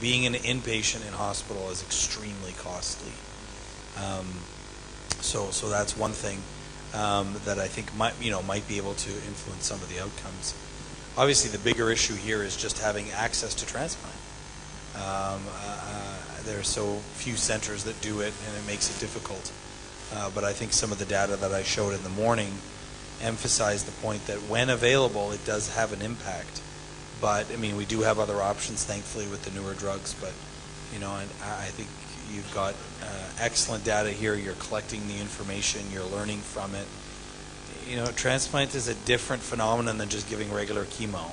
being an inpatient in hospital is extremely costly. So that's one thing that I think might be able to influence some of the outcomes. Obviously, the bigger issue here is just having access to transplant. There are so few centers that do it, and it makes it difficult. But I think some of the data that I showed in the morning emphasized the point that when available, it does have an impact. But I mean, we do have other options, thankfully, with the newer drugs. But and I think you've got excellent data here. You're collecting the information. You're learning from it. Transplant is a different phenomenon than just giving regular chemo.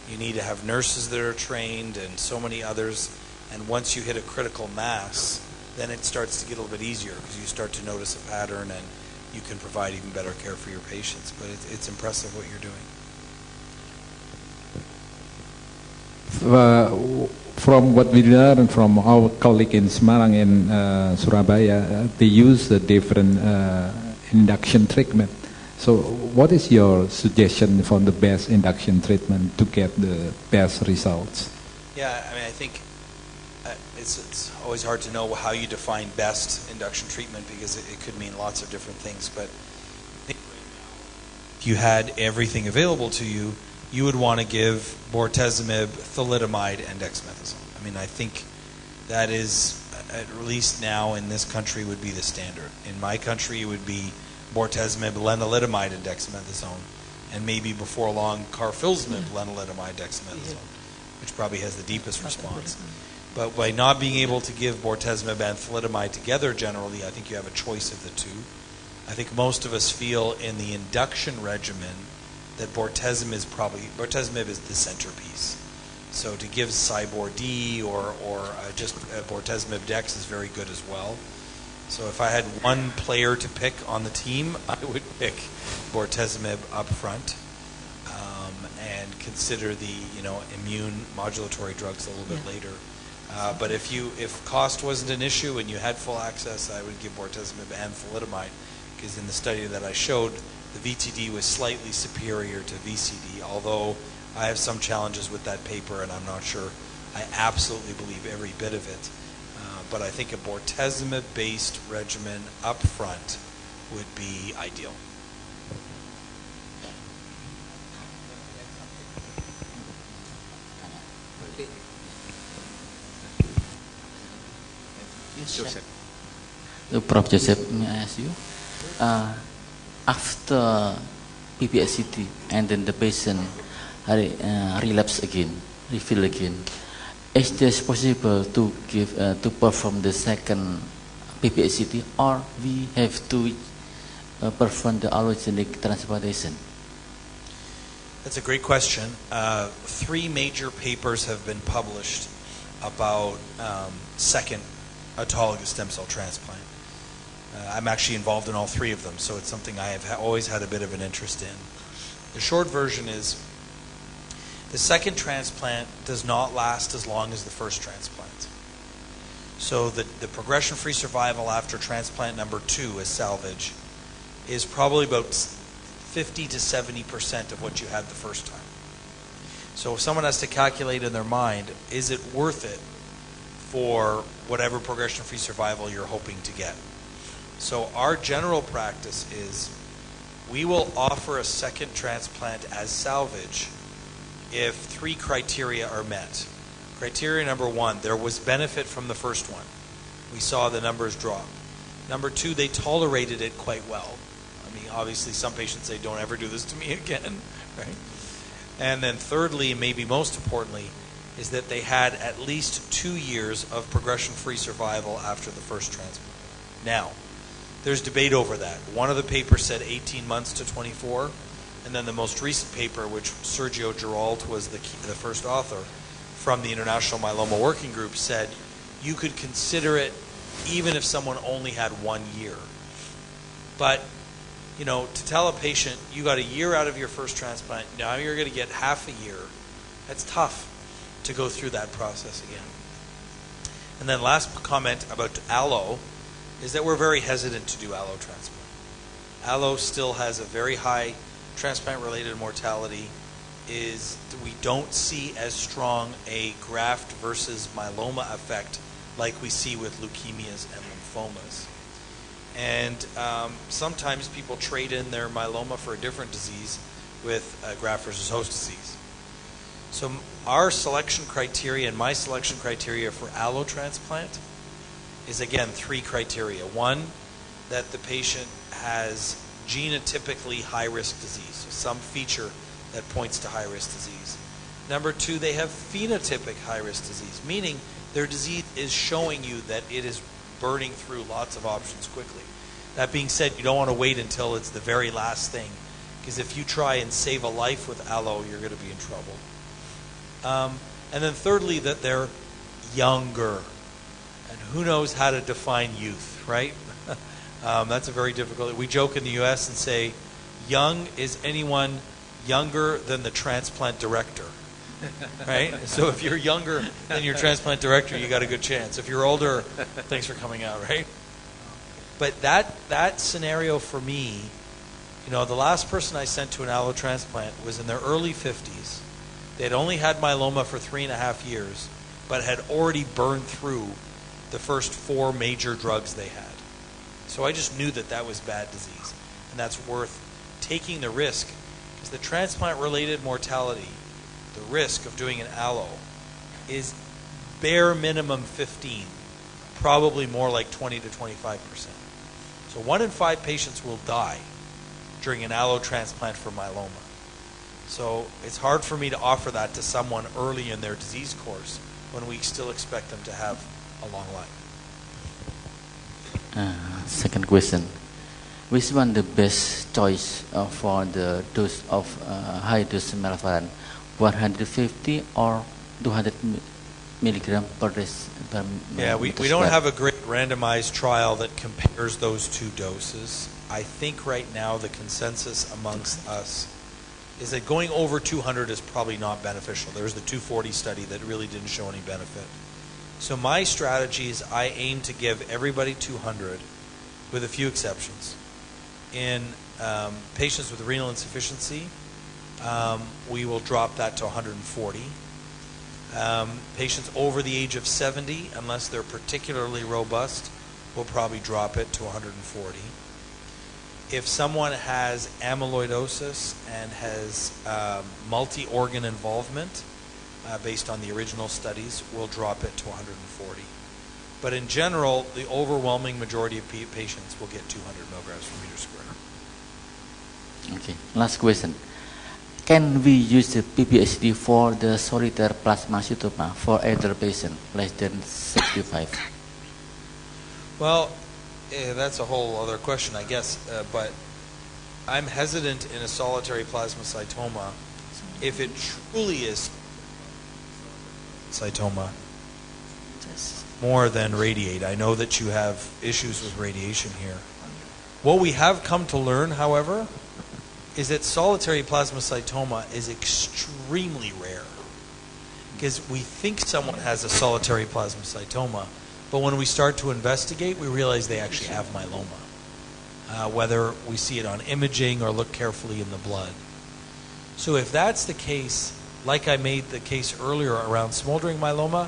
You need to have nurses that are trained and so many others. And once you hit a critical mass, then it starts to get a little bit easier because you start to notice a pattern and you can provide even better care for your patients. But it's impressive what you're doing. From what we learned from our colleague in Semarang and Surabaya, they use a different induction treatment. So what is your suggestion for the best induction treatment to get the best results? Yeah, I mean, I think it's always hard to know how you define best induction treatment because it could mean lots of different things. But if you had everything available to you, you would want to give bortezomib, thalidomide, and dexamethasone. I mean, I think that is, at least now in this country, would be the standard. In my country, it would be bortezomib, lenalidomide, and dexamethasone, and maybe before long, carfilzomib, lenalidomide, dexamethasone, which probably has the deepest response. But by not being able to give bortezomib and thalidomide together, generally, I think you have a choice of the two. I think most of us feel in the induction regimen that bortezomib is the centerpiece. So to give Cybor-D or just bortezomib dex is very good as well. So if I had one player to pick on the team, I would pick bortezomib up front and consider the immune modulatory drugs a little bit later. But if cost wasn't an issue and you had full access, I would give bortezomib and thalidomide because in the study that I showed, the VTD was slightly superior to VCD, although I have some challenges with that paper and I'm not sure I absolutely believe every bit of it. But I think a bortezomib-based regimen up front would be ideal. Prof. Joseph, may I ask you? After PPSCT and then the patient relapse again, refill again, is this possible to give to perform the second PPSCT, or we have to perform the allogenic transplantation? That's a great question. 3 major papers have been published about second autologous stem cell transplant. I'm actually involved in all 3 of them, so it's something I have always had a bit of an interest in. The short version is the second transplant does not last as long as the first transplant. So the progression-free survival after transplant number 2 as salvage is probably about 50 to 70% of what you had the first time. So if someone has to calculate in their mind, is it worth it for whatever progression-free survival you're hoping to get? So our general practice is we will offer a second transplant as salvage if 3 criteria are met. Criteria number 1, there was benefit from the first one. We saw the numbers drop. Number 2, they tolerated it quite well. I mean, obviously some patients say, don't ever do this to me again, right? And then thirdly, and maybe most importantly, is that they had at least 2 years of progression-free survival after the first transplant. Now, there's debate over that. One of the papers said 18 months to 24, and then the most recent paper, which Sergio Giralt was the first author from the International Myeloma Working Group, said you could consider it even if someone only had 1 year. But, to tell a patient, you got a year out of your first transplant, now you're going to get half a year, that's tough to go through that process again. And then last comment about allo is that we're very hesitant to do allo transplant. Allo still has a very high transplant-related mortality. is we don't see as strong a graft versus myeloma effect like we see with leukemias and lymphomas. And sometimes people trade in their myeloma for a different disease with graft versus host disease. So our selection criteria and my selection criteria for allotransplant is, again, 3 criteria. 1, that the patient has genotypically high-risk disease, so some feature that points to high-risk disease. Number 2, they have phenotypic high-risk disease, meaning their disease is showing you that it is burning through lots of options quickly. That being said, you don't want to wait until it's the very last thing, because if you try and save a life with allo, you're going to be in trouble. And then thirdly, that they're younger. And who knows how to define youth, right? That's a very difficult. We joke in the U.S. and say, young is anyone younger than the transplant director, right? So if you're younger than your transplant director, you got a good chance. If you're older, thanks for coming out, right? But that scenario for me, the last person I sent to an allotransplant was in their early 50s. They'd only had myeloma for 3.5 years, but had already burned through the first 4 major drugs they had. So I just knew that was bad disease, and that's worth taking the risk, because the transplant-related mortality, the risk of doing an allo, is bare minimum 15, probably more like 20 to 25%. So 1 in 5 patients will die during an allo transplant for myeloma. So it's hard for me to offer that to someone early in their disease course when we still expect them to have a long life. Second question. Which one the best choice for the dose of high dose melphalan, 150 or 200 milligram per dose? Yeah, we don't have a great randomized trial that compares those 2 doses. I think right now the consensus amongst us is that going over 200 is probably not beneficial. There was the 240 study that really didn't show any benefit. So my strategy is I aim to give everybody 200 with a few exceptions. In patients with renal insufficiency, we will drop that to 140. Patients over the age of 70, unless they're particularly robust, we'll probably drop it to 140. If someone has amyloidosis and has multi-organ involvement, based on the original studies, we'll drop it to 140. But in general, the overwhelming majority of patients will get 200 milligrams per meter square. Okay, last question. Can we use the PPHD for the solitary plasmacytoma for elder patient less than 65? Well, that's a whole other question, I guess. But I'm hesitant in a solitary plasmacytoma if it truly is cytoma more than radiate. I know that you have issues with radiation here. What we have come to learn, however, is that solitary plasmacytoma is extremely rare, because we think someone has a solitary plasmacytoma, but when we start to investigate, we realize they actually have myeloma, whether we see it on imaging or look carefully in the blood. So if that's the case, like I made the case earlier around smoldering myeloma,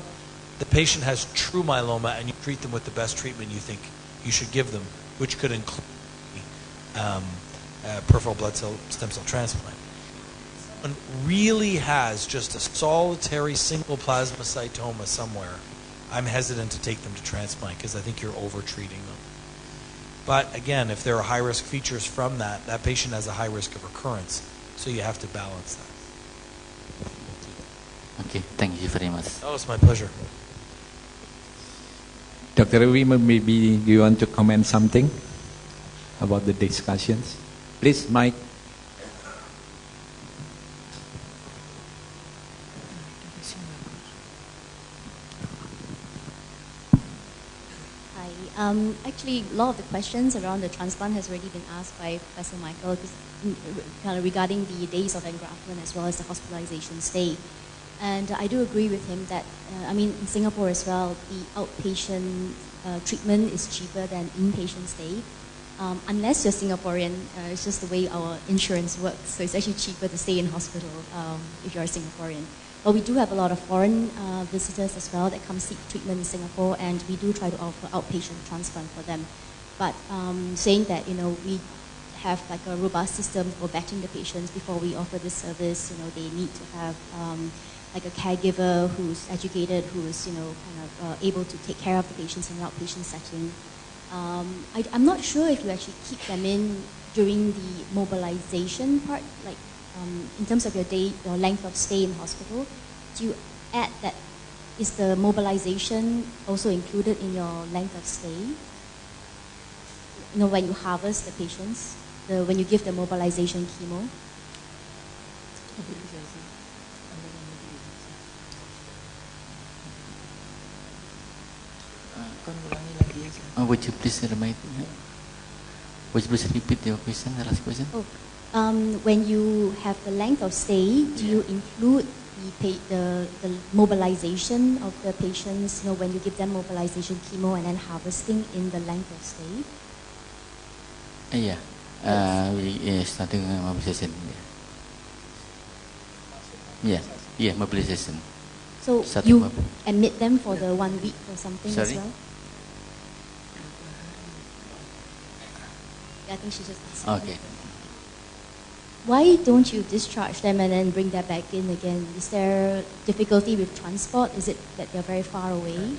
the patient has true myeloma and you treat them with the best treatment you think you should give them, which could include peripheral blood stem cell transplant. Someone really has just a solitary single plasmacytoma somewhere, I'm hesitant to take them to transplant because I think you're over-treating them. But again, if there are high-risk features from that patient has a high risk of recurrence, so you have to balance that. Okay, thank you very much. Oh, it's my pleasure. Dr. Ravi, maybe you want to comment something about the discussions? Please, Mike. Actually, a lot of the questions around the transplant has already been asked by Professor Michael, kind of regarding the days of engraftment as well as the hospitalization stay. And I do agree with him that, in Singapore as well, the outpatient treatment is cheaper than inpatient stay. unless you're Singaporean, it's just the way our insurance works. So it's actually cheaper to stay in hospital if you're a Singaporean. But we do have a lot of foreign visitors as well that come seek treatment in Singapore, and we do try to offer outpatient transplant for them. But saying that, we have like a robust system for vetting the patients before we offer this service. They need to have like a caregiver who's educated, who's able to take care of the patients in an outpatient setting. I'm not sure if you actually keep them in during the mobilization part, like in terms of your length of stay in hospital. Do you add that? Is the mobilization also included in your length of stay? When you harvest the patients, when you give the mobilization chemo? Would you please repeat your question, the last question? When you have the length of stay, do you include the mobilization of the patients, when you give them mobilization chemo and then harvesting in the length of stay? Yeah. Yes. We starting mobilization. Yeah, mobilization. So you admit them for the 1 week or something as well? Yeah, I think she just asked. Okay. Why don't you discharge them and then bring them back in again? Is there difficulty with transport? Is it that they're very far away?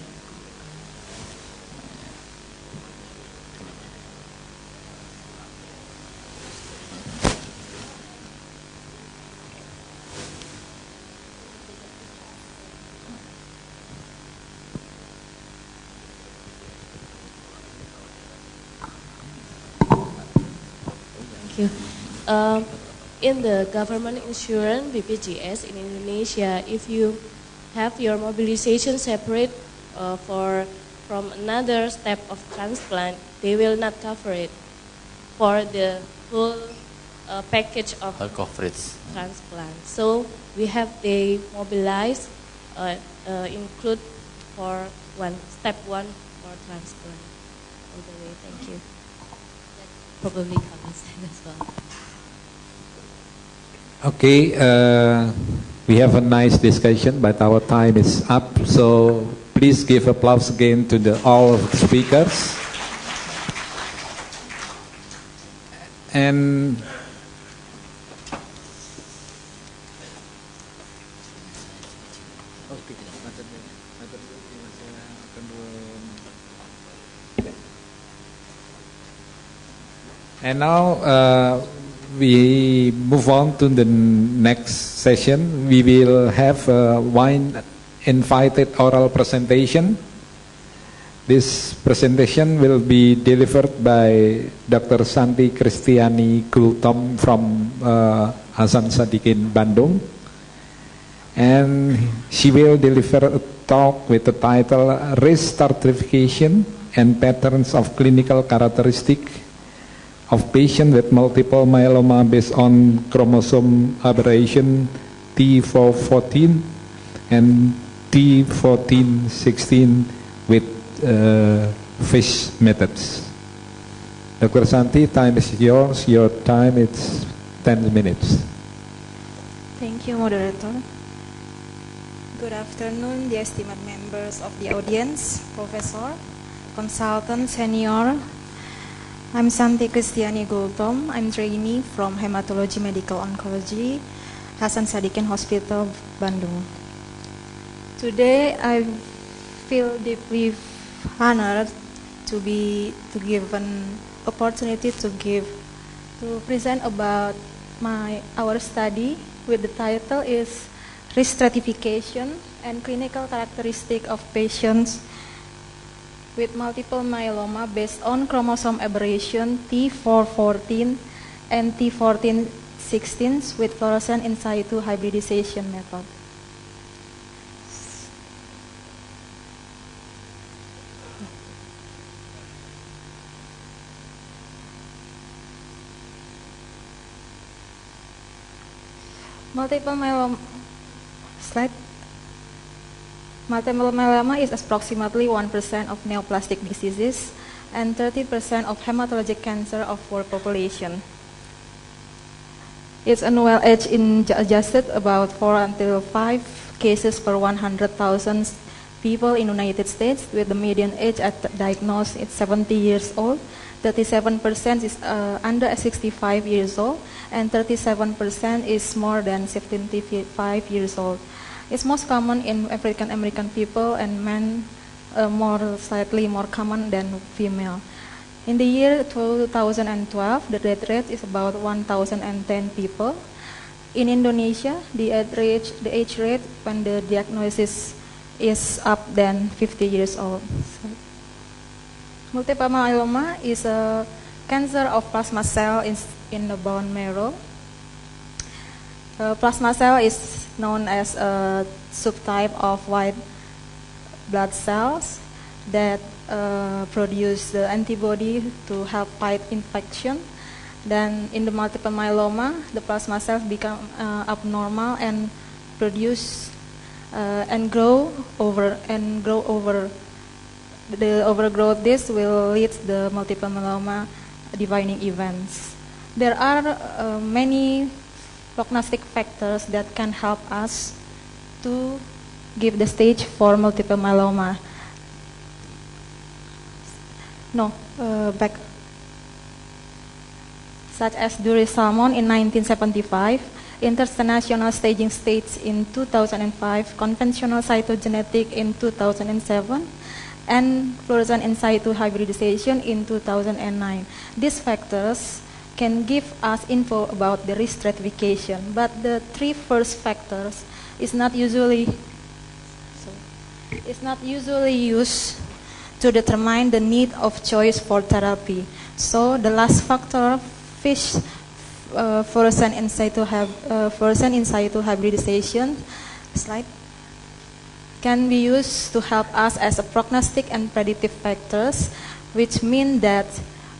In the government insurance BPJS in Indonesia, if you have your mobilization separate from another step of transplant, they will not cover it for the full package of coverage transplant. So we have they mobilize include for step one for transplant all the way. Thank you. That probably covers that as well. Okay, we have a nice discussion, but our time is up. So please give applause again to all of the speakers. And now we move on to the next session. We will have one invited oral presentation. This presentation will be delivered by Dr. Santi Kristiani Gultom from Hasan Sadikin, Bandung. And she will deliver a talk with the title Risk Stratification and Patterns of Clinical Characteristics of patients with multiple myeloma based on chromosome aberration T414 and T1416 with FISH methods. Dr. Santi, time is yours. Your time is 10 minutes. Thank you, moderator. Good afternoon, the esteemed members of the audience, professor, consultant, senior. I'm Santi Kristiani Gultom. I'm trainee from Hematology Medical Oncology, Hasan Sadikin Hospital, Bandung. Today, I feel deeply honored to give an opportunity to present about our study with the title is Risk Stratification and Clinical Characteristic of Patients with multiple myeloma based on chromosome aberration T414 and T1416 with fluorescent in situ hybridization method. Multiple myeloma Multiple myeloma is approximately 1% of neoplastic diseases and 30% of hematologic cancer of world population. Its annual age adjusted about 4 until 5 cases per 100,000 people in United States, with the median age at diagnosis is 70 years old. 37% is under 65 years old, and 37% is more than 75 years old. It's most common in African American people, and men slightly more common than female. In the year 2012, the death rate is about 1,010 people. In Indonesia, the age rate when the diagnosis is up than 50 years old. Multiple myeloma is a cancer of plasma cell in the bone marrow. Plasma cell is known as a subtype of white blood cells that produce the antibody to help fight infection. Then in the multiple myeloma, the plasma cells become abnormal and produce and grow over. The overgrowth this will lead the multiple myeloma defining events. There are many prognostic factors that can help us to give the stage for multiple myeloma. Such as Duris Salmon in 1975, international staging states in 2005, conventional cytogenetic in 2007, and fluorescent in situ hybridization in 2009. These factors can give us info about the risk stratification, but the three first factors is not usually used to determine the need of choice for therapy. So the last factor, fluorescent in situ hybridization, slide, can be used to help us as a prognostic and predictive factors, which mean that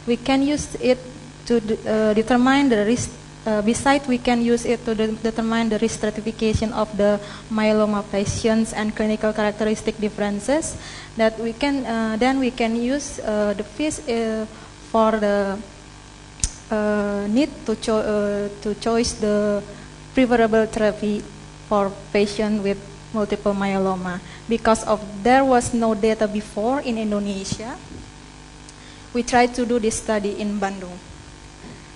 we can use it to determine the risk. Besides, we can use it to determine the risk stratification of the myeloma patients and clinical characteristic differences. That we can then we can use the FISH for the need to choose the preferable therapy for patient with multiple myeloma. Because of there was no data before in Indonesia, we tried to do this study in Bandung.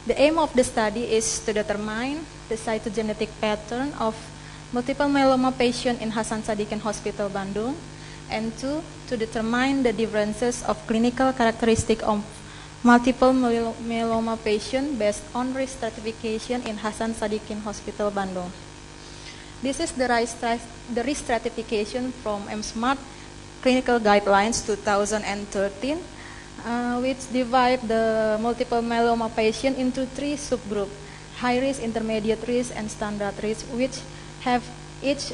The aim of the study is to determine the cytogenetic pattern of multiple myeloma patient in Hasan Sadikin Hospital Bandung, and to determine the differences of clinical characteristic of multiple myeloma patient based on risk stratification in Hasan Sadikin Hospital Bandung. This is the risk stratification from MSMART Clinical Guidelines 2013, which divide the multiple myeloma patient into three subgroups: high risk, intermediate risk, and standard risk, which have each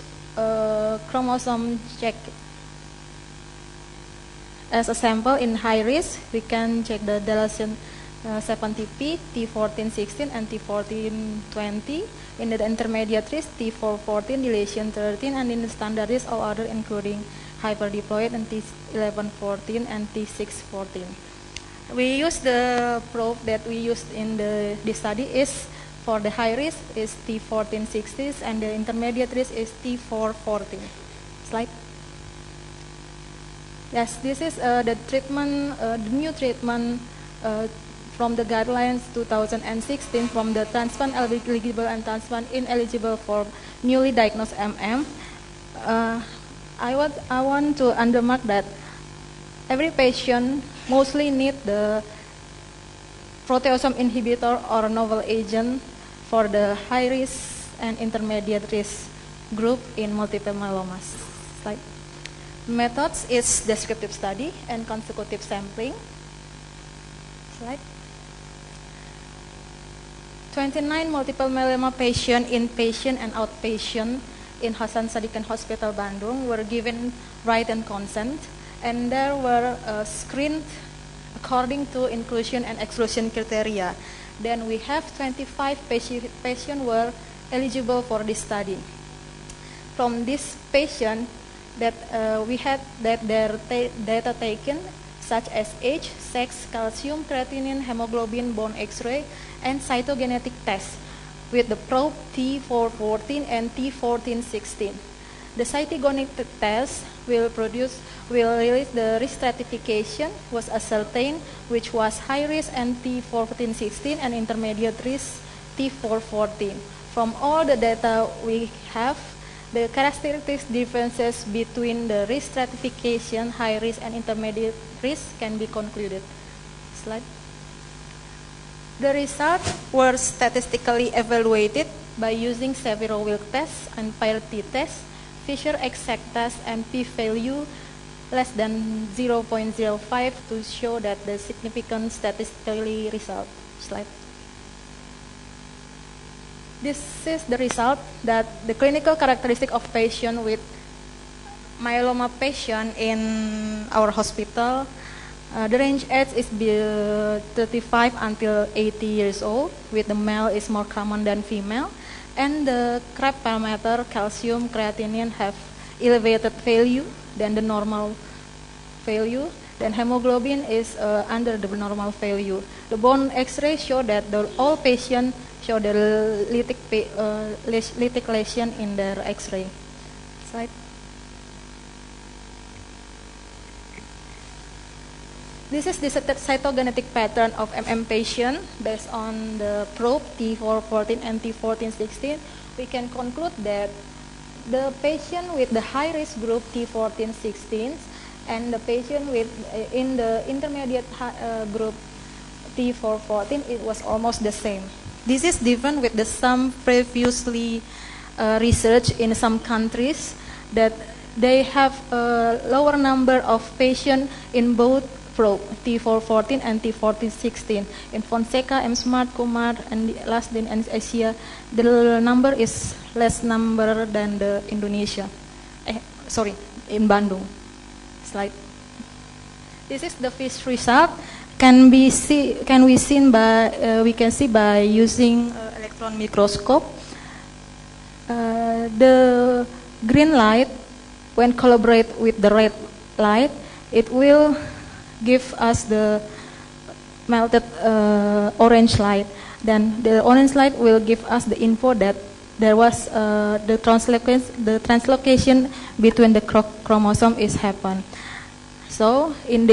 chromosome checked. As a sample, in high risk, we can check the deletion 70p, T1416, and T1420. In the intermediate risk, T414, deletion 13, and in the standard risk, all other including hyperdiploid and T1114 and T614. We use the probe that we used in this study is for the high risk is T1460, and the intermediate risk is T414. Slide. Yes, this is the treatment, the new treatment from the guidelines 2016 from the transplant eligible and transplant ineligible for newly diagnosed MM. I want to undermark that every patient mostly need the proteasome inhibitor or novel agent for the high risk and intermediate risk group in multiple myeloma. Slide. Methods is descriptive study and consecutive sampling. Slide. 29 multiple myeloma patient, inpatient and outpatient in Hasan Sadikin Hospital Bandung were given written consent, and there were screened according to inclusion and exclusion criteria. Then we have 25 patients were eligible for this study. From this patient that we had that their data taken, such as age, sex, calcium, creatinine, hemoglobin, bone X-ray, and cytogenetic tests with the probe T414 and T1416. The cytogenetic test will release the risk stratification was ascertained, which was high risk and T1416 and intermediate risk T414. From all the data we have, the characteristic differences between the risk stratification, high risk and intermediate risk can be concluded. Slide. The results were statistically evaluated by using Severo-Wilk test and pair t-test, Fisher exact test, and p-value less than 0.05 to show that the significant statistically result. Slide. This is the result that the clinical characteristic of patient with myeloma patient in our hospital. The range age is 35 until 80 years old, with the male is more common than female, and the CREB parameter, calcium, creatinine have elevated value than the normal value, then hemoglobin is under the normal value. The bone X-ray show that all patients show the lytic lesion in their X-ray. Slide. This is the cytogenetic pattern of MM patient based on the probe T414 and T1416. We can conclude that the patient with the high risk group T1416 and the patient with in the intermediate group T414, it was almost the same. This is different with the some previously research in some countries that they have a lower number of patients in both probe T414 and T1416. In Fonseca, M Smart, Kumar, and last in Asia, the number is less number than the Indonesia. In Bandung. Slide. This is the FISH result. We can see by using electron microscope. The green light, when collaborate with the red light, it will give us the melted orange light. Then the orange light will give us the info that there was the translocation between the chromosome is happened. So in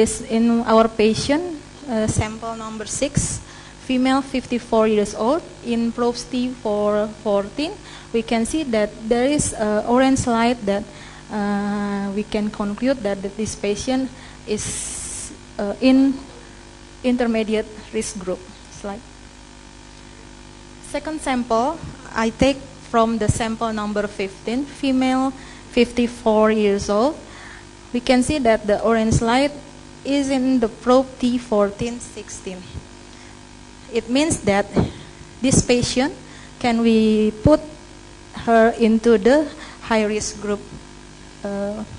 our patient, sample number 6, female 54 years old, in probe T414, we can see that there is orange light that we can conclude that this patient is in intermediate risk group. Slide. Second sample, I take from the sample number 15, female 54 years old. We can see that the orange light is in the probe T1416. It means that this patient, can we put her into the high risk group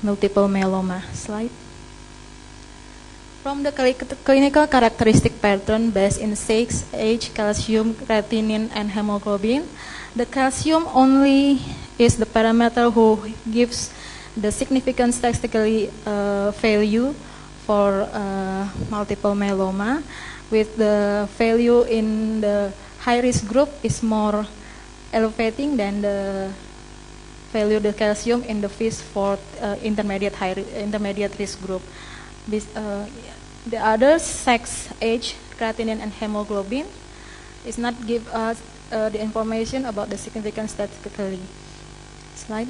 multiple myeloma. Slide. From the clinical characteristic pattern based in sex, age, calcium, creatinine, and hemoglobin, the calcium only is the parameter who gives the significant statistically value for multiple myeloma, with the value in the high risk group is more elevating than the value of the calcium in the FISH for intermediate risk group. The other, sex, age, creatinine, and hemoglobin, is not give us the information about the significance statistically. Slide.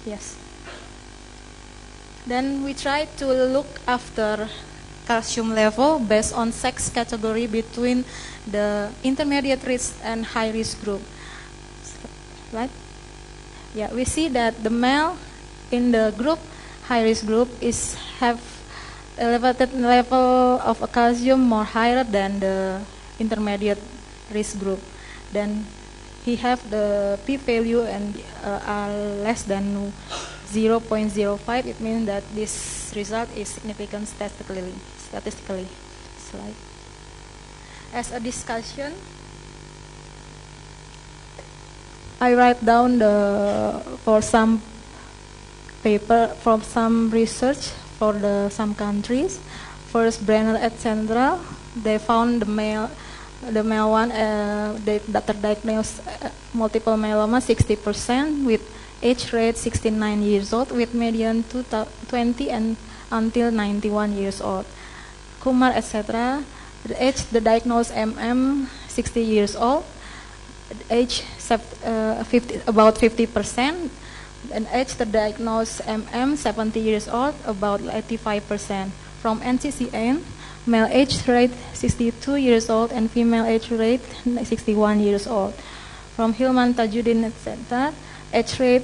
Yes. Then we try to look after calcium level based on sex category between the intermediate risk and high risk group. Slide. Yeah, we see that the male in the group, high risk group, have elevated level of calcium more higher than the intermediate risk group. Then he have the p-value and are less than 0.05. It means that this result is significant statistically. Slide. As a discussion, I write down for some paper from some research for some countries. First, Brenner etc. They found the male one, that diagnosed multiple myeloma 60% with age rate 69 years old with median 20 and until 91 years old. Kumar etc. The diagnosed 60 years old, age about 50%, and age the diagnosed 70 years old, about 85%. From NCCN, male age rate 62 years old and female age rate 61 years old. From Hilman Tajuddin etc., age rate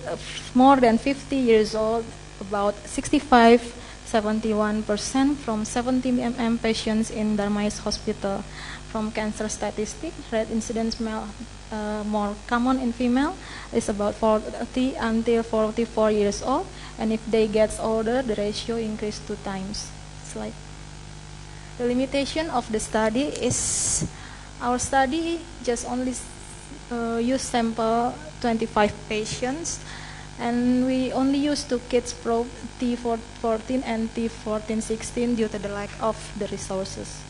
more than 50 years old, about 71% from 70 patients in Darmais Hospital. From cancer statistic, rate incidence male more common in female is about 40 until 44 years old, and if they get older, the ratio increase 2 times. Slide. The limitation of the study is our study just only use sample 25 patients, and we only use 2 kids probe T14 and T14-16 due to the lack of the resources.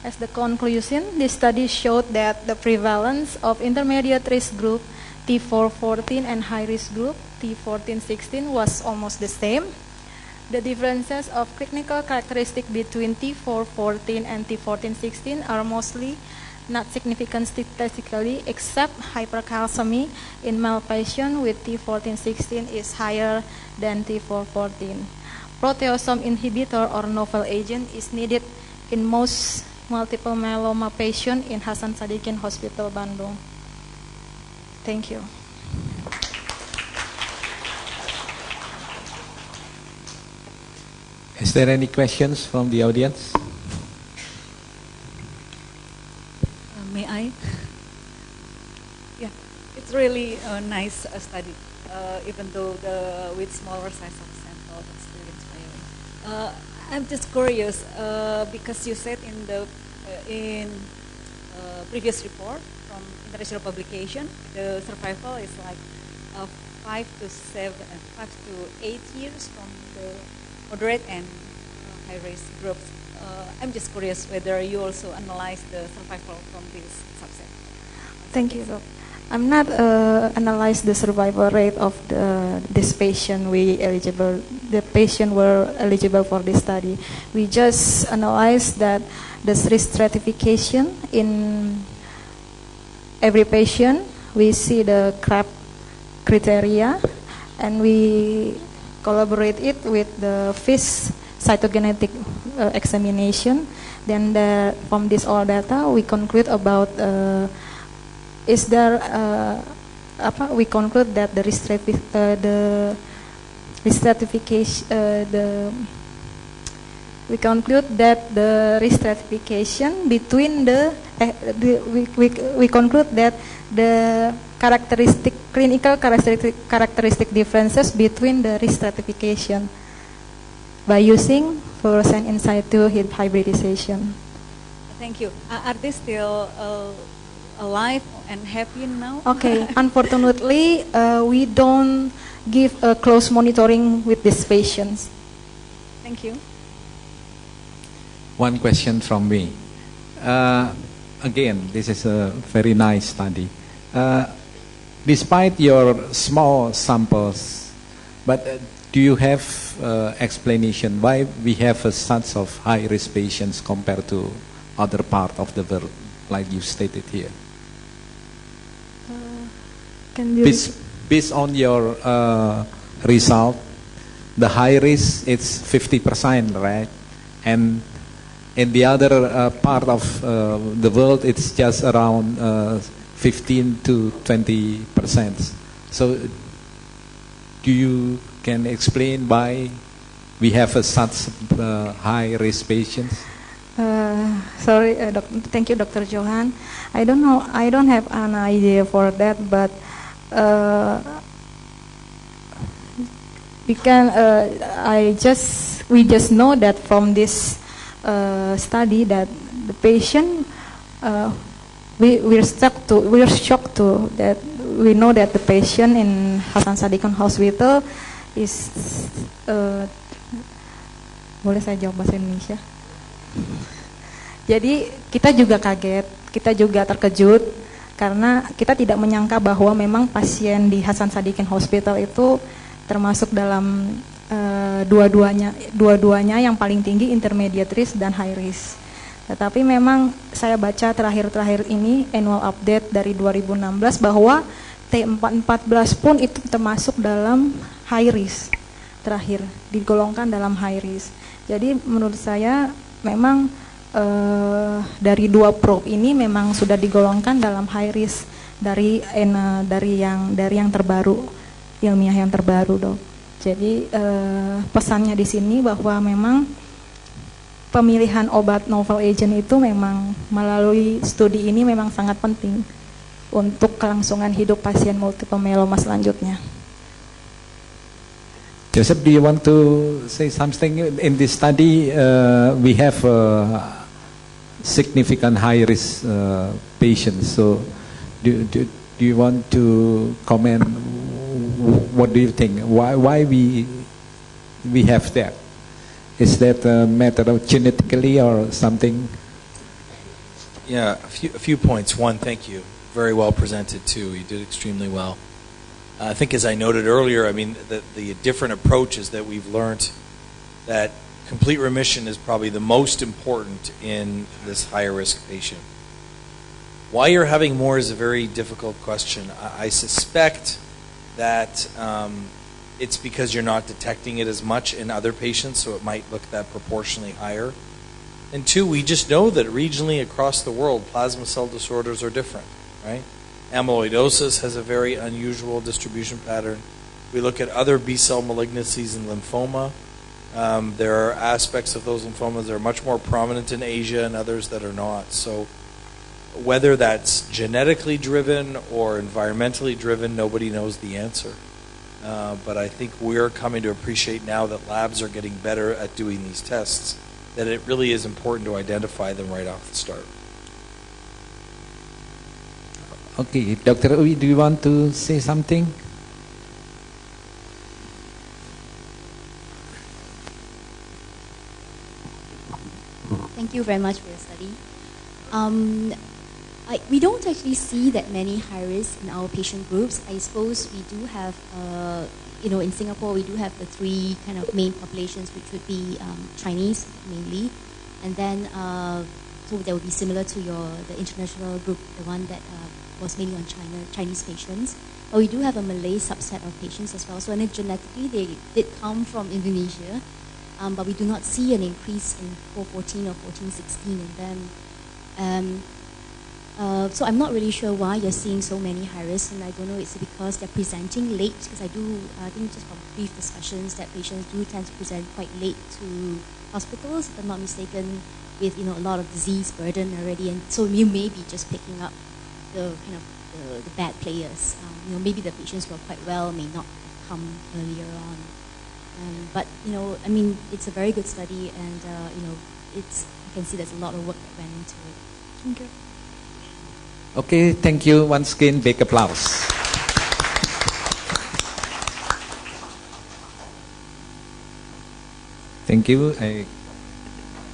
As the conclusion, this study showed that the prevalence of intermediate risk group T4-14 and high risk group T14-16 was almost the same. The differences of clinical characteristics between T4-14 and T14-16 are mostly not significant statistically, except hypercalcemia in male patients with T14-16 is higher than T4-14. Proteasome inhibitor or novel agent is needed in most multiple myeloma patients in Hasan Sadikin Hospital, Bandung. Thank you. Is there any questions from the audience? May I? Yeah, it's really a nice study, even though with smaller size of sample, it's really inspiring. I'm just curious because you said in the previous report from international publication, the survival is like 5 to 8 years from the moderate and high risk groups. I'm just curious whether you also analyze the survival from this subset. Thank you, Doc. I'm not analyze the survival rate of this patient. The patient were eligible for this study. We just analyze that the risk stratification in every patient. We see the CRAB criteria, and we collaborate it with the FISH cytogenetic examination. Then from this all data, we conclude about we conclude that the risk stratification between we conclude that the clinical characteristic differences between the risk stratification by using fluorescent in situ hybridization. Thank you. Are they still alive and happy now? Okay. Unfortunately, we don't give a close monitoring with these patients. Thank you. One question from me. Again, this is a very nice study. Despite your small samples, but do you have explanation why we have such of high-risk patients compared to other part of the world, like you stated here? Can you based on your result, the high risk it's 50%, right? And in the other part of the world, it's just around 15 to 20%. So, can explain why we have such high risk patients? Sorry, thank you, Dr. Johan. I don't know. I don't have an idea for that, but we just know that from this study that the patient we're shocked to that we know that the patient in Hasan Sadikin Hospital is Boleh saya jawab bahasa Indonesia? Jadi kita juga kaget, kita juga terkejut karena kita tidak menyangka bahwa memang pasien di Hasan Sadikin Hospital itu termasuk dalam dua-duanya yang paling tinggi intermediate risk dan high risk. Tetapi memang saya baca terakhir ini annual update dari 2016 bahwa T414 pun itu termasuk dalam high risk, terakhir digolongkan dalam high risk. Jadi menurut saya memang dari dua probe ini memang sudah digolongkan dalam high risk dari yang terbaru, ilmiah yang terbaru, Dok. Jadi pesannya di sini bahwa memang pemilihan obat novel agent itu memang melalui studi ini memang sangat penting untuk kelangsungan hidup pasien multiple myeloma selanjutnya. Joseph, do you want to say something? In this study, we have significant high-risk patients. So, do you want to comment? What do you think? Why we have that? Is that a matter of genetically or something? Yeah, a few points. One, thank you. Very well presented too. You did extremely well. I think, as I noted earlier, I mean, the different approaches that we've learned, that complete remission is probably the most important in this higher risk patient. Why you're having more is a very difficult question. I suspect that it's because you're not detecting it as much in other patients, so it might look that proportionally higher. And two, we just know that regionally across the world, plasma cell disorders are different, right? Amyloidosis has a very unusual distribution pattern. We look at other B-cell malignancies and lymphoma. There are aspects of those lymphomas that are much more prominent in Asia and others that are not. So whether that's genetically driven or environmentally driven, nobody knows the answer. But I think we're coming to appreciate now that labs are getting better at doing these tests, that it really is important to identify them right off the start. Okay, Dr. Uy, do you want to say something? Thank you very much for your study. We don't actually see that many high risk in our patient groups. I suppose we do have, in Singapore, we do have the three kind of main populations, which would be Chinese mainly, and then so that would be similar to the international group, the one that was mainly on Chinese patients. But we do have a Malay subset of patients as well. So genetically, they did come from Indonesia, but we do not see an increase in 414 or 1416 in them. So I'm not really sure why you're seeing so many high risks, and I don't know, it's because they're presenting late, because I think just from brief discussions that patients do tend to present quite late to hospitals, if I'm not mistaken, with a lot of disease burden already, and so you may be just picking up the kind of the bad players. Maybe the patients who are quite well may not come earlier on. But I mean, it's a very good study, and I can see there's a lot of work that went into it. Thank you. Okay, thank you once again. Big applause. Thank you. I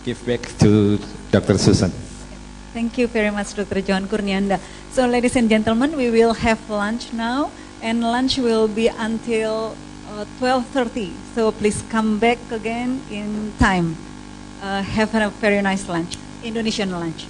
give back to Dr. Susan. Thank you very much, Dr. John Kurnianda. So, ladies and gentlemen, we will have lunch now, and lunch will be until 12:30. So, please come back again in time. Have a very nice lunch, Indonesian lunch.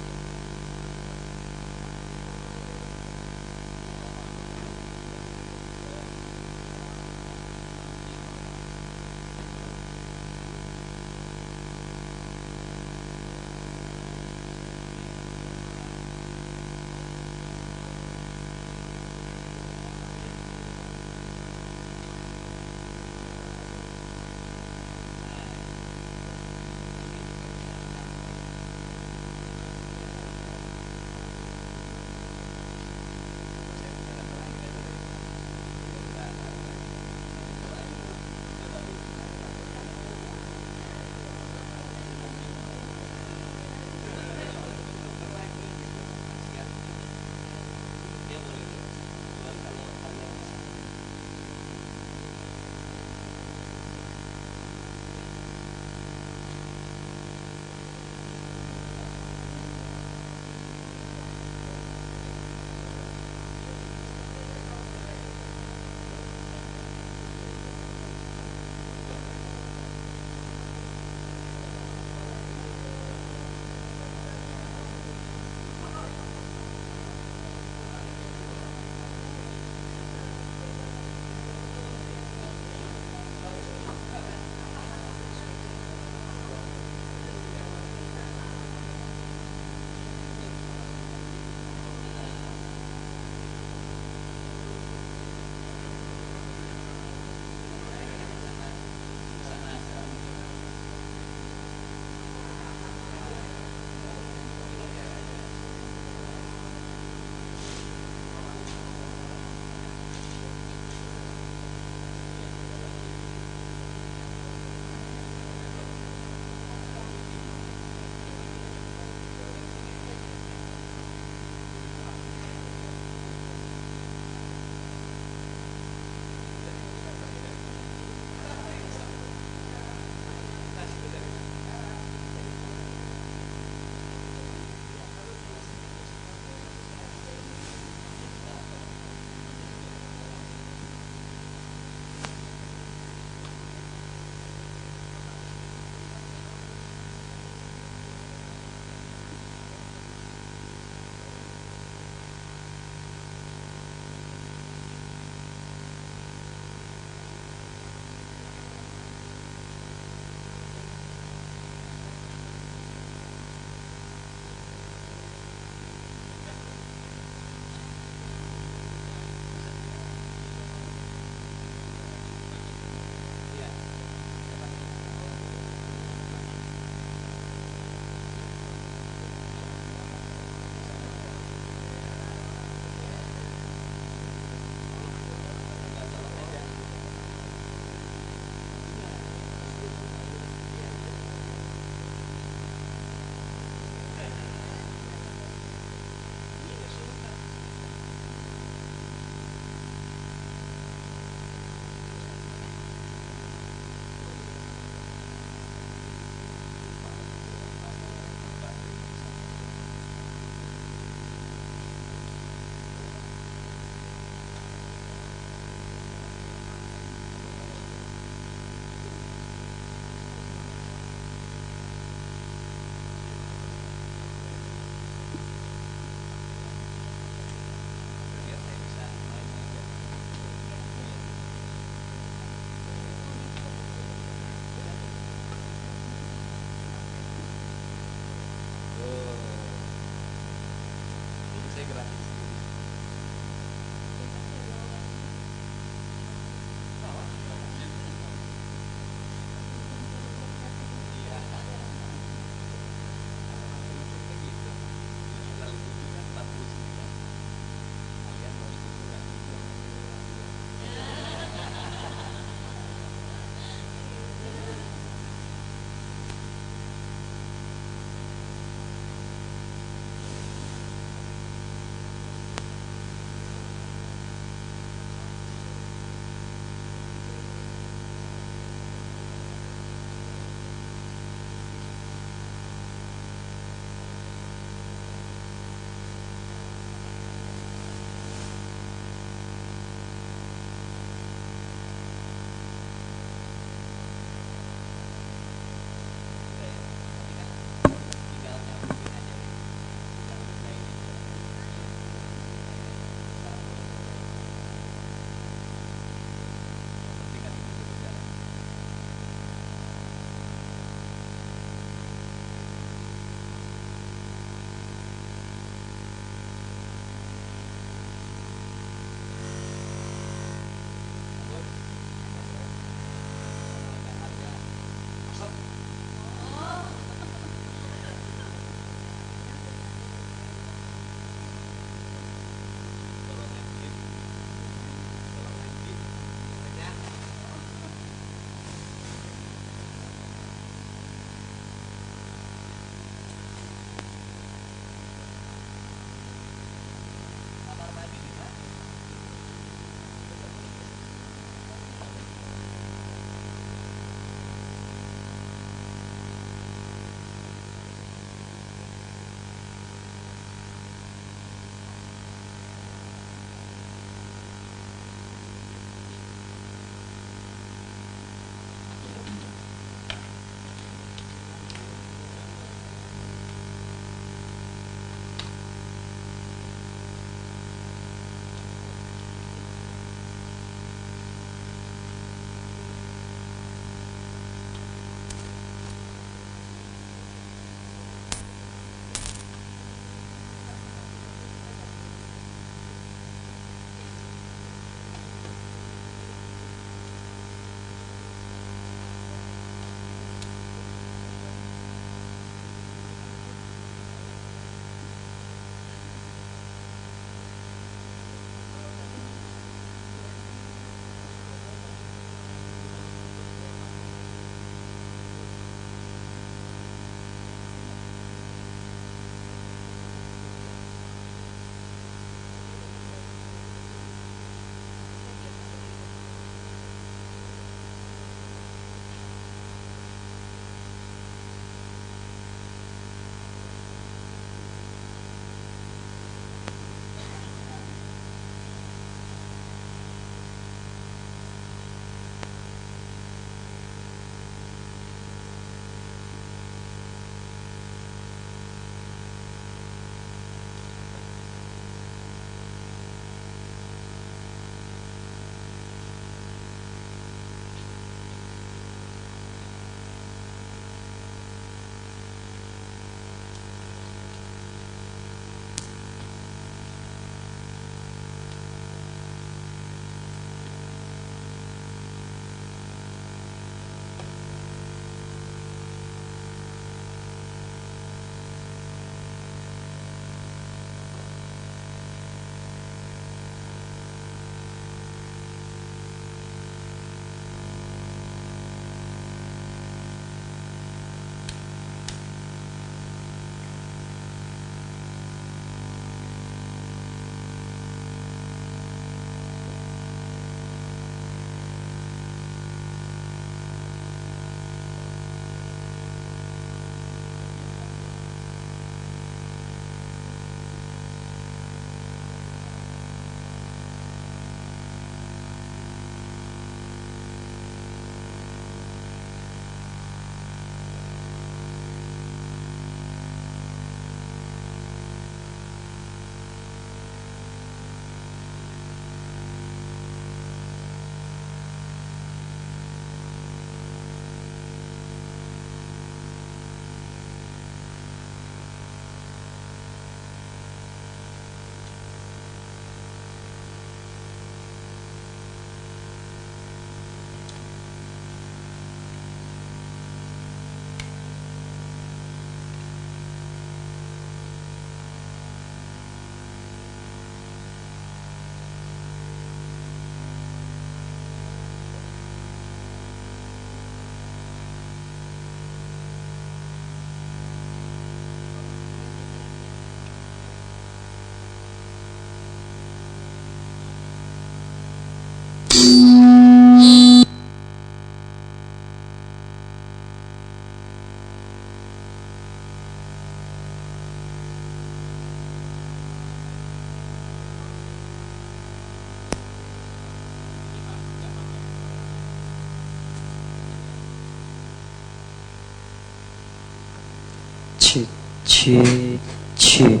cik, cik,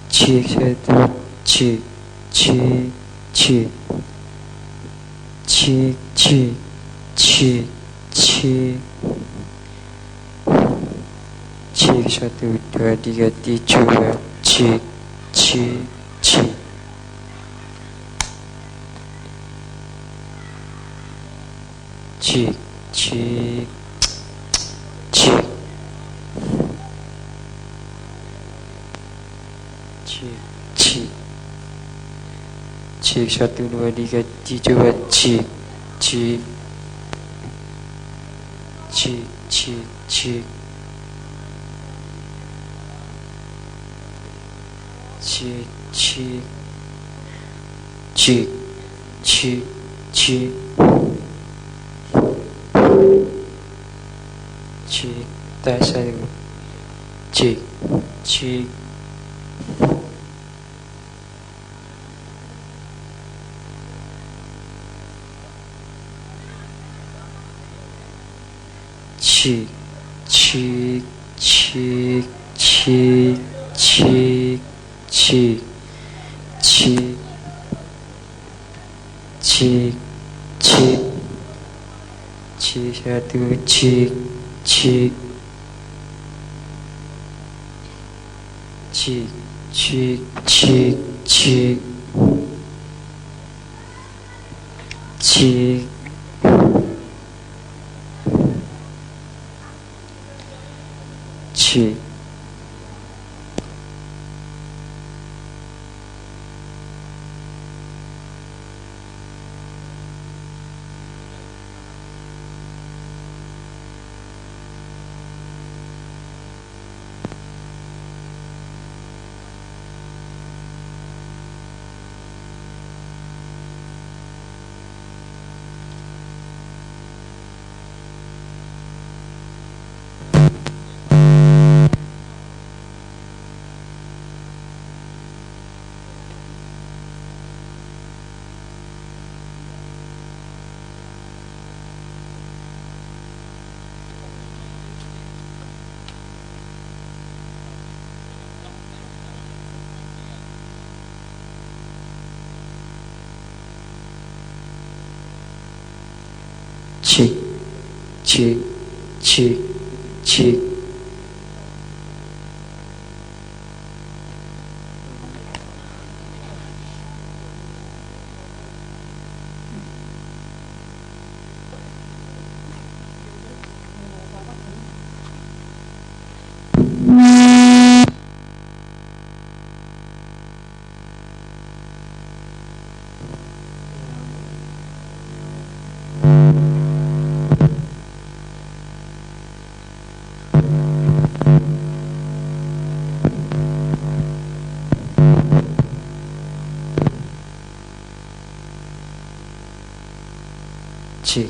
cik satu, cik, cik, cik, cik, cik, cik, cik, cik 1, 2, 3, 4, cik, cik, cik, cik, cik, cik, cik, cik, cik 1, 2, 3, 4, cik, cik, cik, cik, cik, cik, cik, cik, cik, cik, cik, tes 1, cik, cik, cik, cik, cik, cik, cik, cik, cik, cik, cik, cik 1, cik, cik, cik, cik, cik, cik, cik, cik. Cik, cik, cik, cik. Cik.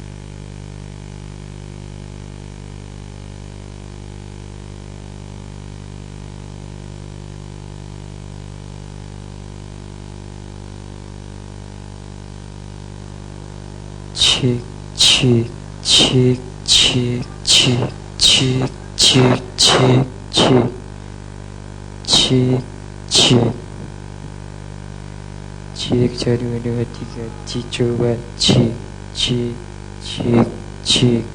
cheek, cheek, cheek, cheek, cheek, cheek, cheek, cheek, cheek, cheek, cheek. Cheek, 1, 2, 3, cheek, coba, cheek, cheek, cheek, cheek.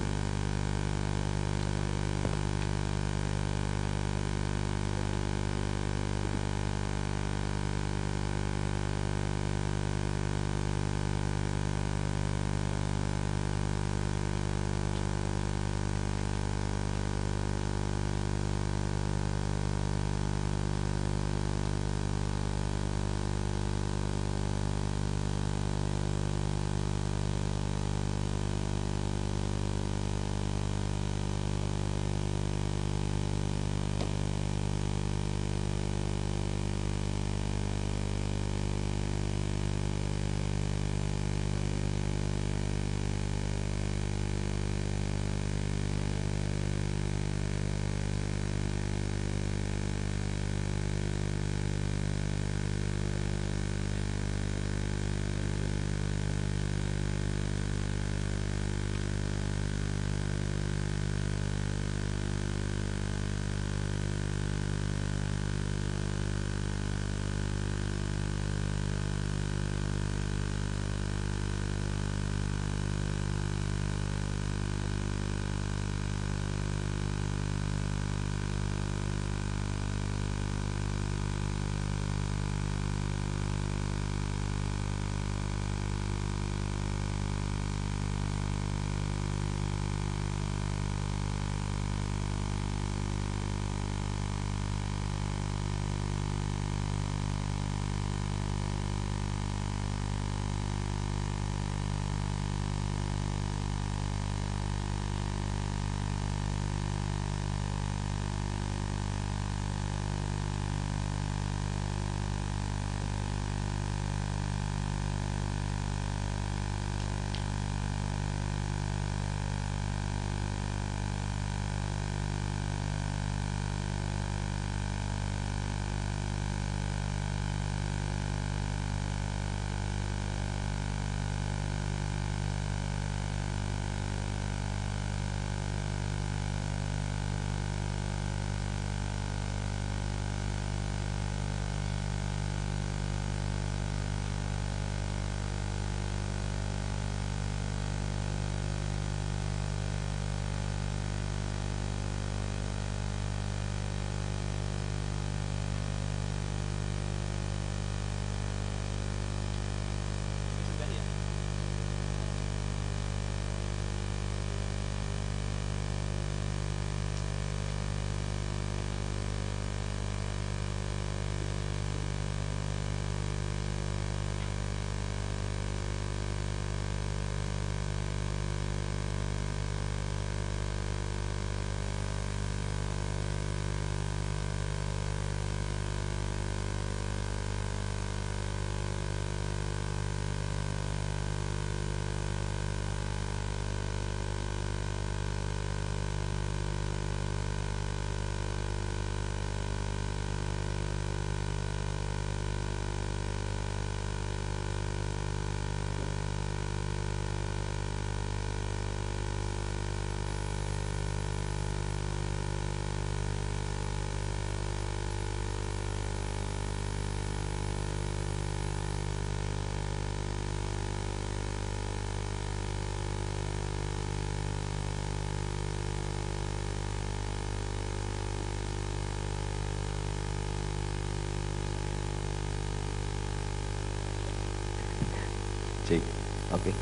Cek. Oke.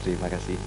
Terima kasih.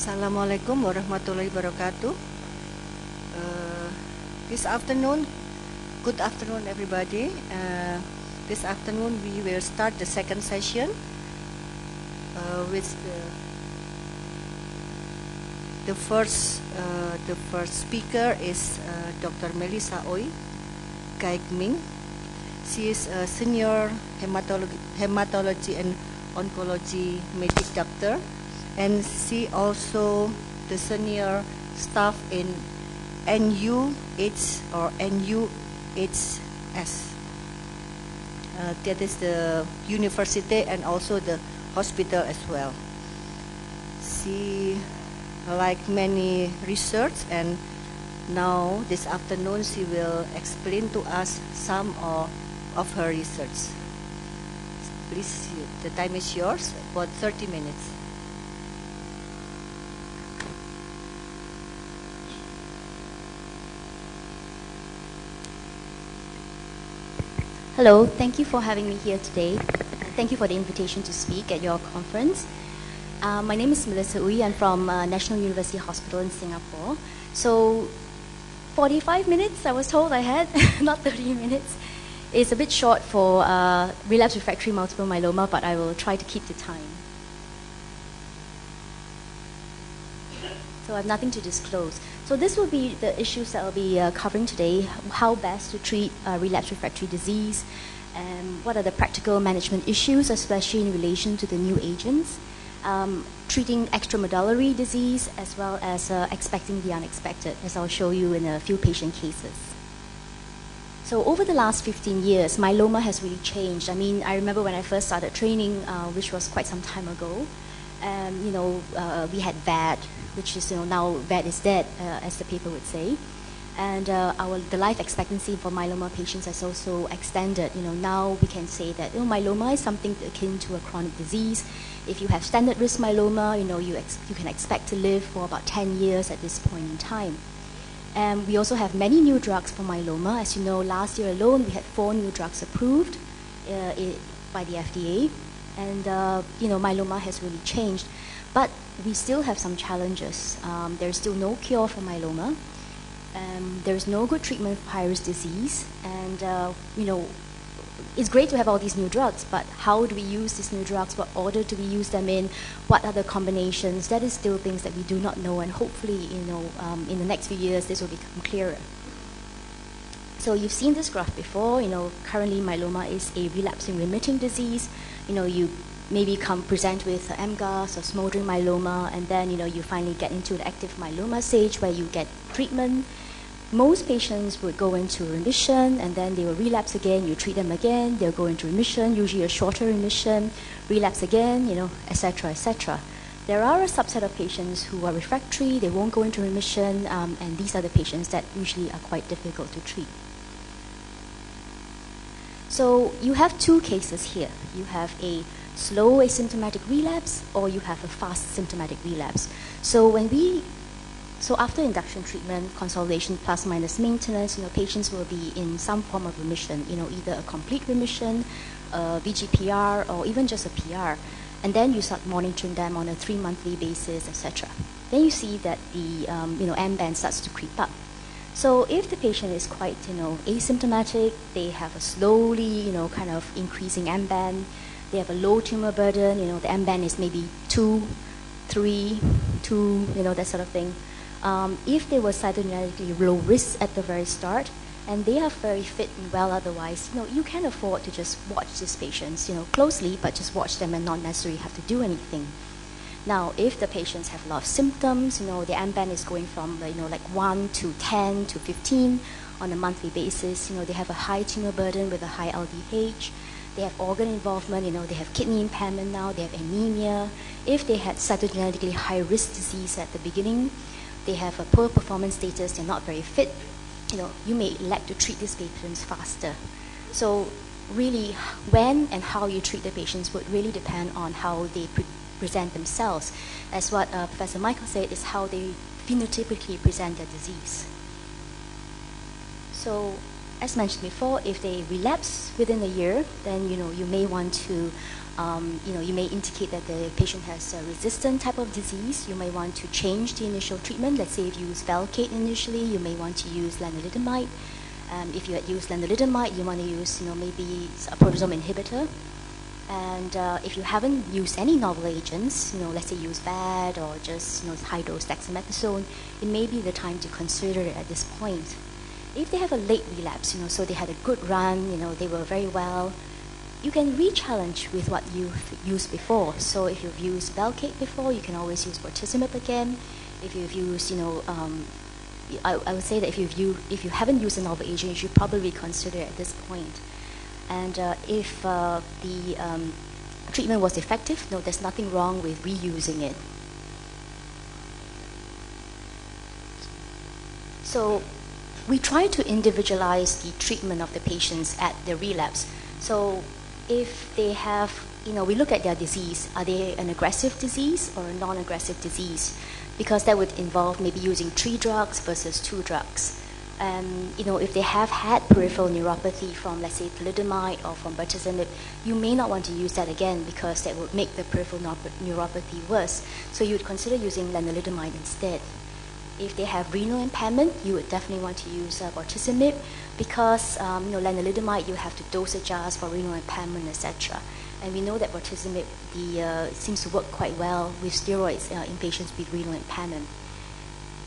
Assalamualaikum warahmatullahi wabarakatuh. This afternoon, good afternoon everybody. This afternoon we will start the second session with the first speaker is Dr. Melissa Oi Gaikming. She is a senior hematology and oncology medic doctor, and she also the senior staff in NUH or NUHS. That is the university and also the hospital as well. She like many research, and now this afternoon she will explain to us some of her research. Please, the time is yours, about 30 minutes. Hello, thank you for having me here today. Thank you for the invitation to speak at your conference. My name is Melissa Ui. I'm from National University Hospital in Singapore. So 45 minutes I was told I had, not 30 minutes. It's a bit short for relapsed refractory multiple myeloma, but I will try to keep the time. So I have nothing to disclose. So this will be the issues that I'll be covering today: how best to treat relapsed refractory disease, and what are the practical management issues, especially in relation to the new agents, treating extramedullary disease, as well as expecting the unexpected, as I'll show you in a few patient cases. So over the last 15 years, myeloma has really changed. I mean, I remember when I first started training, which was quite some time ago, we had VAD, which is, now VAD is dead, as the paper would say. And the life expectancy for myeloma patients has also extended. Now we can say that myeloma is something akin to a chronic disease. If you have standard risk myeloma, you can expect to live for about 10 years at this point in time. And we also have many new drugs for myeloma. As you know, last year alone we had 4 new drugs approved by the FDA. And myeloma has really changed. But we still have some challenges. There's still no cure for myeloma. There's no good treatment for high-risk disease. And, it's great to have all these new drugs, but how do we use these new drugs? What order do we use them in? What are the combinations? That is still things that we do not know, and hopefully, in the next few years, this will become clearer. So you've seen this graph before. Currently myeloma is a relapsing remitting disease. You maybe present with MGUS or smoldering myeloma, and then you finally get into the active myeloma stage where you get treatment. Most patients would go into remission, and then they will relapse again. You treat them again, they'll go into remission, usually a shorter remission, relapse again, etc., etc. There are a subset of patients who are refractory, they won't go into remission, and these are the patients that usually are quite difficult to treat. So you have 2 cases here. You have a slow asymptomatic relapse, or you have a fast symptomatic relapse. So after induction treatment, consolidation plus minus maintenance, patients will be in some form of remission, either a complete remission, VGPR, or even just a PR. And then you start monitoring them on a 3-monthly basis, etc. Then you see that the M-band starts to creep up. So if the patient is quite asymptomatic, they have a slowly kind of increasing M-band, they have a low tumor burden, the M-band is maybe 2, 3, 2, that sort of thing. If they were cytogenetically low risk at the very start, and they are very fit and well otherwise, you can afford to just watch these patients, closely, but just watch them and not necessarily have to do anything. Now, if the patients have a lot of symptoms, the M-band is going from like 1 to 10 to 15 on a monthly basis. They have a high tumor burden with a high LDH. They have organ involvement. They have kidney impairment now. They have anemia. If they had cytogenetically high-risk disease at the beginning, they have a poor performance status. They're not very fit. You may elect to treat these patients faster. So really, when and how you treat the patients would really depend on how they present themselves. As what Professor Michael said, is how they phenotypically present their disease. So, as mentioned before, if they relapse within a year, then you may want to You may indicate that the patient has a resistant type of disease. You may want to change the initial treatment. Let's say if you use Velcade initially, you may want to use lenalidomide. If you had used lenalidomide, you want to use, maybe a proteasome inhibitor. And if you haven't used any novel agents, let's say use VAD or just, high-dose dexamethasone, it may be the time to consider it at this point. If they have a late relapse, so they had a good run, they were very well, you can re-challenge with what you've used before. So if you've used Velcade before, you can always use bortezomib again. If you've used, I would say that if you haven't used a novel agent, you should probably consider it at this point. And if the treatment was effective, no, there's nothing wrong with reusing it. So we try to individualize the treatment of the patients at the relapse. So if they have, we look at their disease. Are they an aggressive disease or a non-aggressive disease? Because that would involve maybe using 3 drugs versus 2 drugs. If they have had peripheral neuropathy from, let's say, thalidomide or from bortezomib, you may not want to use that again because that would make the peripheral neuropathy worse. So you would consider using lenalidomide instead. If they have renal impairment, you would definitely want to use bortezomib because lenalidomide, you have to dose adjust for renal impairment, etc. And we know that bortezomib seems to work quite well with steroids in patients with renal impairment.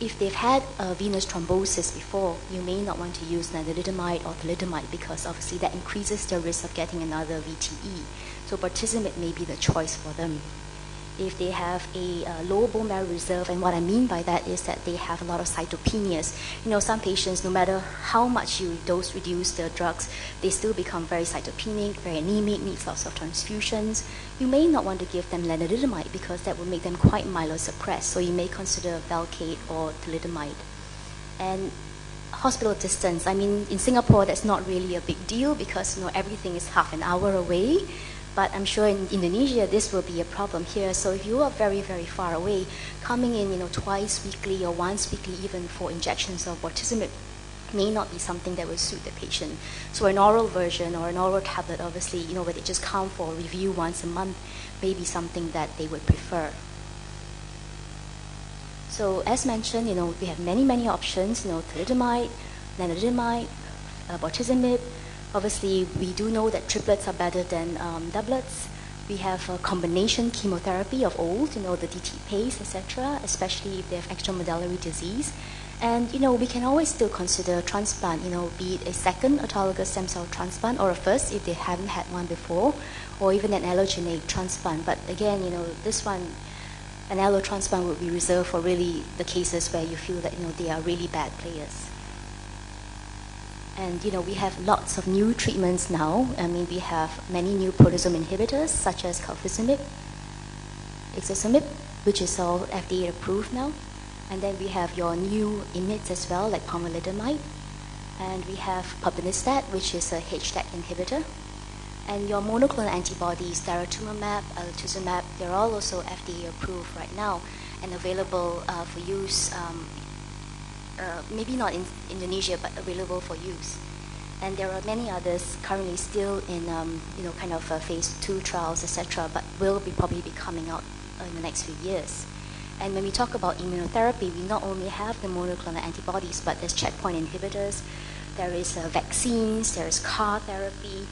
If they've had venous thrombosis before, you may not want to use lenalidomide or thalidomide because obviously that increases the risk of getting another VTE. So bortezomib may be the choice for them. If they have a low bone marrow reserve, and what I mean by that is that they have a lot of cytopenias. Some patients, no matter how much you dose reduce the drugs, they still become very cytopenic, very anemic, needs lots of transfusions. You may not want to give them lenalidomide because that will make them quite myelosuppressed. So you may consider Velcade or thalidomide. And hospital distance, in Singapore, that's not really a big deal because everything is half an hour away. But I'm sure in Indonesia, this will be a problem here. So if you are very, very far away, coming in, twice weekly or once weekly, even for injections of bortezomib, may not be something that will suit the patient. So an oral version or an oral tablet, obviously, where they just come for a review once a month, may be something that they would prefer. So as mentioned, we have many, many options, thalidomide, lenalidomide, bortezomib. Obviously, we do know that triplets are better than doublets. We have a combination chemotherapy of old, the DT-PACE, etc., especially if they have extramedullary disease. And, we can always still consider transplant, be it a second autologous stem cell transplant or a first if they haven't had one before, or even an allogeneic transplant. But again, this one, an allo transplant would be reserved for really the cases where you feel that, they are really bad players. And, we have lots of new treatments now. We have many new proteasome inhibitors, such as calcifimib, ixazomib, which is all FDA approved now. And then we have your new IMiDs as well, like pomalidomide. And we have pubinistat, which is a HDAC inhibitor. And your monoclonal antibodies, daratumumab, alatuzumab, they're all also FDA approved right now and available for use maybe not in Indonesia, but available for use. And there are many others currently still in, phase 2 trials, etc., but will probably be coming out in the next few years. And when we talk about immunotherapy, we not only have the monoclonal antibodies, but there's checkpoint inhibitors, there is vaccines, there is CAR therapy,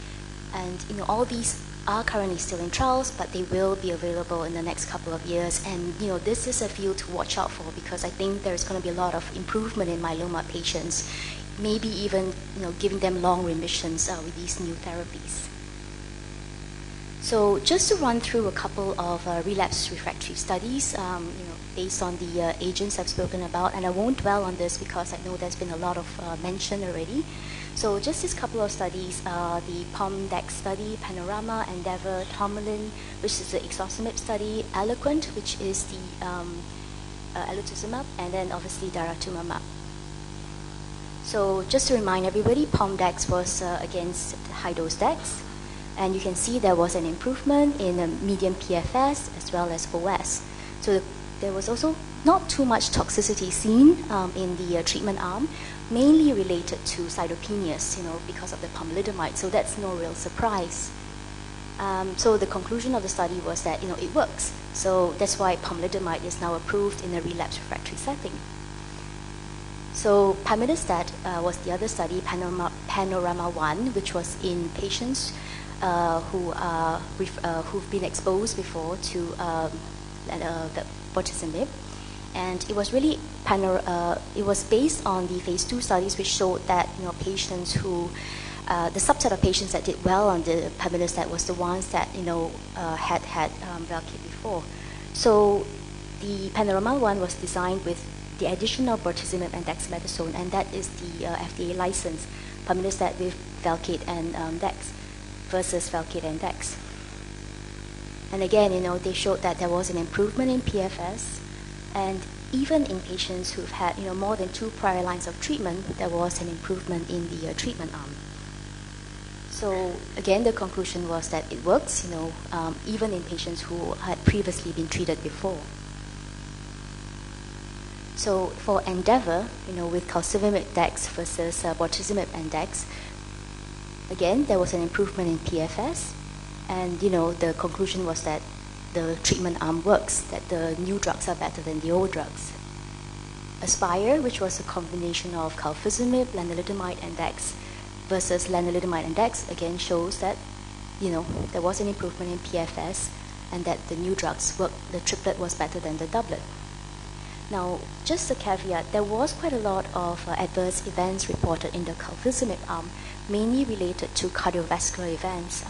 and all these are currently still in trials, but they will be available in the next couple of years. And this is a field to watch out for because I think there's going to be a lot of improvement in myeloma patients, maybe even giving them long remissions with these new therapies. So just to run through a couple of relapse refractory studies, based on the agents I've spoken about, and I won't dwell on this because I know there's been a lot of mention already. So just this couple of studies, the POM-DEX study, Panorama, Endeavor, Tourmaline, which is the ixazomib study, Eloquent, which is the alatuzumab, and then obviously daratumumab. So just to remind everybody, POM-DEX was against the high-dose DEX, and you can see there was an improvement in the median PFS as well as OS. So there was also not too much toxicity seen in the treatment arm, mainly related to cytopenias, because of the pomalidomide. So that's no real surprise. So the conclusion of the study was that it works. So that's why pomalidomide is now approved in a relapse refractory setting. So pamidostat was the other study, Panorama 1, which was in patients who've been exposed before to the bortezomib. And it was really it was based on the phase 2 studies, which showed that patients who the subset of patients that did well on the pamidostat was the ones that had Velcade before. So the Panorama 1 was designed with the addition of bortezomib and dexamethasone, and that is the FDA licensed pamidostat with Velcade and dex versus Velcade and dex. And again, they showed that there was an improvement in PFS, and even in patients who've had more than 2 prior lines of treatment, there was an improvement in the treatment arm. So again, the conclusion was that it works, even in patients who had previously been treated before. So for Endeavour, with calcivimib dex versus bortezomib and dex, again, there was an improvement in PFS, and the conclusion was that the treatment arm works, that the new drugs are better than the old drugs. Aspire, which was a combination of carfilzomib, lenalidomide, and dex versus lenalidomide and dex, again shows that there was an improvement in PFS and that the new drugs work, the triplet was better than the doublet. Now, just a caveat, there was quite a lot of adverse events reported in the carfilzomib arm, mainly related to cardiovascular events.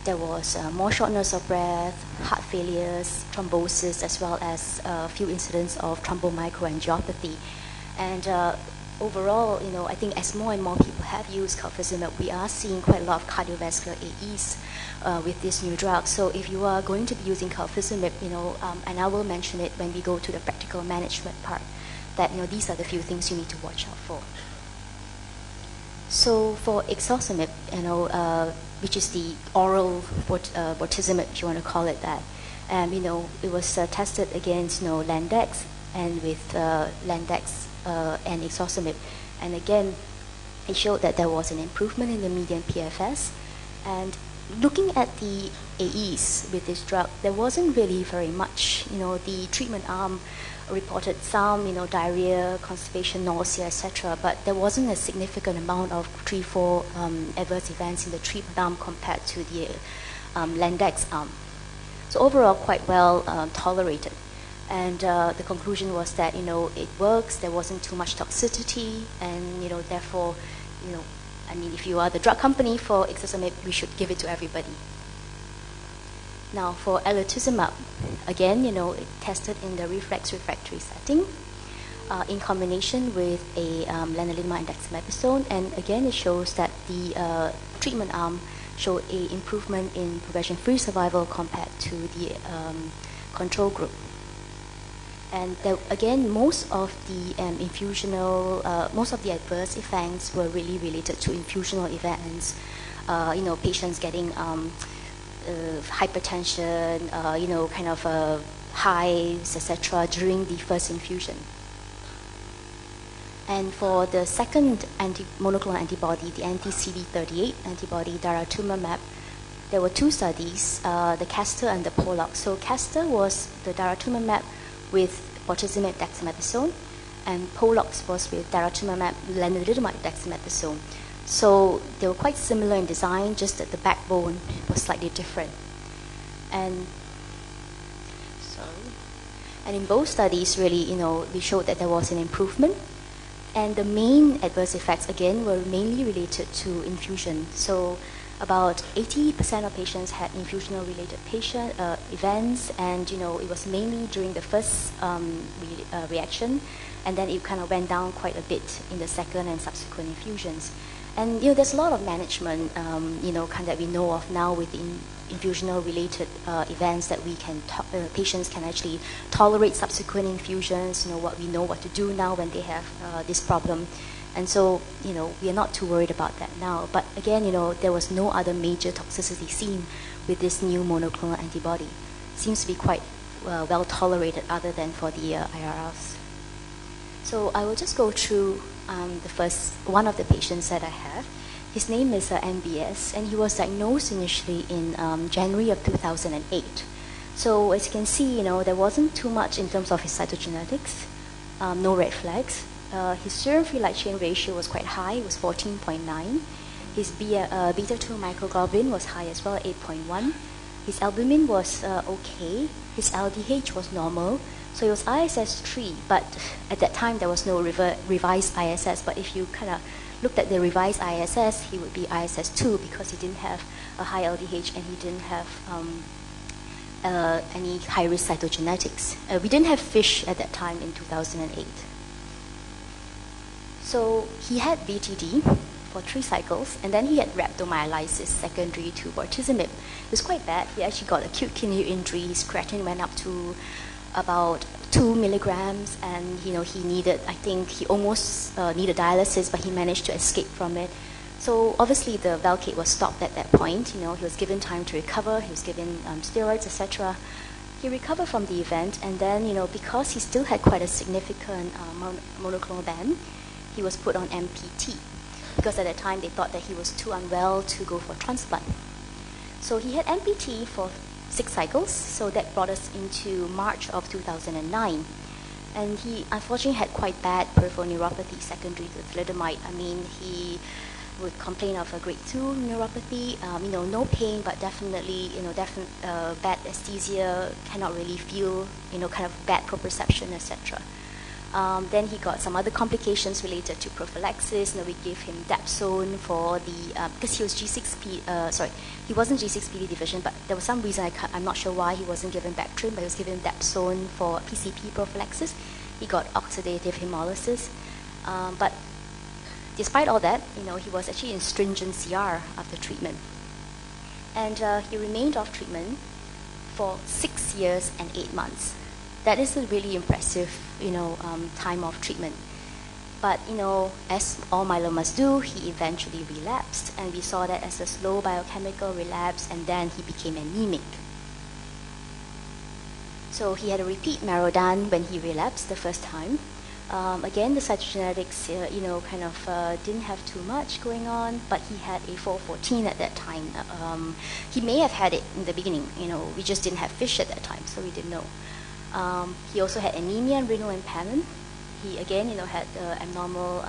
There was more shortness of breath, heart failures, thrombosis, as well as a few incidents of thrombomicroangiopathy. And overall, I think as more and more people have used carfilzomib, we are seeing quite a lot of cardiovascular AEs with this new drug. So if you are going to be using carfilzomib, and I will mention it when we go to the practical management part, that these are the few things you need to watch out for. So for ixazomib, which is the oral bortezomib, if you want to call it that, it was tested against Landex and with Landex and ixazomib, and again, it showed that there was an improvement in the median PFS. And looking at the AEs with this drug, there wasn't really very much. The treatment arm reported some, diarrhea, constipation, nausea, etc. But there wasn't a significant amount of 3-4 adverse events in the treatment arm compared to the Landex arm. So overall, quite well tolerated. And the conclusion was that it works. There wasn't too much toxicity, and therefore, if you are the drug company for ixazomib, we should give it to everybody. Now for elotuzumab, again, it tested in the refractory setting in combination with a lenalidomide and dexamethasone, and again, it shows that the treatment arm showed an improvement in progression-free survival compared to the control group. And there, again, most of the most of the adverse effects were really related to infusional events. Patients getting hypertension, kind of hives, etc. during the first infusion. And for the second monoclonal antibody, the anti-CD38 antibody daratumumab, there were 2 studies, the CASTOR and the POLOX. So CASTOR was the daratumumab with bortezomib dexamethasone, and POLOX was with daratumumab lenalidomide dexamethasone. So they were quite similar in design, just that the backbone was slightly different. And in both studies, really, we showed that there was an improvement. And the main adverse effects, again, were mainly related to infusion. So about 80% of patients had infusional-related events, and it was mainly during the first reaction, and then it kind of went down quite a bit in the second and subsequent infusions. And there's a lot of management, kind that we know of now with infusional-related events that we can patients can actually tolerate subsequent infusions. What we know what to do now when they have this problem. And so, we are not too worried about that now. But again, there was no other major toxicity seen with this new monoclonal antibody. Seems to be quite well tolerated other than for the IRRs. So I will just go through the first one of the patients that I have. His name is MBS, and he was diagnosed initially in January of 2008. So as you can see, there wasn't too much in terms of his cytogenetics, no red flags. His serum free light chain ratio was quite high, it was 14.9. His beta-2 microglobulin was high as well, 8.1. His albumin was okay. His LDH was normal. So it was ISS 3, but at that time there was no revised ISS. But if you kind of looked at the revised ISS, he would be ISS 2 because he didn't have a high LDH and he didn't have any high-risk cytogenetics. We didn't have FISH at that time in 2008. So he had BTD for 3 cycles, and then he had rhabdomyolysis secondary to bortezomib. It was quite bad. He actually got acute kidney injury. His creatinine went up to about 2 milligrams, and he needed, I think he almost needed dialysis, but he managed to escape from it. So obviously the Velcade was stopped at that point. He was given time to recover. He was given steroids, etc. He recovered from the event, and then because he still had quite a significant monoclonal band, he was put on MPT because at that time they thought that he was too unwell to go for transplant. So he had MPT for 6 cycles, so that brought us into March of 2009. And he unfortunately had quite bad peripheral neuropathy secondary to thalidomide. I mean, he would complain of a grade 2 neuropathy, no pain, but definitely, bad aesthesia, cannot really feel, kind of bad proprioception, etc. Then he got some other complications related to prophylaxis. We gave him dapsone for the, because he was he wasn't G6PD deficient, but there was some reason, I'm not sure why he wasn't given Bactrim, but he was given dapsone for PCP prophylaxis. He got oxidative hemolysis. But despite all that, he was actually in stringent CR after treatment. And he remained off treatment for 6 years and 8 months. That is a really impressive, time of treatment. But, as all myelomas do, he eventually relapsed, and we saw that as a slow biochemical relapse, and then he became anemic. So he had a repeat Marodan when he relapsed the first time. Again, the cytogenetics, didn't have too much going on, but he had a 414 at that time. He may have had it in the beginning, we just didn't have FISH at that time, so we didn't know. He also had anemia and renal impairment. He again, had abnormal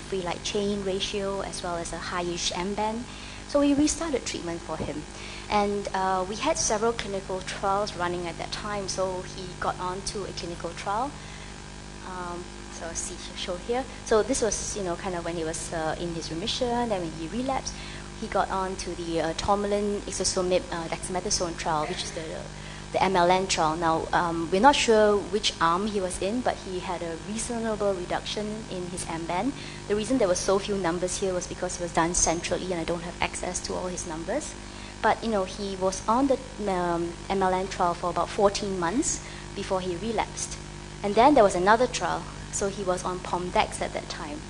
free light chain ratio as well as a highish M-band. So we restarted treatment for him. And we had several clinical trials running at that time. So he got onto a clinical trial. So I'll show here. So this was, kind of when he was in his remission. Then when he relapsed, he got on to the tourmaline, ixazomib, dexamethasone trial, which is the MLN trial. Now, we're not sure which arm he was in, but he had a reasonable reduction in his M-band. The reason there were so few numbers here was because it was done centrally and I don't have access to all his numbers. But, he was on the MLN trial for about 14 months before he relapsed. And then there was another trial, so he was on Pomdex at that time.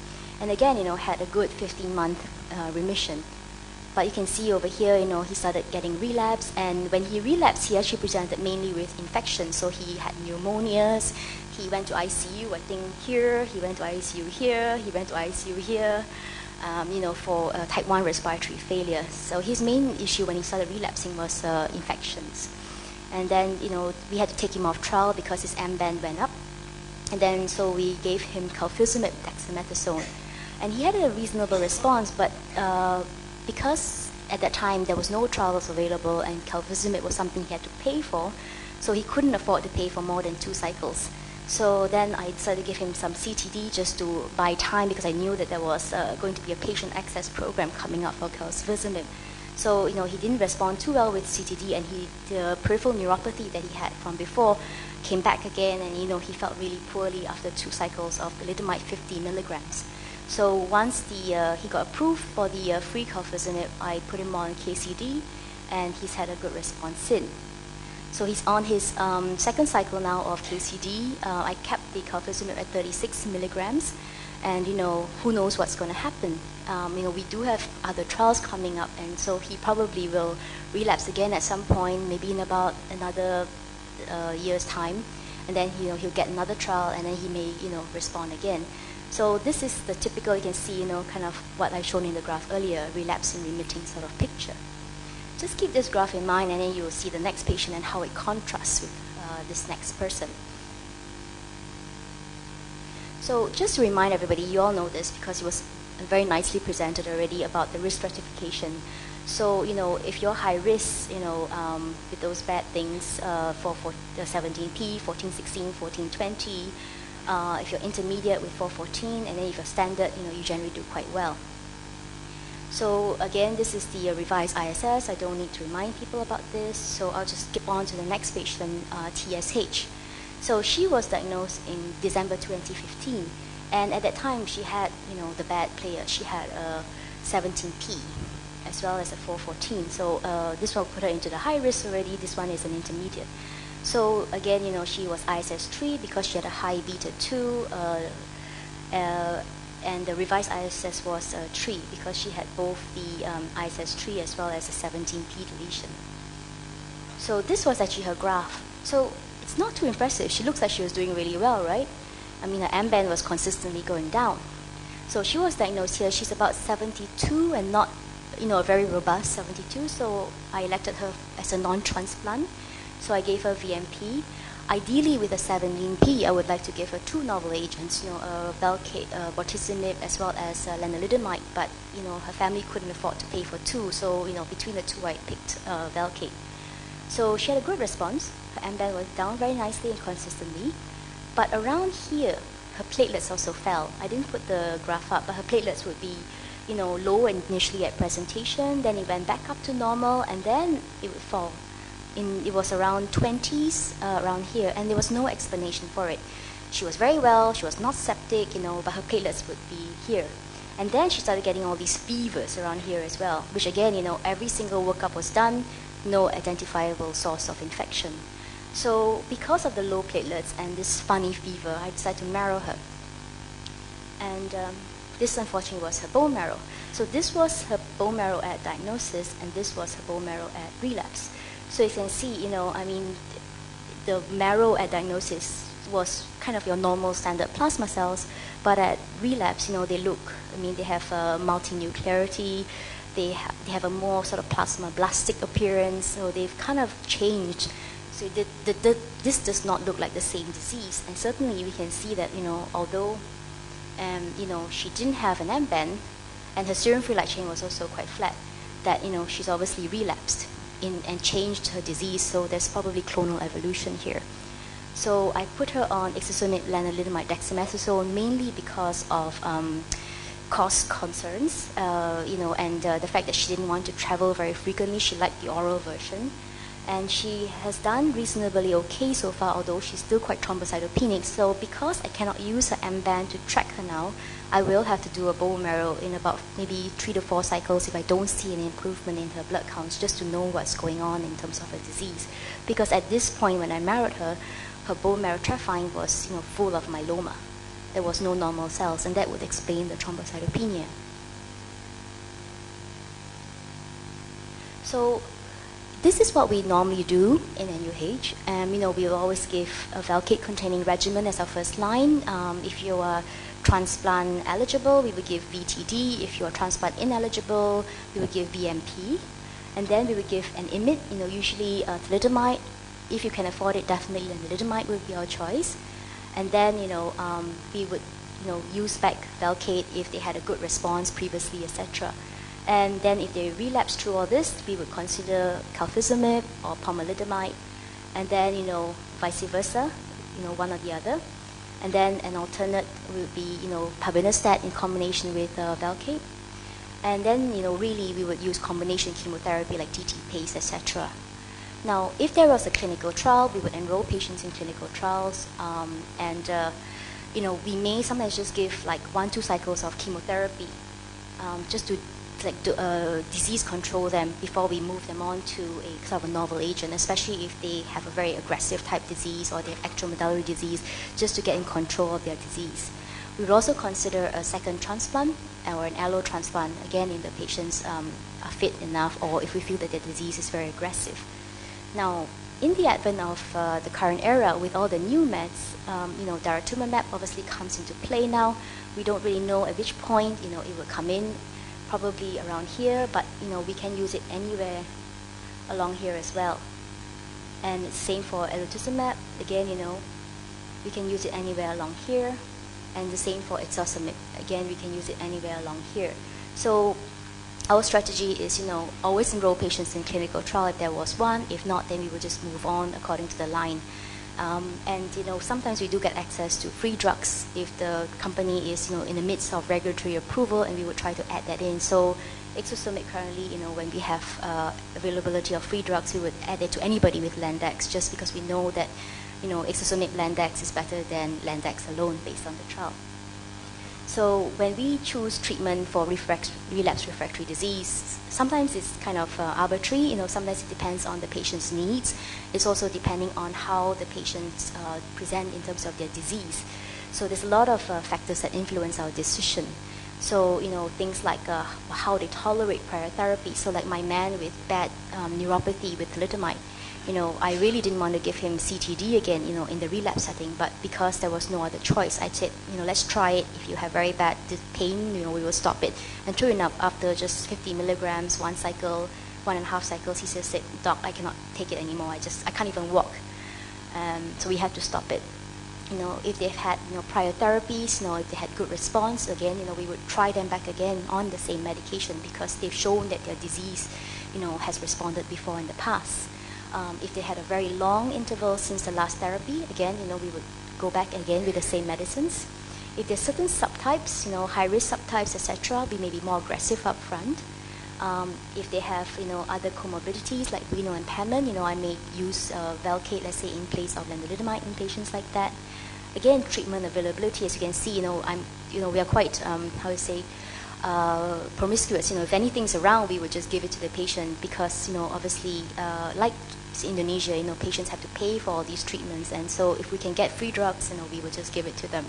And again, had a good 15-month remission. But you can see over here, he started getting relapse, and when he relapsed, he actually presented mainly with infections. So he had pneumonias, he went to ICU, I think here, he went to ICU here, he went to ICU here, for type 1 respiratory failure. So his main issue when he started relapsing was infections. And then, we had to take him off trial because his M-band went up. And then, so we gave him calfuzimib, dexamethasone. And he had a reasonable response, but because at that time there was no trials available and calfuzimib was something he had to pay for, so he couldn't afford to pay for more than 2 cycles. So then I decided to give him some CTD just to buy time because I knew that there was going to be a patient access program coming up for calfuzimib. So, he didn't respond too well with CTD, and the peripheral neuropathy that he had from before came back again, and, he felt really poorly after 2 cycles of thalidomide 50 milligrams. So once he got approved for the free calfuzimib, I put him on KCD, and he's had a good response since. So he's on his second cycle now of KCD. I kept the calfuzimib at 36 milligrams, and who knows what's going to happen. We do have other trials coming up, and so he probably will relapse again at some point, maybe in about another year's time, and then he'll get another trial, and then he may respond again. So this is the typical, you can see, kind of what I shown in the graph earlier, relapsing remitting sort of picture. Just keep this graph in mind, and then you will see the next patient and how it contrasts with this next person. So just to remind everybody, you all know this because it was very nicely presented already about the risk stratification. So, if you're high risk, with those bad things for the 17P, 14, 16, 14, 20, if you're intermediate with 414, and then if you're standard, you generally do quite well. So again, this is the revised ISS. I don't need to remind people about this, so I'll just skip on to the next patient, TSH. So she was diagnosed in December 2015, and at that time she had, the bad player. She had a 17P as well as a 414. So this one put her into the high risk already. This one is an intermediate. So again, she was ISS 3 because she had a high beta 2, and the revised ISS was 3 because she had both the ISS 3 as well as a 17P deletion. So this was actually her graph. So it's not too impressive. She looks like she was doing really well, right? I mean, her M-band was consistently going down. So she was diagnosed here. She's about 72 and not, a very robust 72. So I elected her as a non-transplant. So I gave her VMP. Ideally, with a 17P, I would like to give her 2 novel agents, Velcade, bortezomib, as well as lenalidomide. But her family couldn't afford to pay for 2, so between the 2, I picked Velcade. So she had a good response. Her M-band was down very nicely and consistently. But around here, her platelets also fell. I didn't put the graph up, but her platelets would be, low initially at presentation. Then it went back up to normal, and then it would fall. It was around 20s, around here, and there was no explanation for it. She was very well, she was not septic, but her platelets would be here. And then she started getting all these fevers around here as well, which again, every single workup was done, no identifiable source of infection. So because of the low platelets and this funny fever, I decided to marrow her. And this unfortunately was her bone marrow. So this was her bone marrow at diagnosis, and this was her bone marrow at relapse. So you can see, the marrow at diagnosis was kind of your normal standard plasma cells, but at relapse, they have a multinuclearity, they have a more sort of plasmablastic appearance, so they've kind of changed. So this does not look like the same disease, and certainly we can see that, although, she didn't have an M-band, and her serum free light chain was also quite flat, that, she's obviously relapsed and changed her disease, so there's probably clonal evolution here. So I put her on ixazomib, lenalidomide, dexamethasone, mainly because of cost concerns, and the fact that she didn't want to travel very frequently. She liked the oral version. And she has done reasonably okay so far, although she's still quite thrombocytopenic. So because I cannot use her M-band to track her now, I will have to do a bone marrow in about maybe 3 to 4 cycles if I don't see any improvement in her blood counts, just to know what's going on in terms of her disease. Because at this point when I marrowed her, her bone marrow trafine was full of myeloma. There was no normal cells, and that would explain the thrombocytopenia. So this is what we normally do in NUH. We will always give a Velcade-containing regimen as our first line. If you are transplant eligible, we would give VTD. If you are transplant ineligible, we would give VMP. And then we would give an IMiD, usually thalidomide. If you can afford it, definitely lenalidomide would be our choice. And then, we would, use back Velcade if they had a good response previously, etc. And then if they relapse through all this, we would consider calcizumab or pomalidomide. And then, vice versa, one or the other. And then an alternate would be, pavinostat in combination with Velcade. And then, really we would use combination chemotherapy like TT-PACE, etc. Now, if there was a clinical trial, we would enroll patients in clinical trials. We may sometimes just give like 1-2 cycles of chemotherapy just to disease control them before we move them on to a sort of a novel agent, especially if they have a very aggressive type disease or they have extramedullary disease, just to get in control of their disease. We would also consider a second transplant or an allo transplant, again, if the patients are fit enough or if we feel that their disease is very aggressive. Now, in the advent of the current era with all the new meds, daratumumab obviously comes into play now. We don't really know at which point, it will come in, probably around here, but, we can use it anywhere along here as well. And same for elotuzumab. Again, we can use it anywhere along here. And the same for ixazomib. Again, we can use it anywhere along here. So our strategy is, always enroll patients in clinical trial if there was one. If not, then we will just move on according to the line. Sometimes we do get access to free drugs if the company is, in the midst of regulatory approval, and we would try to add that in. So ixazomib currently, when we have availability of free drugs, we would add it to anybody with Landex, just because we know that, ixazomib Landex is better than Landex alone based on the trial. So when we choose treatment for relapse refractory disease, sometimes it's kind of arbitrary. Sometimes it depends on the patient's needs. It's also depending on how the patients present in terms of their disease. So there's a lot of factors that influence our decision. So, things like how they tolerate prior therapy. So like my man with bad neuropathy with thalidomide, I really didn't want to give him CTD again, in the relapse setting, but because there was no other choice, I said, let's try it. If you have very bad pain, we will stop it. And true enough, after just 50 milligrams, 1.5 cycles, he said, Doc, I cannot take it anymore. I can't even walk. So we had to stop it. If they've had, prior therapies, if they had good response, again, we would try them back again on the same medication because they've shown that their disease, has responded before in the past. If they had a very long interval since the last therapy, again, we would go back again with the same medicines. If there's certain subtypes, high-risk subtypes, etc., we may be more aggressive up front. If they have, other comorbidities like renal impairment, I may use Velcade, let's say, in place of lenalidomide in patients like that. Again, treatment availability, as you can see, we are quite, promiscuous. If anything's around, we would just give it to the patient because, obviously, like Indonesia, patients have to pay for all these treatments, and so if we can get free drugs, we would just give it to them.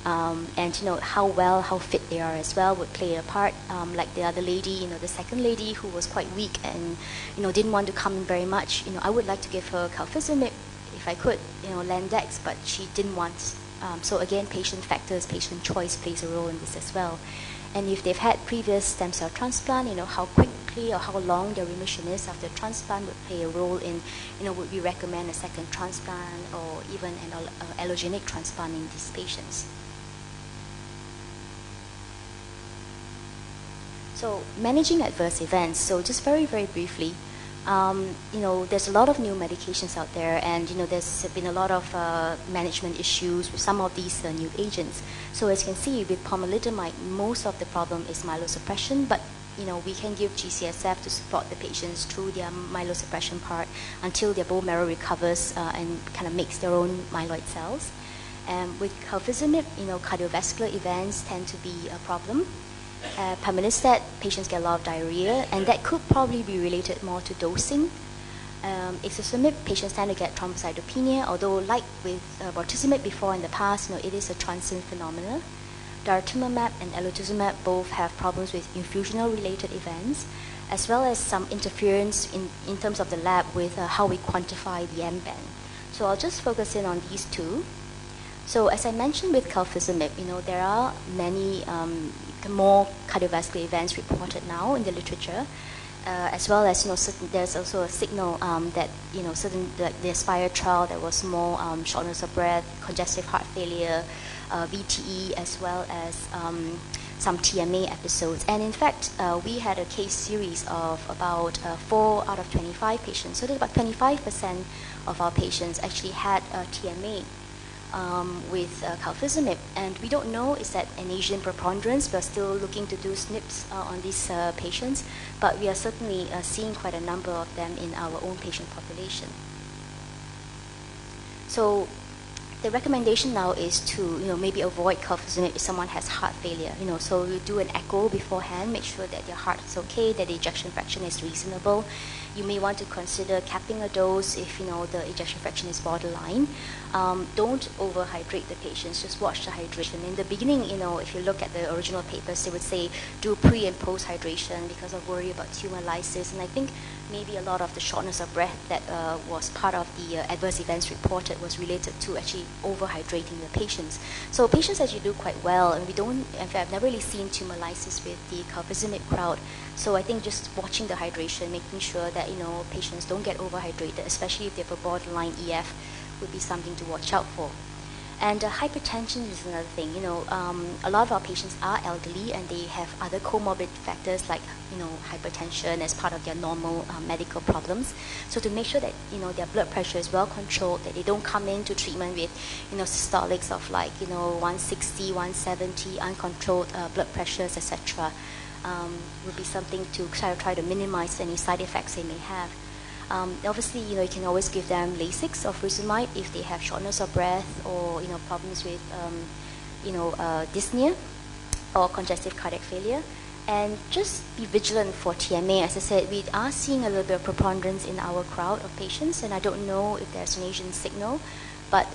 And how fit they are as well would play a part. Like the other lady, the second lady who was quite weak and didn't want to come in very much. I would like to give her calcifimab if I could, Landex, but she didn't want. So again, patient factors, patient choice plays a role in this as well. And if they've had previous stem cell transplant, how quickly or how long their remission is after transplant would play a role in, would we recommend a second transplant or even an allogenic transplant in these patients. So managing adverse events. So just very, very briefly, there's a lot of new medications out there, and there's been a lot of management issues with some of these new agents. So as you can see, with pomalidomide, most of the problem is myelosuppression, but we can give GCSF to support the patients through their myelosuppression part until their bone marrow recovers and kind of makes their own myeloid cells. And with calcifimab, cardiovascular events tend to be a problem. Pamilistat, patients get a lot of diarrhea, and that could probably be related more to dosing. Ixazomib, patients tend to get thrombocytopenia, although like with bortezomib before in the past, it is a transient phenomenon. Daratumumab and elotuzumab both have problems with infusional-related events, as well as some interference in terms of the lab with how we quantify the M-band. So I'll just focus in on these two. So as I mentioned with calcifimab, there are many more cardiovascular events reported now in the literature, as well as there's also a signal that the Aspire trial there was more shortness of breath, congestive heart failure, VTE, as well as some TMA episodes. And in fact, we had a case series of about 4 out of 25 patients. So there's about 25% of our patients actually had TMA. With calcifimab, and we don't know is that an Asian preponderance. We're still looking to do SNPs on these patients, but we are certainly seeing quite a number of them in our own patient population. So the recommendation now is to maybe avoid calcifimab if someone has heart failure. So you do an echo beforehand, make sure that their heart is okay, that the ejection fraction is reasonable. You may want to consider capping a dose if the ejection fraction is borderline. Don't overhydrate the patients. Just watch the hydration. In the beginning, if you look at the original papers, they would say do pre and post hydration because of worry about tumor lysis. And I think maybe a lot of the shortness of breath that was part of the adverse events reported was related to actually overhydrating the patients. So patients actually do quite well, and we don't, in fact, I've never really seen tumor lysis with the calprotectin crowd. So I think just watching the hydration, making sure that, patients don't get overhydrated, especially if they have a borderline EF, would be something to watch out for. And hypertension is another thing. A lot of our patients are elderly and they have other comorbid factors like, hypertension as part of their normal medical problems. So to make sure that, their blood pressure is well controlled, that they don't come into treatment with, systolics of like, 160, 170, uncontrolled blood pressures, etc., would be something to try to minimize any side effects they may have. Obviously, you can always give them Lasix or furosemide if they have shortness of breath or, problems with, dyspnea or congestive cardiac failure. And just be vigilant for TMA. As I said, we are seeing a little bit of preponderance in our crowd of patients, and I don't know if there's an Asian signal. But,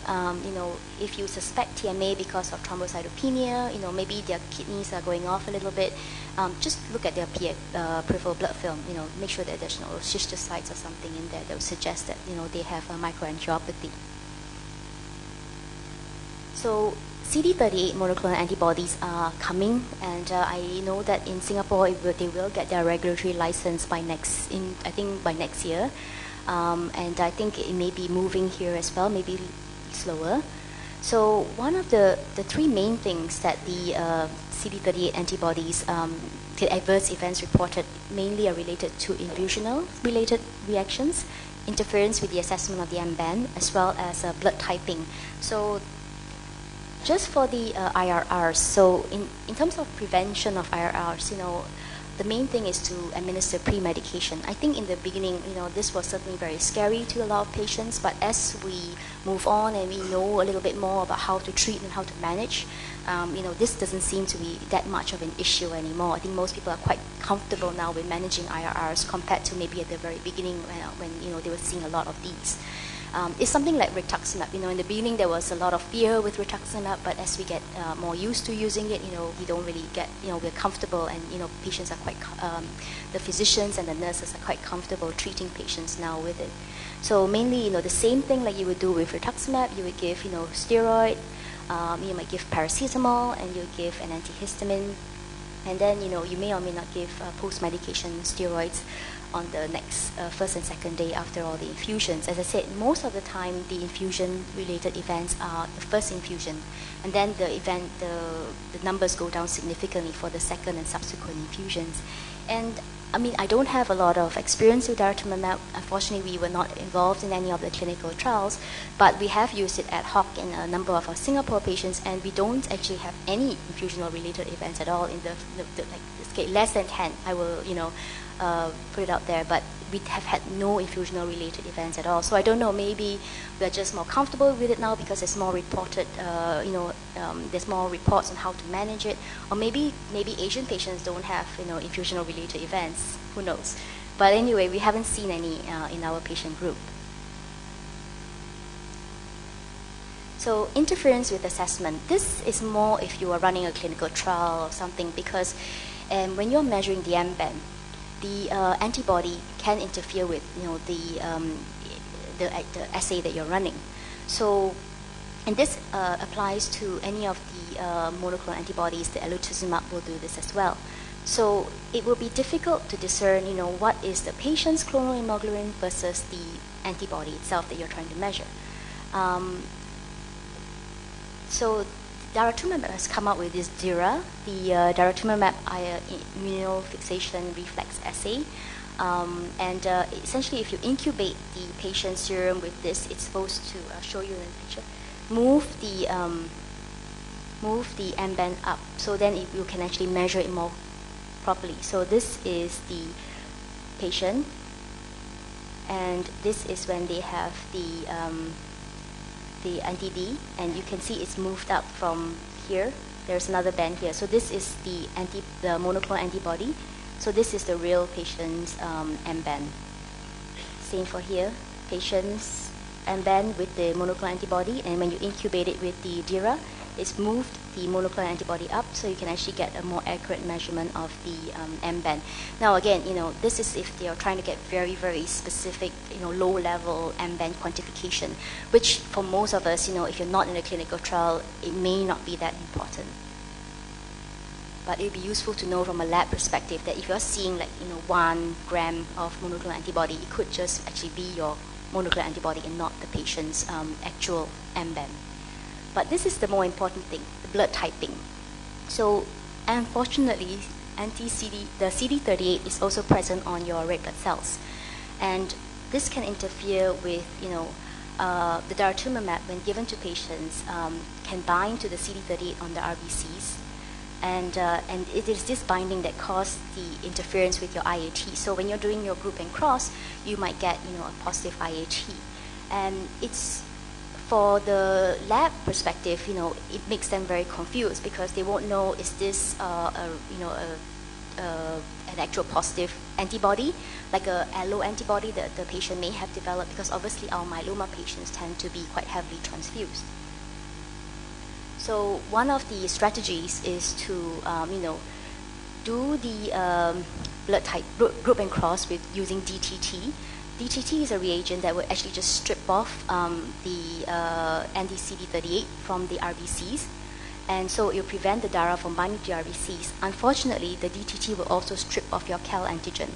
if you suspect TMA because of thrombocytopenia, maybe their kidneys are going off a little bit, just look at their peripheral blood film, make sure that there's no schistocytes or something in there that would suggest that, they have a microangiopathy. So CD38 monoclonal antibodies are coming, and I know that in Singapore they will get their regulatory license by next year. And I think it may be moving here as well, maybe slower. So one of the three main things that the CD38 antibodies, the adverse events reported mainly are related to infusional-related reactions, interference with the assessment of the M-band, as well as blood typing. So just for the IRRs, so in terms of prevention of IRRs, the main thing is to administer pre-medication. I think in the beginning, this was certainly very scary to a lot of patients, but as we move on and we know a little bit more about how to treat and how to manage, this doesn't seem to be that much of an issue anymore. I think most people are quite comfortable now with managing IRRs compared to maybe at the very beginning when they were seeing a lot of these. It's something like rituximab. In the beginning there was a lot of fear with rituximab, but as we get more used to using it, we don't really get, we're comfortable, and patients are quite, the physicians and the nurses are quite comfortable treating patients now with it. So mainly, the same thing like you would do with rituximab, you would give, steroid, you might give paracetamol, and you give an antihistamine, and then you may or may not give post-medication steroids on the next first and second day after all the infusions. As I said, most of the time the infusion-related events are the first infusion, and then the numbers go down significantly for the second and subsequent infusions. And I don't have a lot of experience with daratumumab. Unfortunately, we were not involved in any of the clinical trials, but we have used it ad hoc in a number of our Singapore patients, and we don't actually have any infusional-related events at all in the less than 10. I will, put it out there, but we have had no infusional-related events at all. So I don't know, maybe we're just more comfortable with it now because it's more reported, there's more reports on how to manage it, or maybe Asian patients don't have, infusional-related events. Who knows? But anyway, we haven't seen any in our patient group. So interference with assessment. This is more if you are running a clinical trial or something, because when you're measuring the M-band, the antibody can interfere with the assay that you're running. So, and this applies to any of the monoclonal antibodies. The elotuzumab will do this as well. So it will be difficult to discern, what is the patient's clonal hemoglobin versus the antibody itself that you're trying to measure. So daratumumab has come out with this DIRA, the daratumumab immunofixation reflex assay. And essentially, if you incubate the patient's serum with this, it's supposed to show you in the picture, move the M-band up, so then you can actually measure it more properly. So this is the patient, and this is when they have the anti-D, and you can see it's moved up from here. There's another band here. So this is the monoclonal antibody. So this is the real patient's M-band. Same for here, patient's M-band with the monoclonal antibody, and when you incubate it with the DIRA, it's moved the monoclonal antibody up, so you can actually get a more accurate measurement of the M-band. Now again, this is if they are trying to get very, very specific, low-level M-band quantification, which for most of us, if you're not in a clinical trial, it may not be that important. But it would be useful to know from a lab perspective that if you're seeing 1 gram of monoclonal antibody, it could just actually be your monoclonal antibody and not the patient's actual M-band. But this is the more important thing, the blood typing. So unfortunately, the CD38 is also present on your red blood cells. And this can interfere with, the daratumumab when given to patients can bind to the CD38 on the RBCs. And it is this binding that causes the interference with your IAT. So when you're doing your group and cross, you might get a positive IAT. And it's for the lab perspective, it makes them very confused because they won't know, is this an actual positive antibody, like a allo antibody that the patient may have developed, because obviously our myeloma patients tend to be quite heavily transfused. So one of the strategies is to, do the blood type group and cross with using DTT. DTT is a reagent that will actually just strip off the anti-CD38 from the RBCs, and so it will prevent the DARA from binding to RBCs. Unfortunately, the DTT will also strip off your CAL antigen.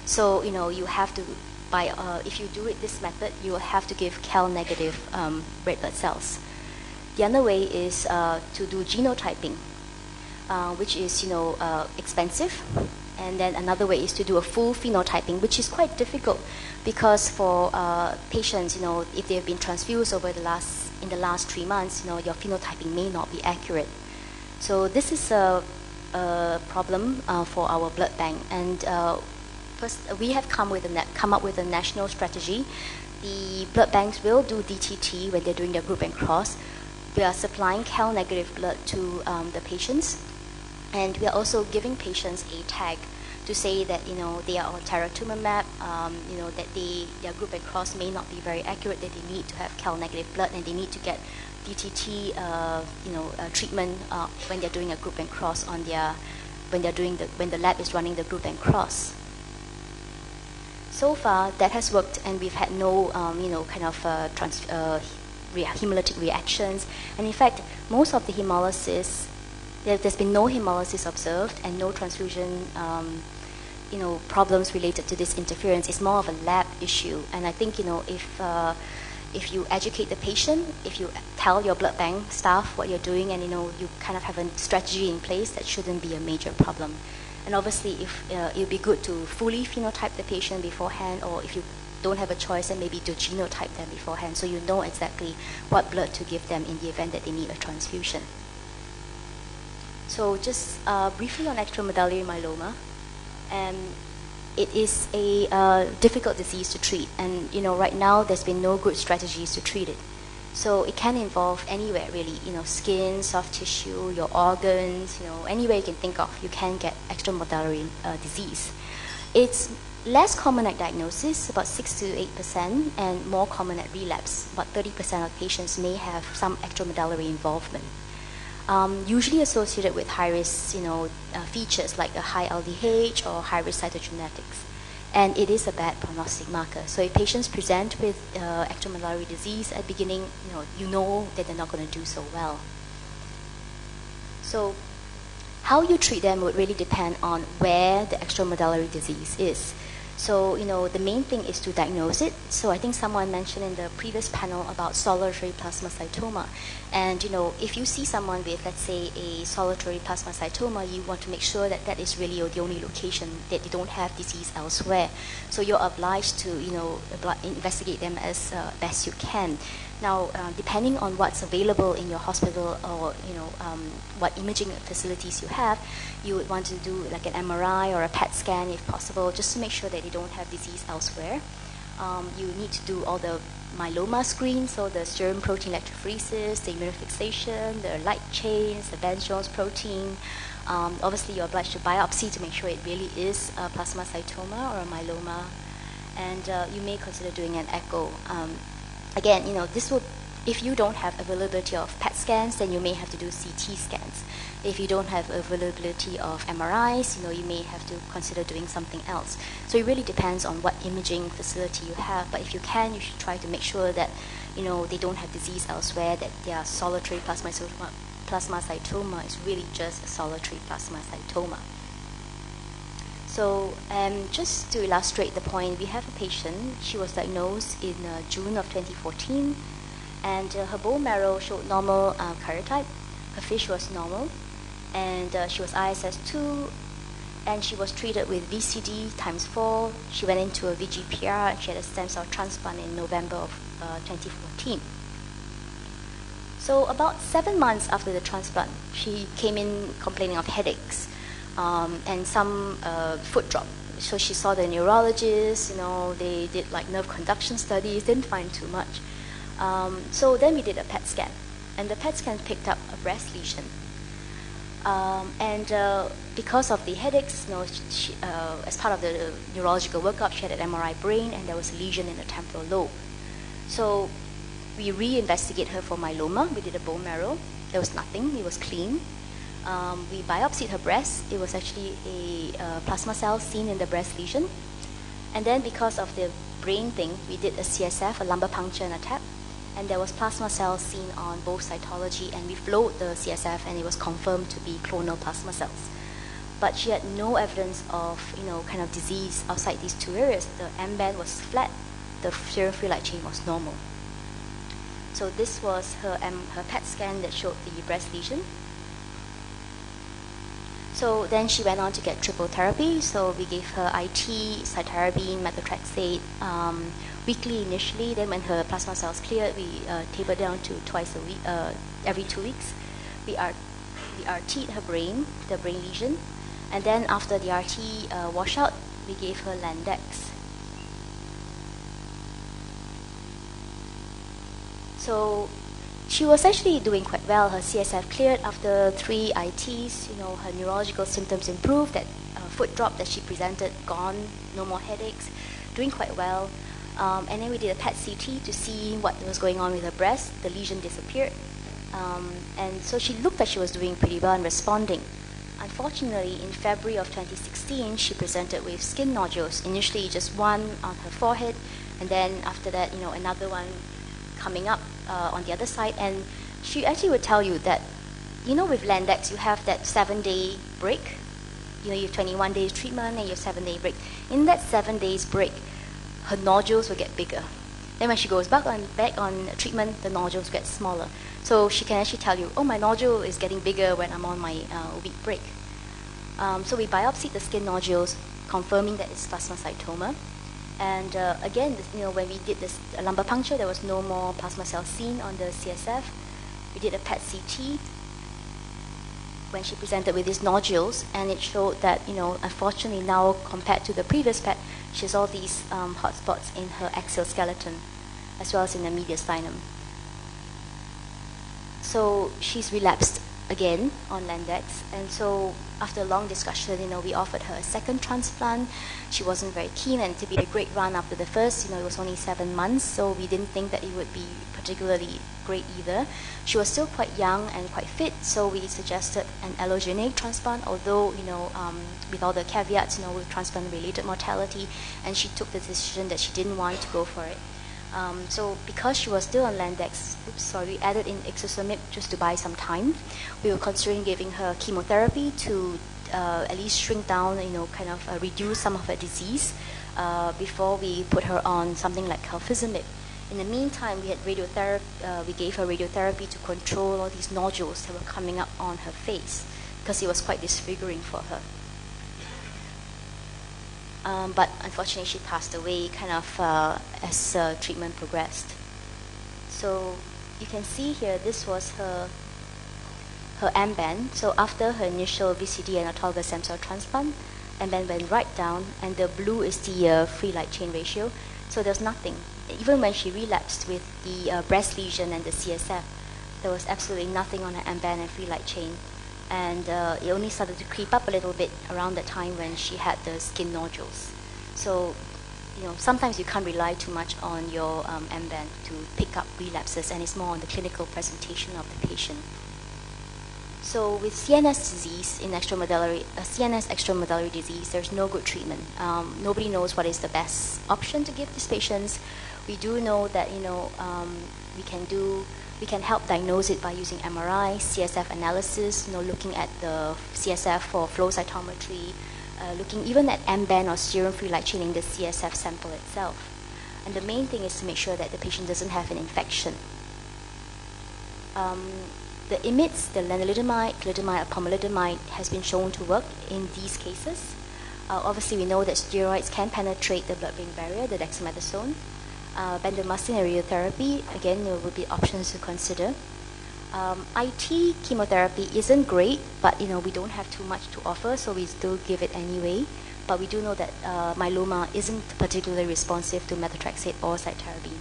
So you have to, if you do it this method, you will have to give CAL negative red blood cells. The other way is to do genotyping, which is expensive. And then another way is to do a full phenotyping, which is quite difficult because for patients, if they've been transfused in the last 3 months, your phenotyping may not be accurate. So this is a problem for our blood bank. And first, we have come up with a national strategy. The blood banks will do DTT when they're doing their group and cross. We are supplying CAL negative blood to the patients. And we are also giving patients a tag to say that they are on daratumumab, that their group and cross may not be very accurate, that they need to have CAL negative blood, and they need to get DTT treatment when they're doing a group and cross when the lab is running the group and cross. So far that has worked, and we've had no hemolytic reactions, and in fact most of the hemolysis, there's been no hemolysis observed and no transfusion problems related to this interference. It's more of a lab issue. And I think if you educate the patient, if you tell your blood bank staff what you're doing, and you kind of have a strategy in place, that shouldn't be a major problem. And obviously, if it would be good to fully phenotype the patient beforehand, or if you don't have a choice, then maybe to genotype them beforehand, so you know exactly what blood to give them in the event that they need a transfusion. So just briefly on extramedullary myeloma, it is a difficult disease to treat, and right now there's been no good strategies to treat it. So it can involve anywhere really, skin, soft tissue, your organs, anywhere you can think of, you can get extramedullary disease. It's less common at diagnosis, about 6 to 8%, and more common at relapse. About 30% of patients may have some extramedullary involvement. Usually associated with high-risk, features like a high LDH or high-risk cytogenetics. And it is a bad prognostic marker. So if patients present with extramedullary disease at the beginning, you know that they're not going to do so well. So how you treat them would really depend on where the extramedullary disease is. So, the main thing is to diagnose it. So I think someone mentioned in the previous panel about solitary plasmacytoma. And, if you see someone with, let's say, a solitary plasmacytoma, you want to make sure that that is really the only location, that they don't have disease elsewhere. So you're obliged to, investigate them as best you can. Now, depending on what's available in your hospital or, what imaging facilities you have, you would want to do like an MRI or a PET scan if possible, just to make sure that they don't have disease elsewhere. You need to do all the myeloma screens, so the serum protein electrophoresis, the immunofixation, the light chains, the Benz-Jones protein. Obviously, you're obliged to biopsy to make sure it really is a plasmacytoma or a myeloma. And you may consider doing an echo. Again, this will If you don't have availability of PET scans, then you may have to do CT scans. If you don't have availability of MRIs, you may have to consider doing something else. So it really depends on what imaging facility you have. But if you can, you should try to make sure that they don't have disease elsewhere, that their solitary plasmacytoma is really just a solitary plasmacytoma. So just to illustrate the point, we have a patient. She was diagnosed in June of 2014, and her bone marrow showed normal karyotype. Her fish was normal, and she was ISS2, and she was treated with VCD ×4. She went into a VGPR, and she had a stem cell transplant in November of 2014. So about 7 months after the transplant, she came in complaining of headaches and some foot drop. So she saw the neurologist, they did like nerve conduction studies, didn't find too much. So then we did a PET scan, and the PET scan picked up a breast lesion. Because of the headaches, she, as part of the neurological workup, she had an MRI brain, and there was a lesion in the temporal lobe. So we re-investigate her for myeloma. We did a bone marrow. There was nothing. It was clean. We biopsied her breast. It was actually a plasma cell seen in the breast lesion. And then because of the brain thing, we did a CSF, a lumbar puncture and a tap. And there was plasma cells seen on both cytology, and we flowed the CSF, and it was confirmed to be clonal plasma cells. But she had no evidence of, kind of disease outside these two areas. The M band was flat. The serum free light chain was normal. So this was her PET scan that showed the breast lesion. So then she went on to get triple therapy. So we gave her IT, cytarabine, methotrexate, weekly initially. Then when her plasma cells cleared, we tapered down to twice a week, every 2 weeks. We RT'd her brain, the brain lesion. And then after the RT washout, we gave her Landex. So she was actually doing quite well. Her CSF cleared after 3 ITs. Her neurological symptoms improved. That foot drop that she presented gone, no more headaches, doing quite well. And then we did a PET CT to see what was going on with her breast. The lesion disappeared. And so she looked like she was doing pretty well and responding. Unfortunately, in February of 2016, she presented with skin nodules. Initially, just one on her forehead, and then after that, another one coming up on the other side. And she actually would tell you that, with Landex, you have that 7-day break. You have 21 days treatment and your 7-day break. In that 7 days break, her nodules will get bigger. Then when she goes back on treatment, the nodules get smaller. So she can actually tell you, oh, my nodule is getting bigger when I'm on my week break. So we biopsied the skin nodules, confirming that it's plasmacytoma. And again, when we did this lumbar puncture, there was no more plasma cells seen on the CSF. We did a PET CT when she presented with these nodules, and it showed that, unfortunately now compared to the previous PET, she has all these hotspots in her axial skeleton, as well as in the mediastinum. So she's relapsed again on Landex, and so after a long discussion, we offered her a second transplant. She wasn't very keen, and to be a great run after the first, it was only 7 months, so we didn't think that it would be particularly great either. She was still quite young and quite fit, so we suggested an allogeneic transplant, although, with all the caveats, with transplant-related mortality, and she took the decision that she didn't want to go for it. So because she was still on Landex, we added in ixazomib just to buy some time. We were considering giving her chemotherapy to at least shrink down, reduce some of her disease before we put her on something like calfizimib. In the meantime, we had radiotherapy. We gave her radiotherapy to control all these nodules that were coming up on her face because it was quite disfiguring for her. But unfortunately, she passed away as treatment progressed. So you can see here, this was her M-band. So after her initial VCD and autologous stem cell transplant, M-band went right down, and the blue is the free light chain ratio. So there's nothing. Even when she relapsed with the breast lesion and the CSF, there was absolutely nothing on her M-band and free light chain. And it only started to creep up a little bit around the time when she had the skin nodules. So, sometimes you can't rely too much on your M-band to pick up relapses, and it's more on the clinical presentation of the patient. So with CNS disease in CNS extramedullary disease, there's no good treatment. Nobody knows what is the best option to give these patients. We do know that we can help diagnose it by using MRI, CSF analysis, looking at the CSF for flow cytometry, looking even at M-band or serum free light chain in the CSF sample itself. And the main thing is to make sure that the patient doesn't have an infection. The IMiDs, the lenalidomide, thalidomide, or pomalidomide, has been shown to work in these cases. Obviously, we know that steroids can penetrate the blood-brain barrier, the dexamethasone. Bendamustine and radiotherapy, again, there will be options to consider. IT chemotherapy isn't great, but we don't have too much to offer, so we still give it anyway. But we do know that myeloma isn't particularly responsive to methotrexate or cytarabine.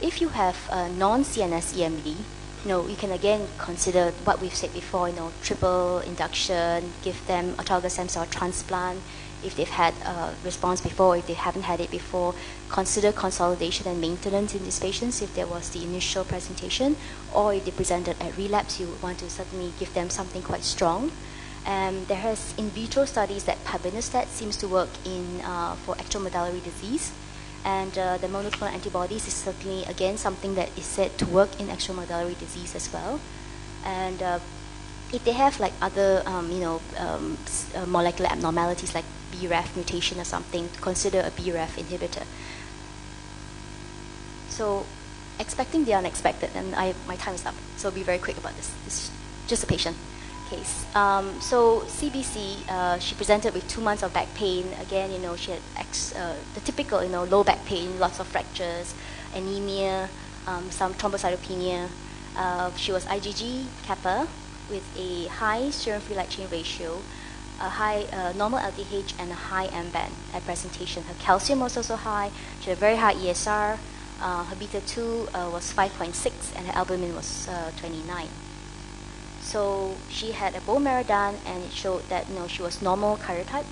If you have non-CNS EMD, you can again consider what we've said before, triple induction, give them autologous stem cell transplant. If they've had a response before, if they haven't had it before, consider consolidation and maintenance in these patients if there was the initial presentation, or if they presented at relapse, you would want to certainly give them something quite strong. There has in vitro studies that pabinostat seems to work for extramedullary disease, and the monoclonal antibodies is certainly, again, something that is said to work in extramedullary disease as well. And if they have like other, molecular abnormalities like BRAF mutation or something, consider a BRAF inhibitor. So, expecting the unexpected, and my time is up, so I'll be very quick about this. This is just a patient case. So CBC, she presented with 2 months of back pain. Again, she had the typical, low back pain, lots of fractures, anemia, some thrombocytopenia. She was IgG kappa with a high serum free light chain ratio, a high normal LDH, and a high M-band at presentation. Her calcium was also high. She had a very high ESR. Her beta-2 was 5.6, and her albumin was 29. So she had a bone marrow done, and it showed that she was normal karyotype,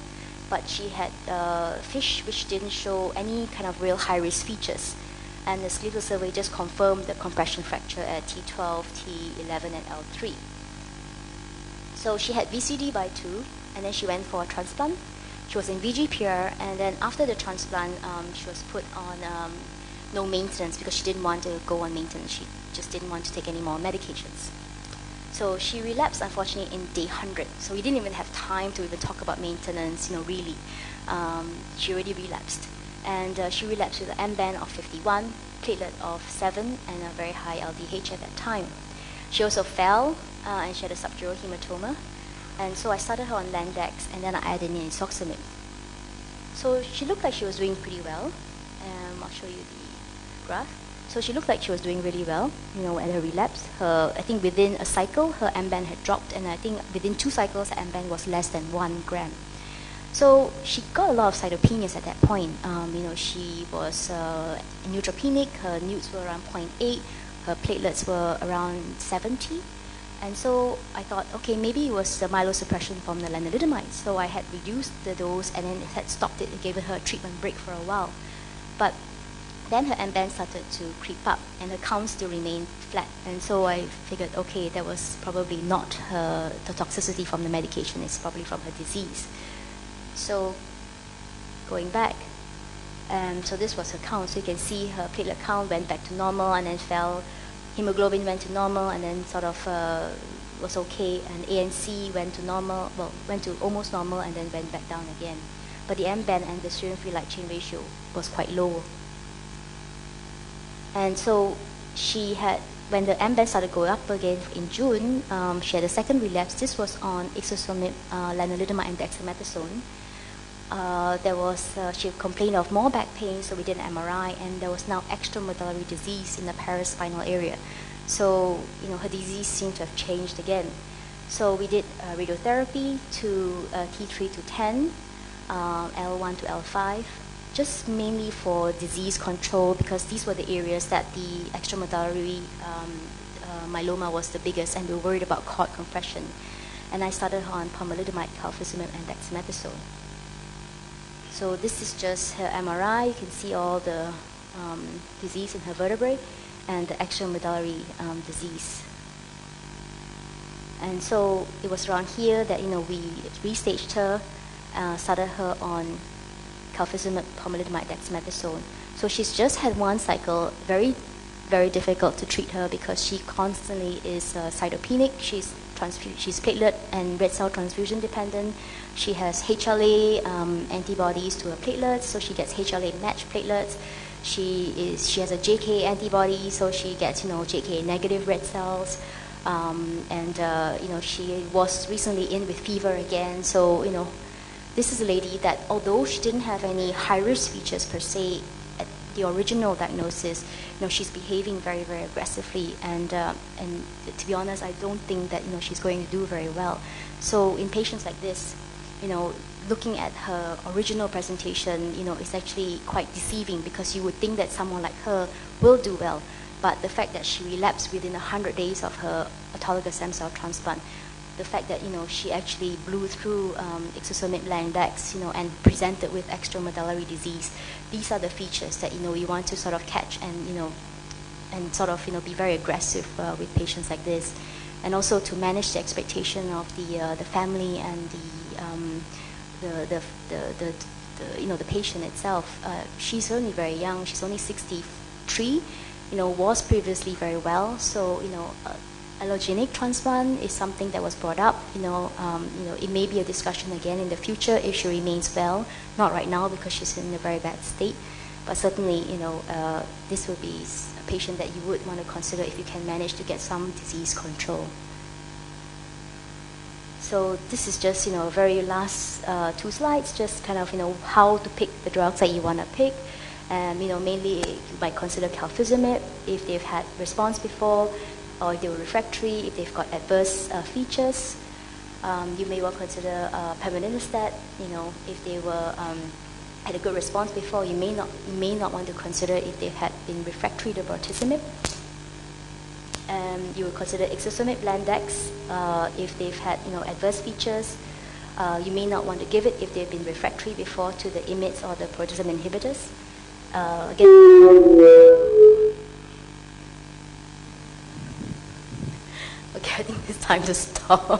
but she had fish which didn't show any kind of real high-risk features. And the skeletal survey just confirmed the compression fracture at T12, T11, and L3. So she had VCD by 2, and then she went for a transplant. She was in VGPR, and then after the transplant, she was put on no maintenance because she didn't want to go on maintenance. She just didn't want to take any more medications. So she relapsed, unfortunately, in day 100. So we didn't even have time to even talk about maintenance, really. She already relapsed. And she relapsed with an M-band of 51, platelet of 7, and a very high LDH at that time. She also fell, and she had a subdural hematoma. And so I started her on Landex, and then I added in isoximib. So she looked like she was doing pretty well. I'll show you the graph. So she looked like she was doing really well, at her relapse. I think within a cycle, her M-band had dropped, and I think within 2 cycles, her M-band was less than 1 gram. So she got a lot of cytopenias at that point. She was neutropenic. Her newts were around 0.8. Her platelets were around 70. And so I thought, okay, maybe it was the myelosuppression from the lenalidomide. So I had reduced the dose, and then it had stopped it and given her a treatment break for a while. But then her M-band started to creep up, and her count still remained flat. And so I figured, okay, that was probably not the toxicity from the medication. It's probably from her disease. So going back, so this was her count. So you can see her platelet count went back to normal and then fell. Hemoglobin went to normal and then sort of was okay. And ANC went to normal, went to almost normal and then went back down again. But the M-band and the serum free light chain ratio was quite low. And so she had, when the M-band started going up again in June, she had a second relapse. This was on ixazomib, lenalidomide, and dexamethasone. She complained of more back pain, so we did an MRI, and there was now extramedullary disease in the paraspinal area. So, her disease seemed to have changed again. So we did radiotherapy to T3 to 10, L1 to L5, just mainly for disease control, because these were the areas that the extramedullary myeloma was the biggest, and we were worried about cord compression. And I started her on pomalidomide, carfilzomib, and dexamethasone. So this is just her MRI. You can see all the disease in her vertebrae and the extramedullary disease. And so it was around here that we restaged her, started her on calcium pomalidomide dexamethasone. So she's just had one cycle, very, very difficult to treat her because she constantly is cytopenic. She's platelet and red cell transfusion dependent. She has HLA antibodies to her platelets, so she gets HLA matched platelets. She has a JK antibody, so she gets JK negative red cells. She was recently in with fever again. So this is a lady that, although she didn't have any high-risk features per se at the original diagnosis, she's behaving very, very aggressively. And to be honest, I don't think that she's going to do very well. So in patients like this, looking at her original presentation, is actually quite deceiving because you would think that someone like her will do well. But the fact that she relapsed within 100 days of her autologous stem cell transplant, the fact that she actually blew through exosome blandex, and presented with extramedullary disease, these are the features that we want to sort of catch and sort of be very aggressive with patients like this, and also to manage the expectation of the family and the patient itself. She's certainly very young. She's only 63. Was previously very well. So, allogenic transplant is something that was brought up. It may be a discussion again in the future if she remains well. Not right now because she's in a very bad state. But certainly, this would be a patient that you would want to consider if you can manage to get some disease control. So this is just, very last 2 slides, just kind of, how to pick the drugs that you want to pick. Mainly you might consider calcizumab if they've had response before, or if they were refractory, if they've got adverse features. You may well consider pemvidutide. If they were had a good response before, you may not want to consider if they had been refractory to bortezomib. You would consider exosome blandex if they've had adverse features. You may not want to give it if they've been refractory before to the IMiDs or the proteasome inhibitors. Again, okay, I think it's time to stop.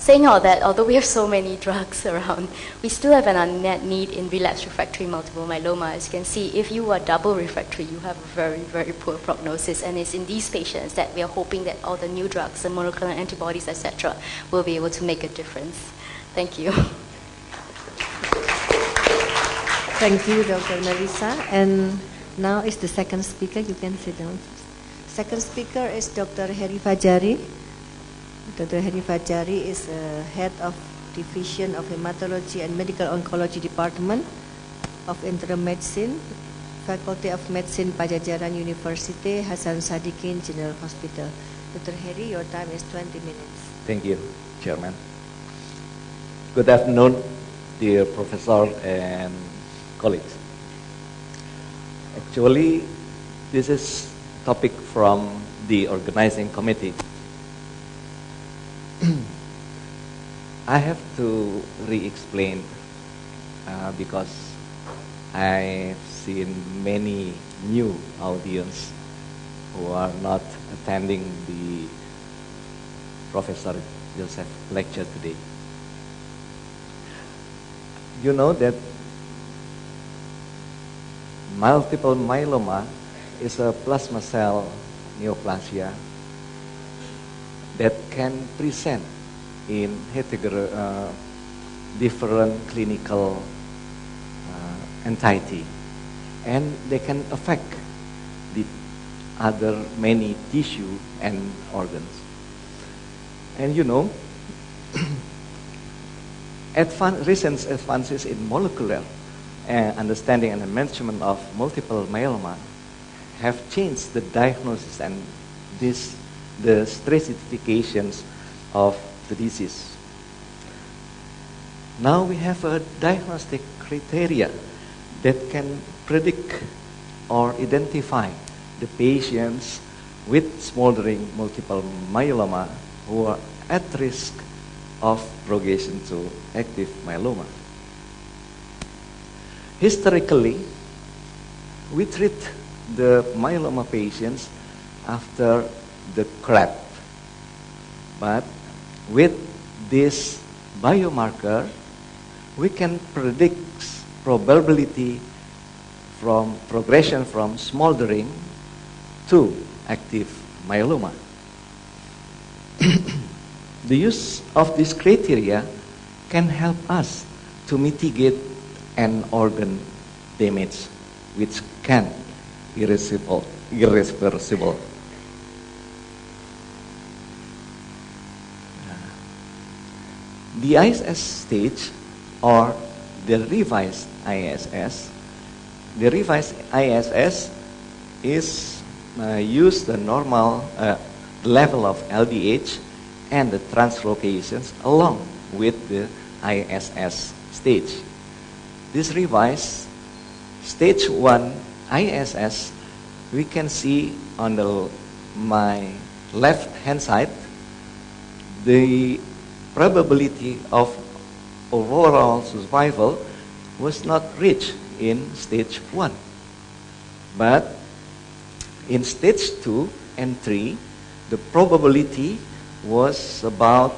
Saying all that, although we have so many drugs around, we still have an unmet need in relapsed refractory multiple myeloma. As you can see, if you are double refractory, you have a very, very poor prognosis. And it's in these patients that we are hoping that all the new drugs, the monoclonal antibodies, etc., will be able to make a difference. Thank you. Thank you, Dr. Melissa. And now is the second speaker. You can sit down. Second speaker is Dr. Heri Fajari. Dr. Heri Fajari is head of Division of Hematology and Medical Oncology Department of Internal Medicine, Faculty of Medicine, Pajajaran University, Hasan Sadikin General Hospital. Dr. Heri, your time is 20 minutes. Thank you, Chairman. Good afternoon, dear professor and colleagues. Actually, this is topic from the organizing committee. I have to re-explain because I've seen many new audience who are not attending the Professor Joseph lecture today. You know that multiple myeloma is a plasma cell neoplasia that can present in different clinical entity, and they can affect the other many tissue and organs. And recent advances in molecular understanding and management of multiple myeloma have changed the diagnosis and the stratifications of the disease. Now we have a diagnostic criteria that can predict or identify the patients with smoldering multiple myeloma who are at risk of progression to active myeloma. Historically, we treat the myeloma patients after the CRAP, but with this biomarker, we can predict probability from progression from smoldering to active myeloma. The use of this criteria can help us to mitigate an organ damage which can irreversible. The ISS stage or the revised ISS. The revised ISS is use the normal level of LDH and the translocations along with the ISS stage. This revised stage 1 ISS, we can see on my left hand side the probability of overall survival was not reached in stage 1. But in stage 2 and 3, the probability was about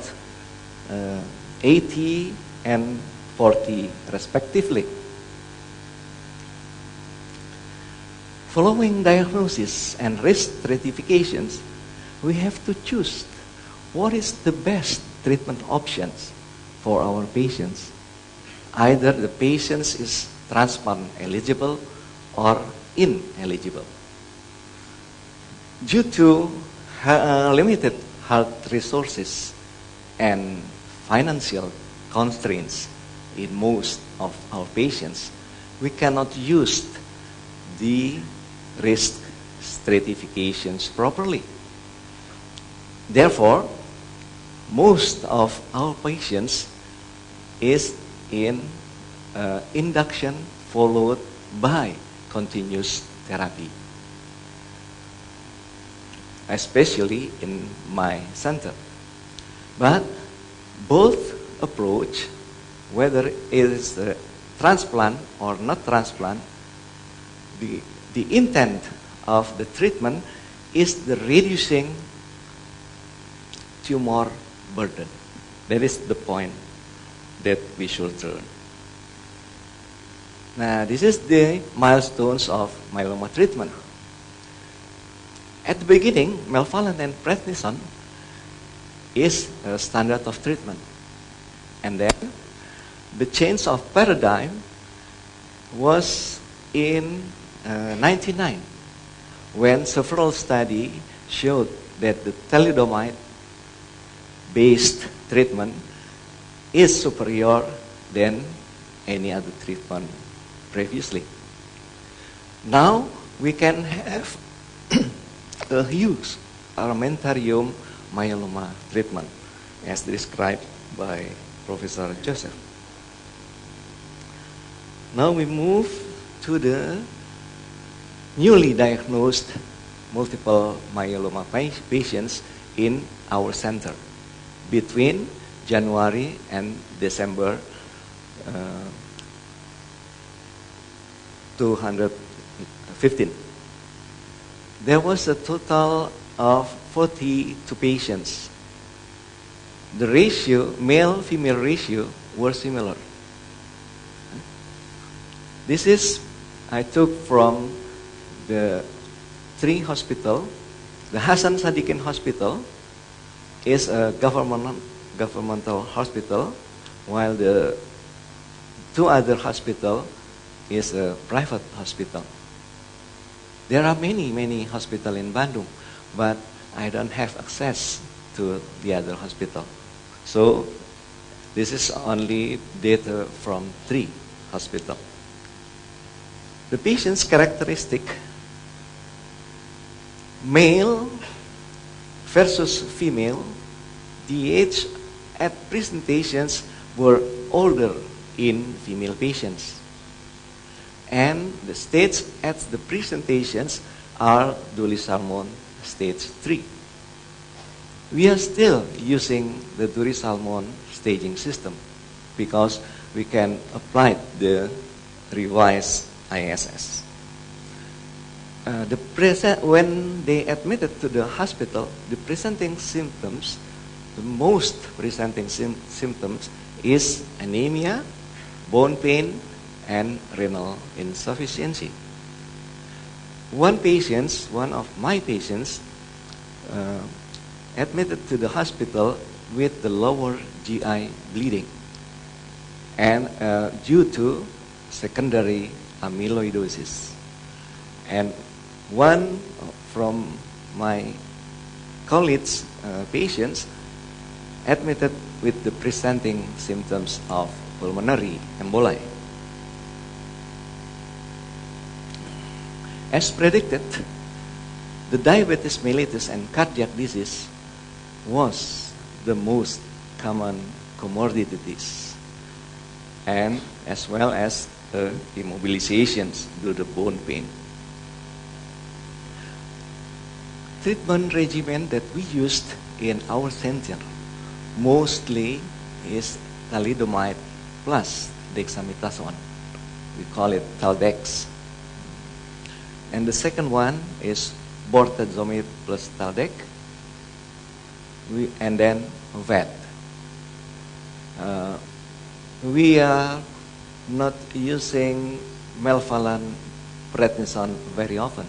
80 and 40 respectively. Following diagnosis and risk stratifications, we have to choose what is the best treatment options for our patients. Either the patient is transplant eligible or ineligible. Due to limited health resources and financial constraints in most of our patients, we cannot use the risk stratifications properly. Therefore, most of our patients is in induction followed by continuous therapy, especially in my center. But both approach, whether it is transplant or not transplant, the intent of the treatment is the reducing tumor burden. That is the point that we should learn. Now, this is the milestones of myeloma treatment. At the beginning, melphalan and prednisone is a standard of treatment. And then the change of paradigm was in 1999 when several studies showed that the thalidomide-based treatment is superior than any other treatment previously. Now we can have a huge armamentarium myeloma treatment as described by Professor Joseph. Now we move to the newly diagnosed multiple myeloma patients in our center between January and December 2015. There was a total of 42 patients. The ratio, male-female ratio, were similar. This is, I took from the 3 hospital. The Hasan Sadikin Hospital is a governmental hospital, while the 2 other hospital is a private hospital. There are many hospitals in Bandung, but I don't have access to the other hospital. So this is only data from 3 hospitals. The patient's characteristic, male versus female, the age at presentations were older in female patients. And the stage at the presentations are Duli-Salmon stage 3. We are still using the Duli-Salmon staging system because we can apply the revised ISS. When they admitted to the hospital, the presenting symptoms, the most presenting symptoms is anemia, bone pain, and renal insufficiency. One of my patients, admitted to the hospital with the lower GI bleeding and due to secondary amyloidosis. And one from my colleagues' patients admitted with the presenting symptoms of pulmonary emboli. As predicted, the diabetes mellitus and cardiac disease was the most common comorbidities, and as well as immobilizations due to bone pain. Treatment regimen that we used in our center mostly is thalidomide plus dexamethasone. We call it Taldex. And the second one is bortezomib plus Taldex, and then VET. We are not using melphalan prednisone very often.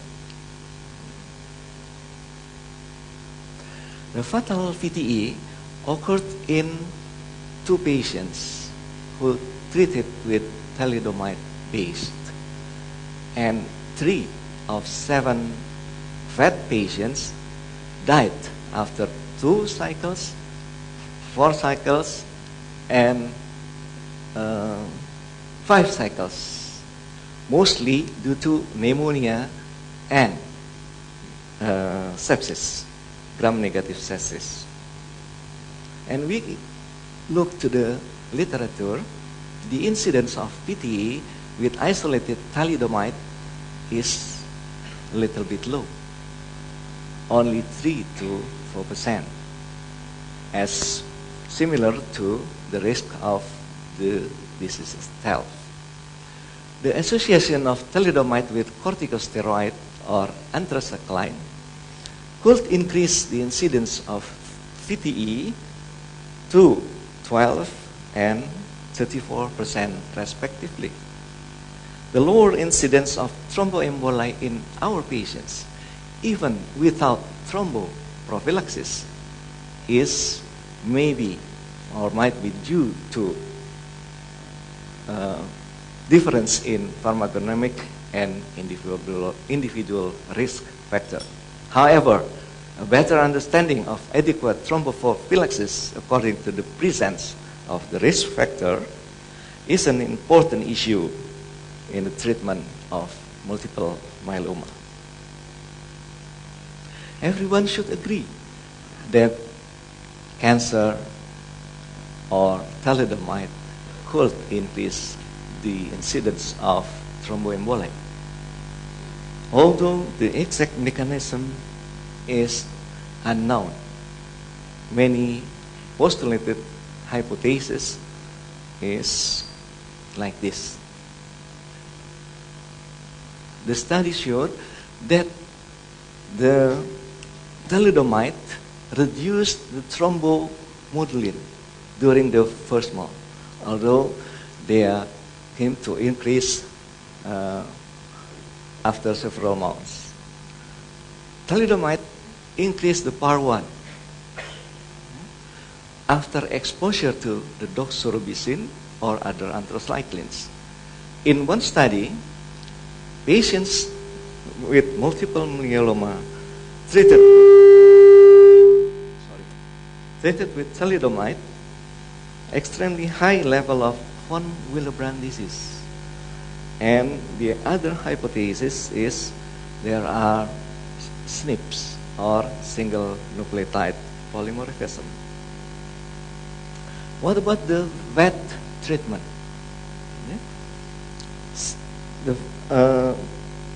The fatal VTE occurred in 2 patients who treated with thalidomide based, and 3 of 7 VET patients died after 2 cycles, 4 cycles, and 5 cycles, mostly due to pneumonia and sepsis, gram-negative sepsis. And we look to the literature, the incidence of VTE with isolated thalidomide is a little bit low, only 3 to 4%, as similar to the risk of the disease itself. The association of thalidomide with corticosteroid or anthracycline could increase the incidence of VTE to 12 and 34% respectively. The lower incidence of thromboemboli in our patients, even without thromboprophylaxis, is maybe or might be due to difference in pharmacodynamic and individual risk factor. However, a better understanding of adequate thromboprophylaxis according to the presence of the risk factor is an important issue in the treatment of multiple myeloma. Everyone should agree that cancer or thalidomide could increase the incidence of thromboemboli. Although the exact mechanism is unknown, many postulated hypothesis is like this. The study showed that the thalidomide reduced the thrombomodulin during the first month, although they came to increase after several months. Thalidomide increased the PAR1 after exposure to the doxorubicin or other anthracyclines. In one study, patients with multiple myeloma treated with thalidomide, extremely high level of von Willebrand disease. And the other hypothesis is there are SNPs or single nucleotide polymorphism. What about the VET treatment?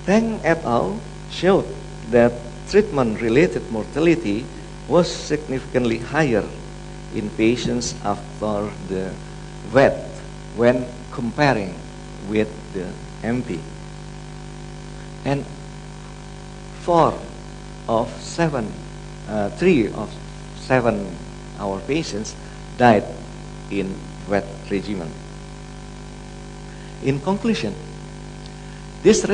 Tang et al. Showed that treatment-related mortality was significantly higher in patients after the wet when comparing with the MP. And 3 of 7 our patients died in wet regimen. In conclusion, this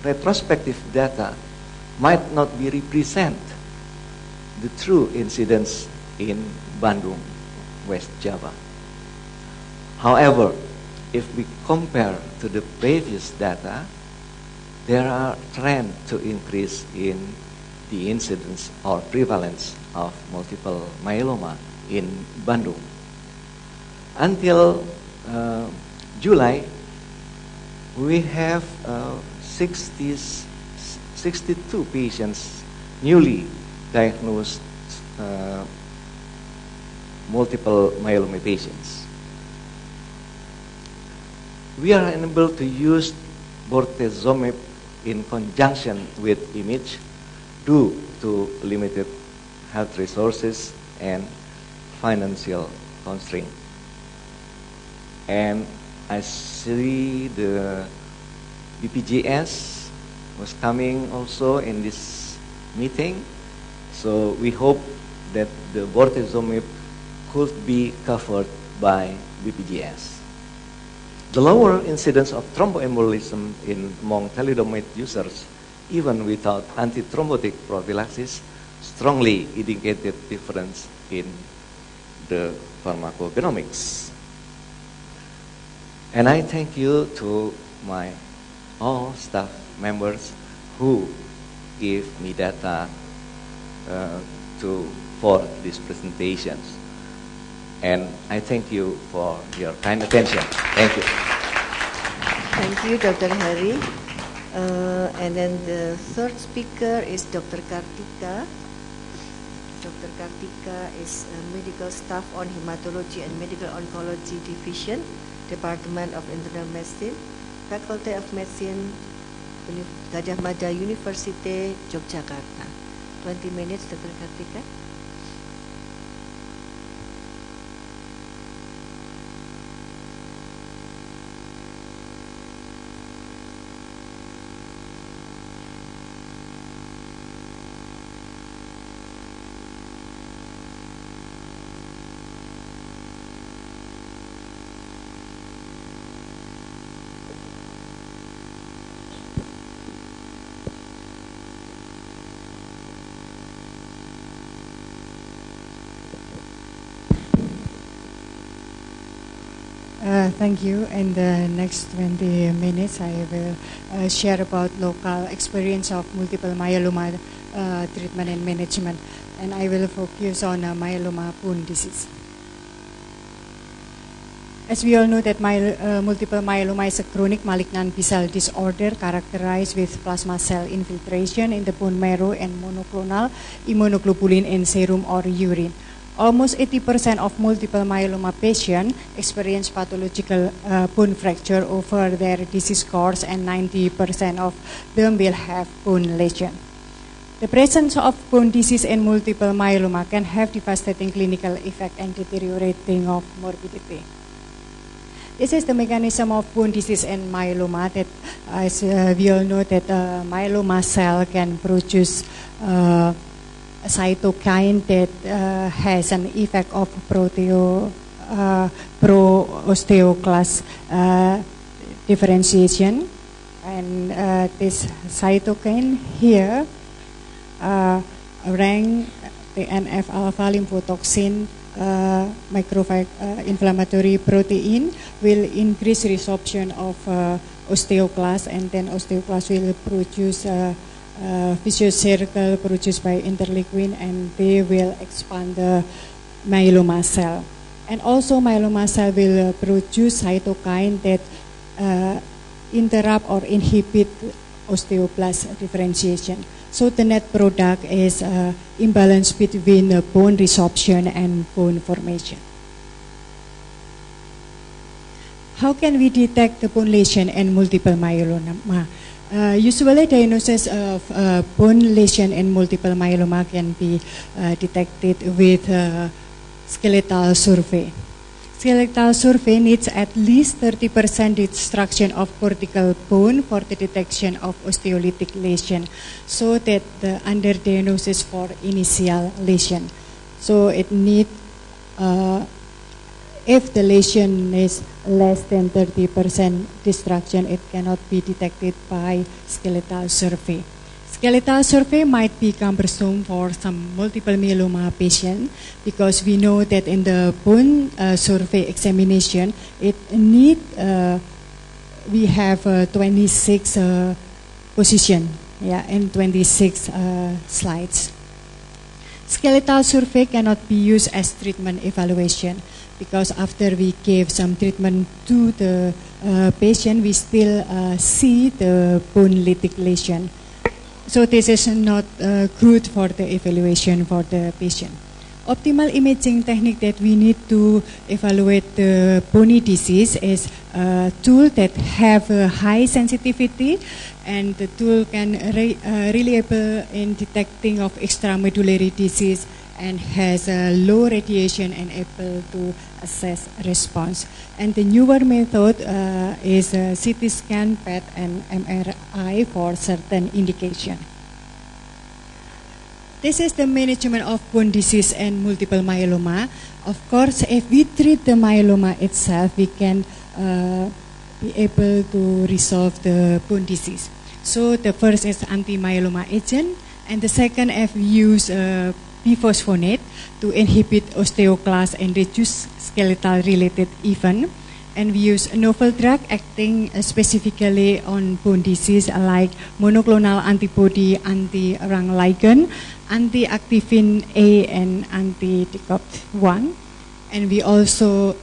retrospective data might not be represent the true incidence in Bandung, West Java. However, if we compare to the previous data, there are trends to increase in the incidence or prevalence of multiple myeloma in Bandung. Until July, we have 62 patients newly diagnosed multiple myeloma patients. We are unable to use bortezomib in conjunction with image due to limited health resources and financial constraint. And I see the BPJS was coming also in this meeting, so we hope that the bortezomib could be covered by BPJS. The lower incidence of thromboembolism among thalidomide users, even without antithrombotic prophylaxis, strongly indicated difference in the pharmacoeconomics. And I thank you to my all staff members who gave me data for these presentations. And I thank you for your kind attention. Thank you. Thank you, Dr. Hari. And then the third speaker is Dr. Kartika. Dr. Kartika is a medical staff on Hematology and Medical Oncology Division, Department of Internal Medicine, Faculty of Medicine, Gadjah Mada University, Yogyakarta. 20 minutes, Dr. Kartika. Thank you. In the next 20 minutes, I will share about local experience of multiple myeloma treatment and management, and I will focus on myeloma bone disease. As we all know that multiple myeloma is a chronic malignant B-cell disorder characterized with plasma cell infiltration in the bone marrow and monoclonal immunoglobulin in serum or urine. Almost 80% of multiple myeloma patients experience pathological bone fracture over their disease course, and 90% of them will have bone lesion. The presence of bone disease in multiple myeloma can have devastating clinical effect and deteriorating of morbidity. This is the mechanism of bone disease in myeloma, that as we all know that myeloma cell can produce a cytokine that has an effect of pro-osteoclast differentiation, and this cytokine here rank the NF-alpha lymphotoxin inflammatory protein will increase resorption of osteoclast, and then osteoclast will produce vicious circle produced by interleukin, and they will expand the myeloma cell. And also myeloma cell will produce cytokine that interrupt or inhibit osteoblast differentiation. So the net product is imbalance between bone resorption and bone formation. How can we detect the bone lesion and multiple myeloma? Usually, diagnosis of bone lesion and multiple myeloma can be detected with skeletal survey. Skeletal survey needs at least 30% destruction of cortical bone for the detection of osteolytic lesion, so that the underdiagnosis for initial lesion. So it need, if the lesion is less than 30% destruction, it cannot be detected by skeletal survey. Skeletal survey might be cumbersome for some multiple myeloma patient, because we know that in the bone survey examination, it need we have 26 position, and 26 slides. Skeletal survey cannot be used as treatment evaluation, because after we give some treatment to the patient, we still see the bone lytic lesion. So this is not good for the evaluation for the patient. Optimal imaging technique that we need to evaluate the bony disease is a tool that have a high sensitivity, and the tool can reliable in detecting of extramedullary disease, and has a low radiation and able to assess response. And the newer method is CT scan, PET, and MRI for certain indication. This is the management of bone disease and multiple myeloma. Of course, if we treat the myeloma itself, we can be able to resolve the bone disease. So the first is anti-myeloma agent, and the second, if we use biphosphonate to inhibit osteoclast and reduce skeletal related event. And we use a novel drug acting specifically on bone disease, like monoclonal antibody, anti-RANG ligand, anti-activin A, and anti-TCOP1. And we also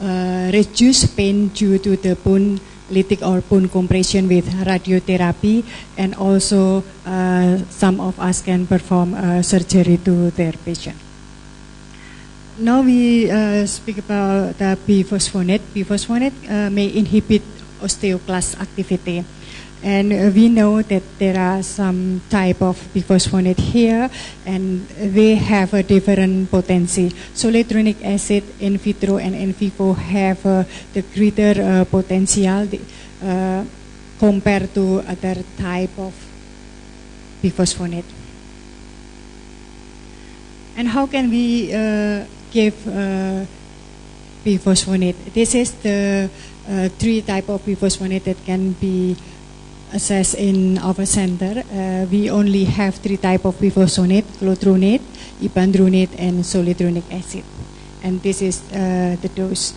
reduce pain due to the bone lytic or bone compression with radiotherapy, and also some of us can perform surgery to their patient. Now we speak about the biphosphonate. Biphosphonate may inhibit osteoclast activity, and we know that there are some type of biphosphonate here, and they have a different potency. Zoledronic acid in vitro and in vivo have the greater potential compared to other type of biphosphonate. And how can we give biphosphonate? This is the three type of biphosphonate that can be assessed in our center. We only have three type of biphosphonate: clotronate, ibandronate, and zoledronic acid. And this is the dose,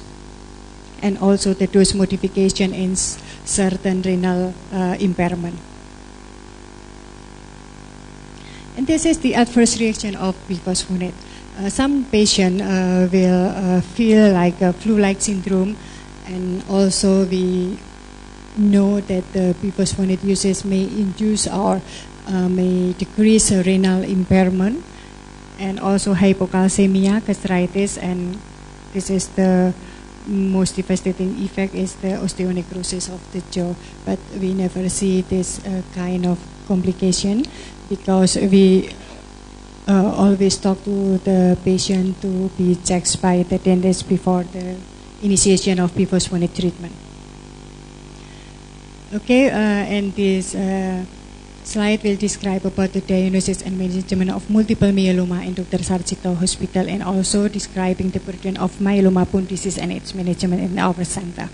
and also the dose modification in certain renal impairment. And this is the adverse reaction of biphosphonate. Some patient will feel like a flu-like syndrome, and also we know that the biphosphonate uses may induce or may decrease renal impairment, and also hypocalcemia, gastritis, and this is the most devastating effect is the osteonecrosis of the jaw. But we never see this kind of complication, because we always talk to the patient to be checked by the dentist before the initiation of biphosphonate treatment. Okay, and this slide will describe about the diagnosis and management of multiple myeloma in Dr. Sarjito Hospital, and also describing the burden of myeloma bone disease and its management in our center.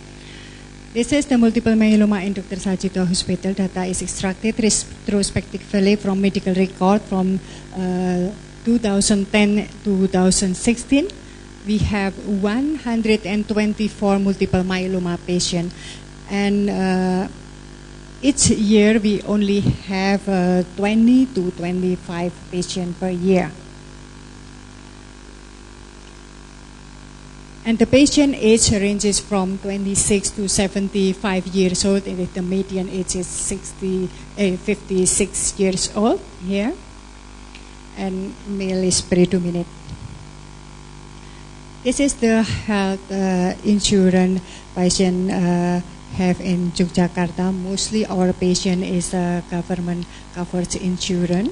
This is the multiple myeloma in Dr. Sarjito Hospital. Data is extracted retrospectively from medical record from 2010 to 2016. We have 124 multiple myeloma patients, and each year we only have 20 to 25 patients per year. And the patient age ranges from 26 to 75 years old, and the median age is 56 years old here, and male is predominant. This is the health insurance patient have in Yogyakarta, mostly our patient is government covered insurance.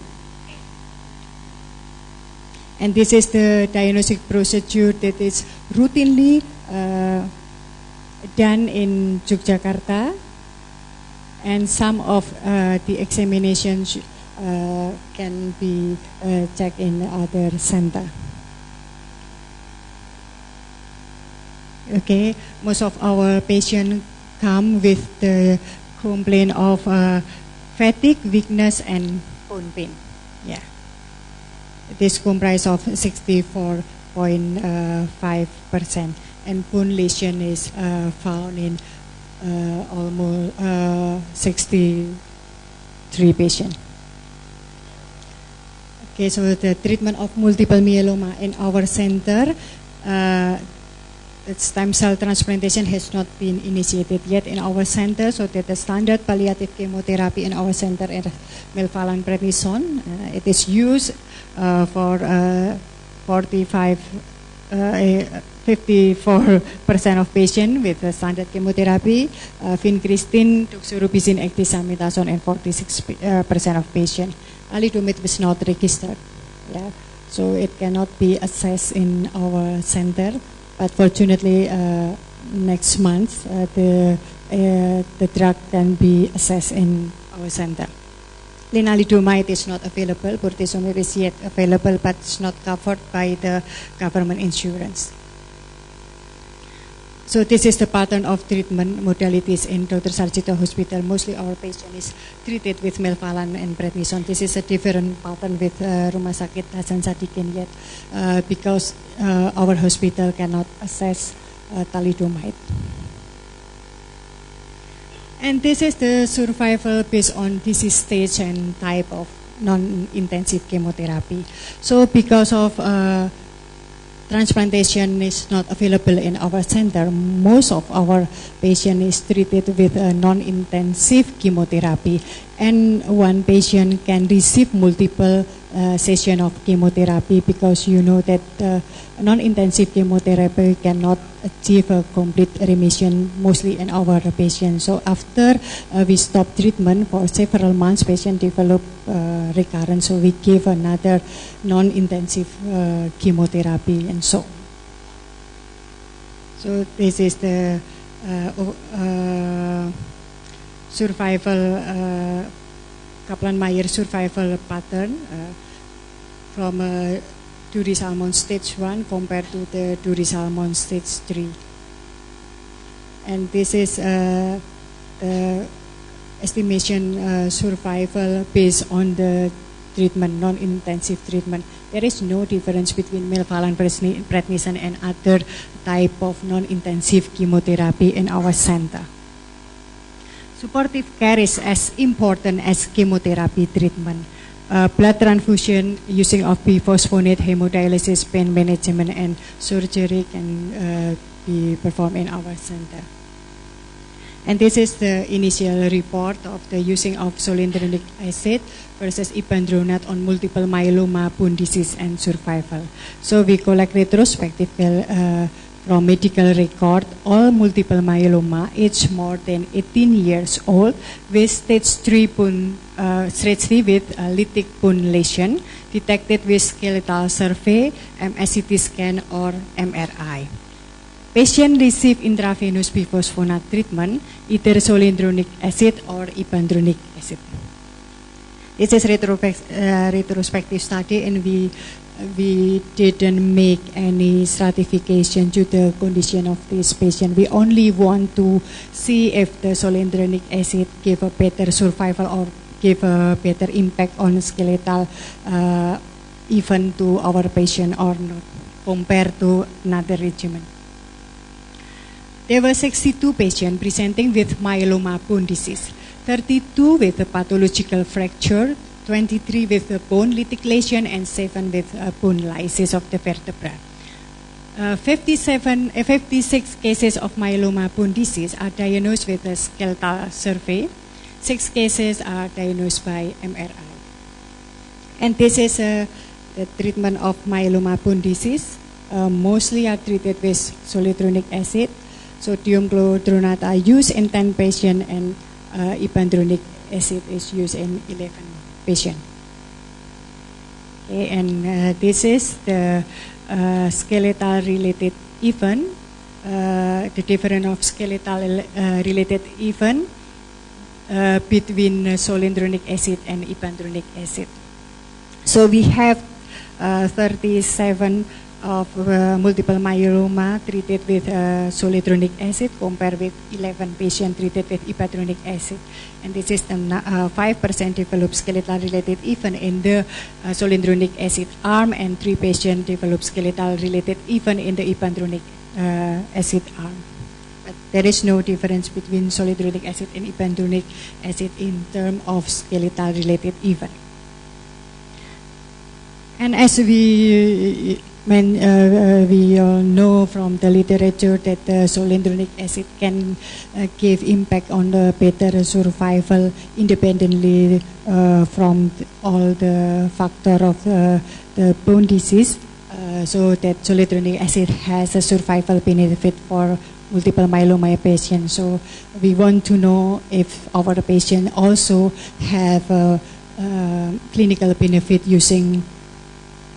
And this is the diagnostic procedure that is routinely done in Yogyakarta, and some of the examinations can be checked in other center. Okay, most of our patients come with the complaint of fatigue, weakness, and bone pain. Yeah. This comprises of 64.5%, and bone lesion is found in almost 63 patients. Okay, so the treatment of multiple myeloma in our center, stem cell transplantation has not been initiated yet in our center, so that the standard palliative chemotherapy in our center is melphalan prednisone. It is used for 54% of patients with standard chemotherapy, vincristine, doxorubicin, dexamethasone, and 46% of patients. Alidomide was not registered, yeah, so it cannot be assessed in our center. But fortunately, next month the drug can be assessed in our center. Lenalidomide is not available. Bortezomib is yet available, but it's not covered by the government insurance. So this is the pattern of treatment modalities in Dr. Sarjito Hospital. Mostly our patient is treated with melphalan and prednisone. This is a different pattern with Rumah Sakit Hasan Sadikin yet, because our hospital cannot assess thalidomide. And this is the survival based on disease stage and type of non-intensive chemotherapy. So because of transplantation is not available in our center, most of our patient is treated with a non-intensive chemotherapy, and one patient can receive multiple session of chemotherapy, because you know that non-intensive chemotherapy cannot achieve a complete remission mostly in our patients. So after we stop treatment for several months, patient develop recurrence, so we give another non-intensive chemotherapy and so on. So this is the survival Kaplan-Meier survival pattern from Dury-Salmon stage 1 compared to the Dury-Salmon stage 3. And this is the estimation survival based on the treatment, non-intensive treatment. There is no difference between melphalan prednisone and other type of non-intensive chemotherapy in our center. Supportive care is as important as chemotherapy treatment. Blood transfusion using of biphosphonate, hemodialysis, pain management, and surgery can be performed in our center. And this is the initial report of the using of zoledronic acid versus ibandronate on multiple myeloma, bone disease, and survival. So we collect retrospective from medical record, all multiple myeloma aged more than 18 years old with stage 3 with lytic bone lesion detected with skeletal survey, MSCT scan, or MRI. Patient receive intravenous biphosphonate treatment, either zoledronic acid or ibandronic acid. This is retrospective study, and we didn't make any stratification to the condition of this patient. We only want to see if the zoledronic acid give a better survival or give a better impact on skeletal even to our patient or not, compared to another regimen. There were 62 patients presenting with myeloma bone disease, 32 with a pathological fracture, 23 with a bone lytic lesion, and 7 with bone lysis of the vertebra. 56 cases of myeloma bone disease are diagnosed with a skeletal survey. 6 cases are diagnosed by MRI. And this is the treatment of myeloma bone disease. Mostly are treated with zoledronic acid. sodium chlorotronate are used in 10 patients and ipandronic acid is used in 11 patients. Okay, and this is the skeletal related event, the difference of skeletal related event between zoledronic acid and ipandronic acid. So we have 37 of multiple myeloma treated with zoledronic acid compared with 11 patients treated with ipandronic acid. And this is the 5% developed skeletal related event in the zoledronic acid arm, and 3 patients developed skeletal related event in the ipandronic acid arm. But there is no difference between zoledronic acid and ipandronic acid in terms of skeletal related event. And as we all know from the literature that zoledronic acid can give impact on the better survival independently from all the factor of the bone disease. So that zoledronic acid has a survival benefit for multiple myeloma patients. So we want to know if our patient also have a clinical benefit using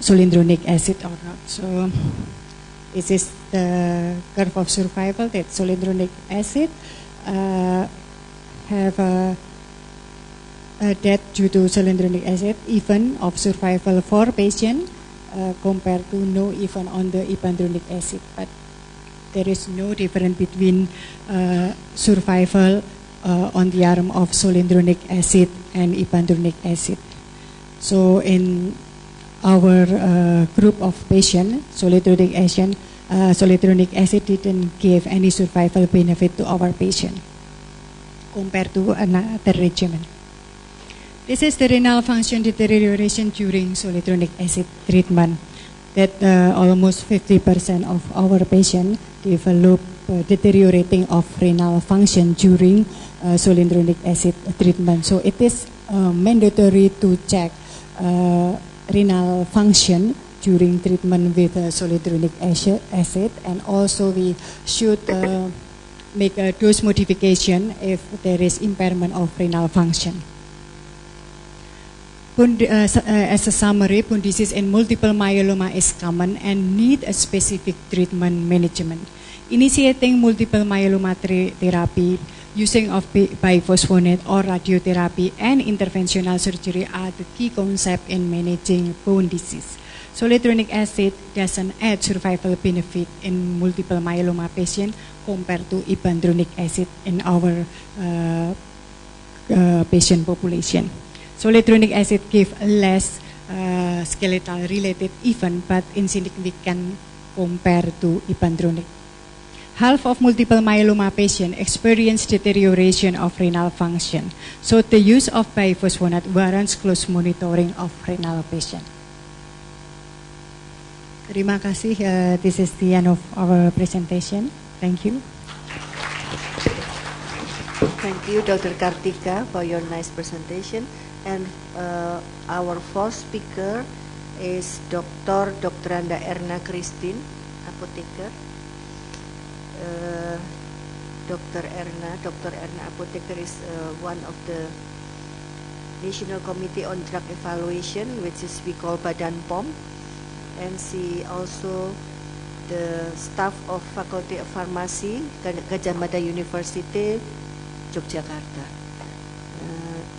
zoledronic acid or not. So this is the curve of survival that zoledronic acid have a death due to zoledronic acid even of survival for patient compared to no even on the ipandronic acid. But there is no difference between survival on the arm of zoledronic acid and ipandronic acid. So in our group of patients, zoledronic acid didn't give any survival benefit to our patient compared to another regimen. This is the renal function deterioration during zoledronic acid treatment. That almost 50% of our patients develop deteriorating of renal function during zoledronic acid treatment. So it is mandatory to check renal function during treatment with zoledronic acid, and also we should make a dose modification if there is impairment of renal function. As a summary, bone disease and multiple myeloma is common and need a specific treatment management. Initiating multiple myeloma therapy using of biphosphonate or radiotherapy and interventional surgery are the key concepts in managing bone disease. Zoledronic acid doesn't add survival benefit in multiple myeloma patients compared to ipandronic acid in our patient population. Zoledronic acid gives less skeletal related event but insignificant compared to ipandronic. Half of multiple myeloma patients experience deterioration of renal function. So the use of biphosphonate warrants close monitoring of renal patient. Terima kasih. This is the end of our presentation. Thank you. Thank you, Dr. Kartika, for your nice presentation. And our fourth speaker is Dr. Erna Christine, apotheker. Dr. Erna Apotheker is one of the National Committee on Drug Evaluation, which is we call Badan POM, and she also the staff of Faculty of Pharmacy, Gadjah Mada University, Yogyakarta.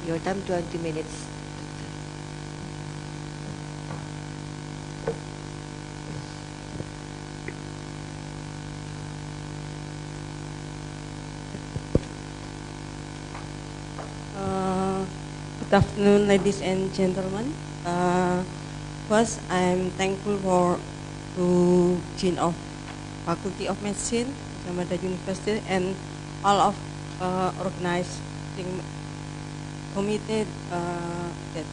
Your time 20 minutes. Good afternoon, ladies and gentlemen. First, I'm thankful to Dean of Faculty of Medicine, Mada University, and all of organizing committee that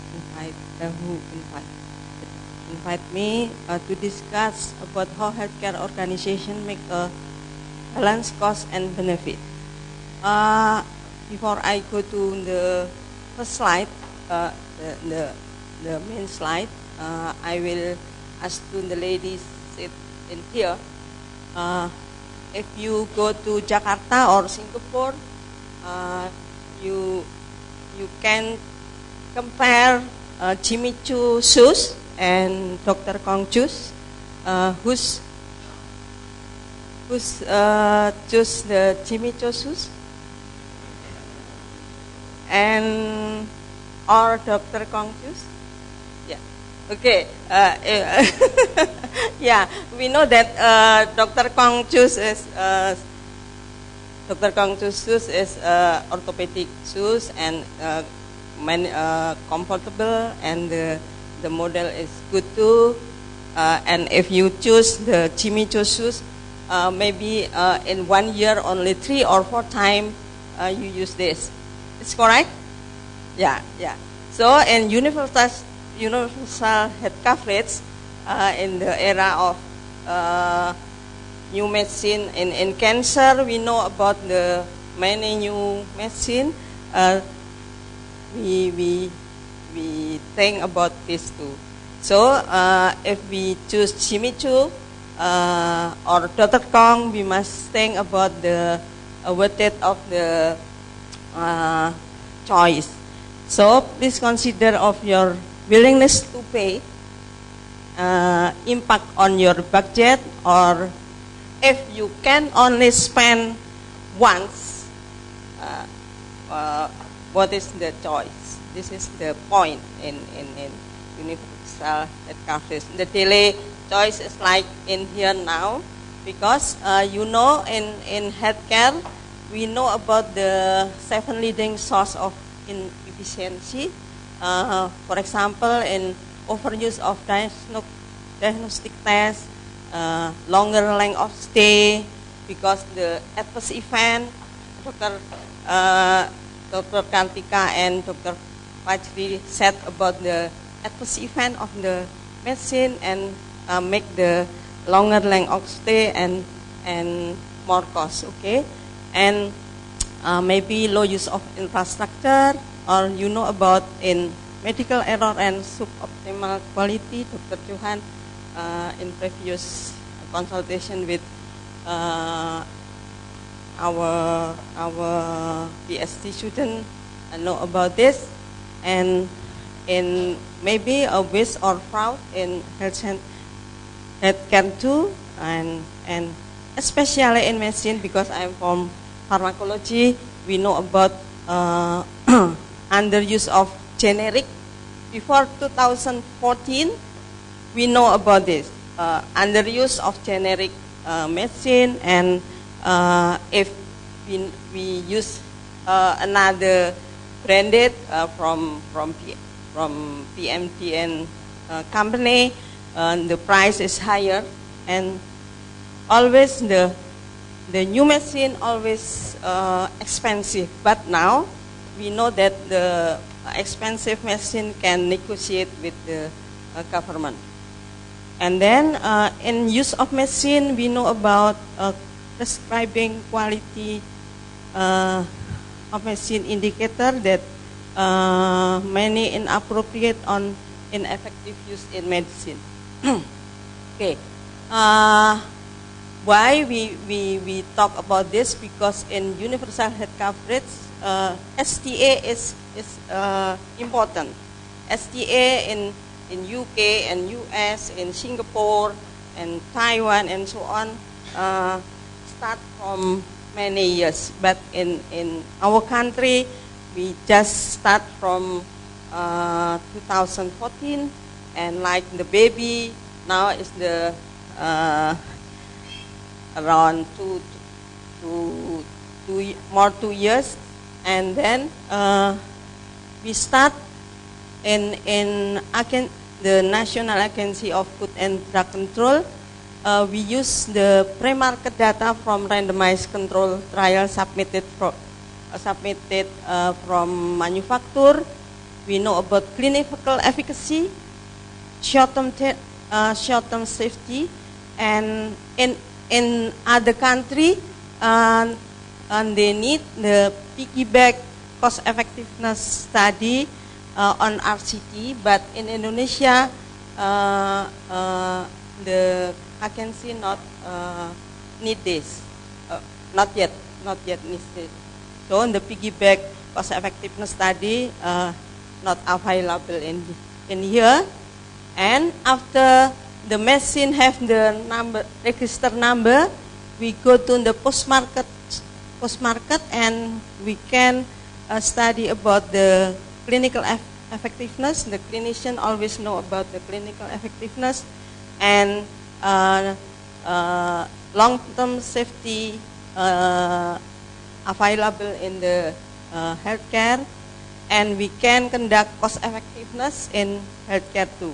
invite me to discuss about how healthcare organization make a balance cost and benefit. Before I go to the first slide, the main slide, I will ask to the ladies sit in here. if you go to Jakarta or Singapore, you can compare Jimmy Choo Sus and Dr. Kong Chus, who's choose the Jimmy Choo Sus and or Dr. Kong Chus. Yeah. Okay. Yeah, we know that Dr. Kong Chus is orthopedic shoes and comfortable, and the model is good too. And if you choose the Jimmy Choo shoes, maybe in 1 year only 3 or 4 times you use this. It's correct? Yeah, yeah. So in universal head coverage, in the era of new medicine in cancer, we know about the many new medicine. We think about this too. So if we choose Jimmy Choo or Dr. Kong, we must think about the worth it of the choice. So please consider of your willingness to pay, impact on your budget, or if you can only spend once, what is the choice? This is the point in universal health coverage. The daily choice is like in here now, because in healthcare we know about the 7 leading source of inefficiency. For example, in overuse of diagnostic tests, longer length of stay, because the adverse event, Dr. Kartika and Dr. Fajri said about the adverse event of the medicine, and make the longer length of stay and more cost, okay? And maybe low use of infrastructure, or about in medical error and suboptimal quality. Dr. Johan in previous consultation with our PhD student know about this, and in maybe a waste or fraud in healthcare too, and especially in medicine, because I'm from pharmacology, we know about underuse of generic. Before 2014, we know about this underuse of generic medicine, and if we use another branded from PMTN company, the price is higher, and always the new medicine always expensive. But now we know that the expensive medicine can negotiate with the government. And then in use of medicine, we know about prescribing quality of medicine indicator that many inappropriate on ineffective use in medicine. Okay. Why we talk about this? Because in universal health coverage, STA is important. STA in UK and US, in Singapore and Taiwan and so on, start from many years. But in our country, we just start from 2014, and like the baby now is the around 2 years, and then we start in the National Agency of Food and Drug Control. We use the pre-market data from randomized control trial submitted from manufacturer. We know about clinical efficacy, short-term safety, and in other country, and they need the piggyback cost effectiveness study on RCT, but in Indonesia, the agency not need this. not yet necessary. So the piggyback cost effectiveness study not available in here. And after the machine have the register number, we go to the post market, and we can study about the clinical effectiveness. The clinician always know about the clinical effectiveness and long-term safety available in the healthcare, and we can conduct cost effectiveness in healthcare too.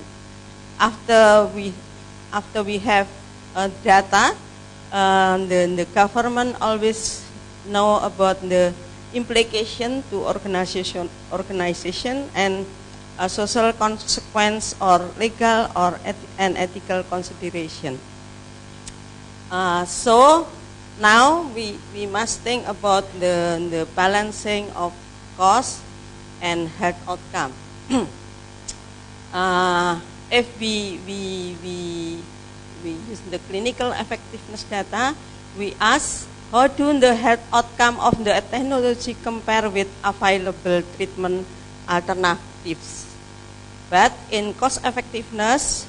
After we have data, the government always know about the implication to organization and social consequence or legal or and ethical consideration. So now we must think about the balancing of cost and health outcome. If we use the clinical effectiveness data, we ask how do the health outcome of the technology compare with available treatment alternatives. But in cost effectiveness,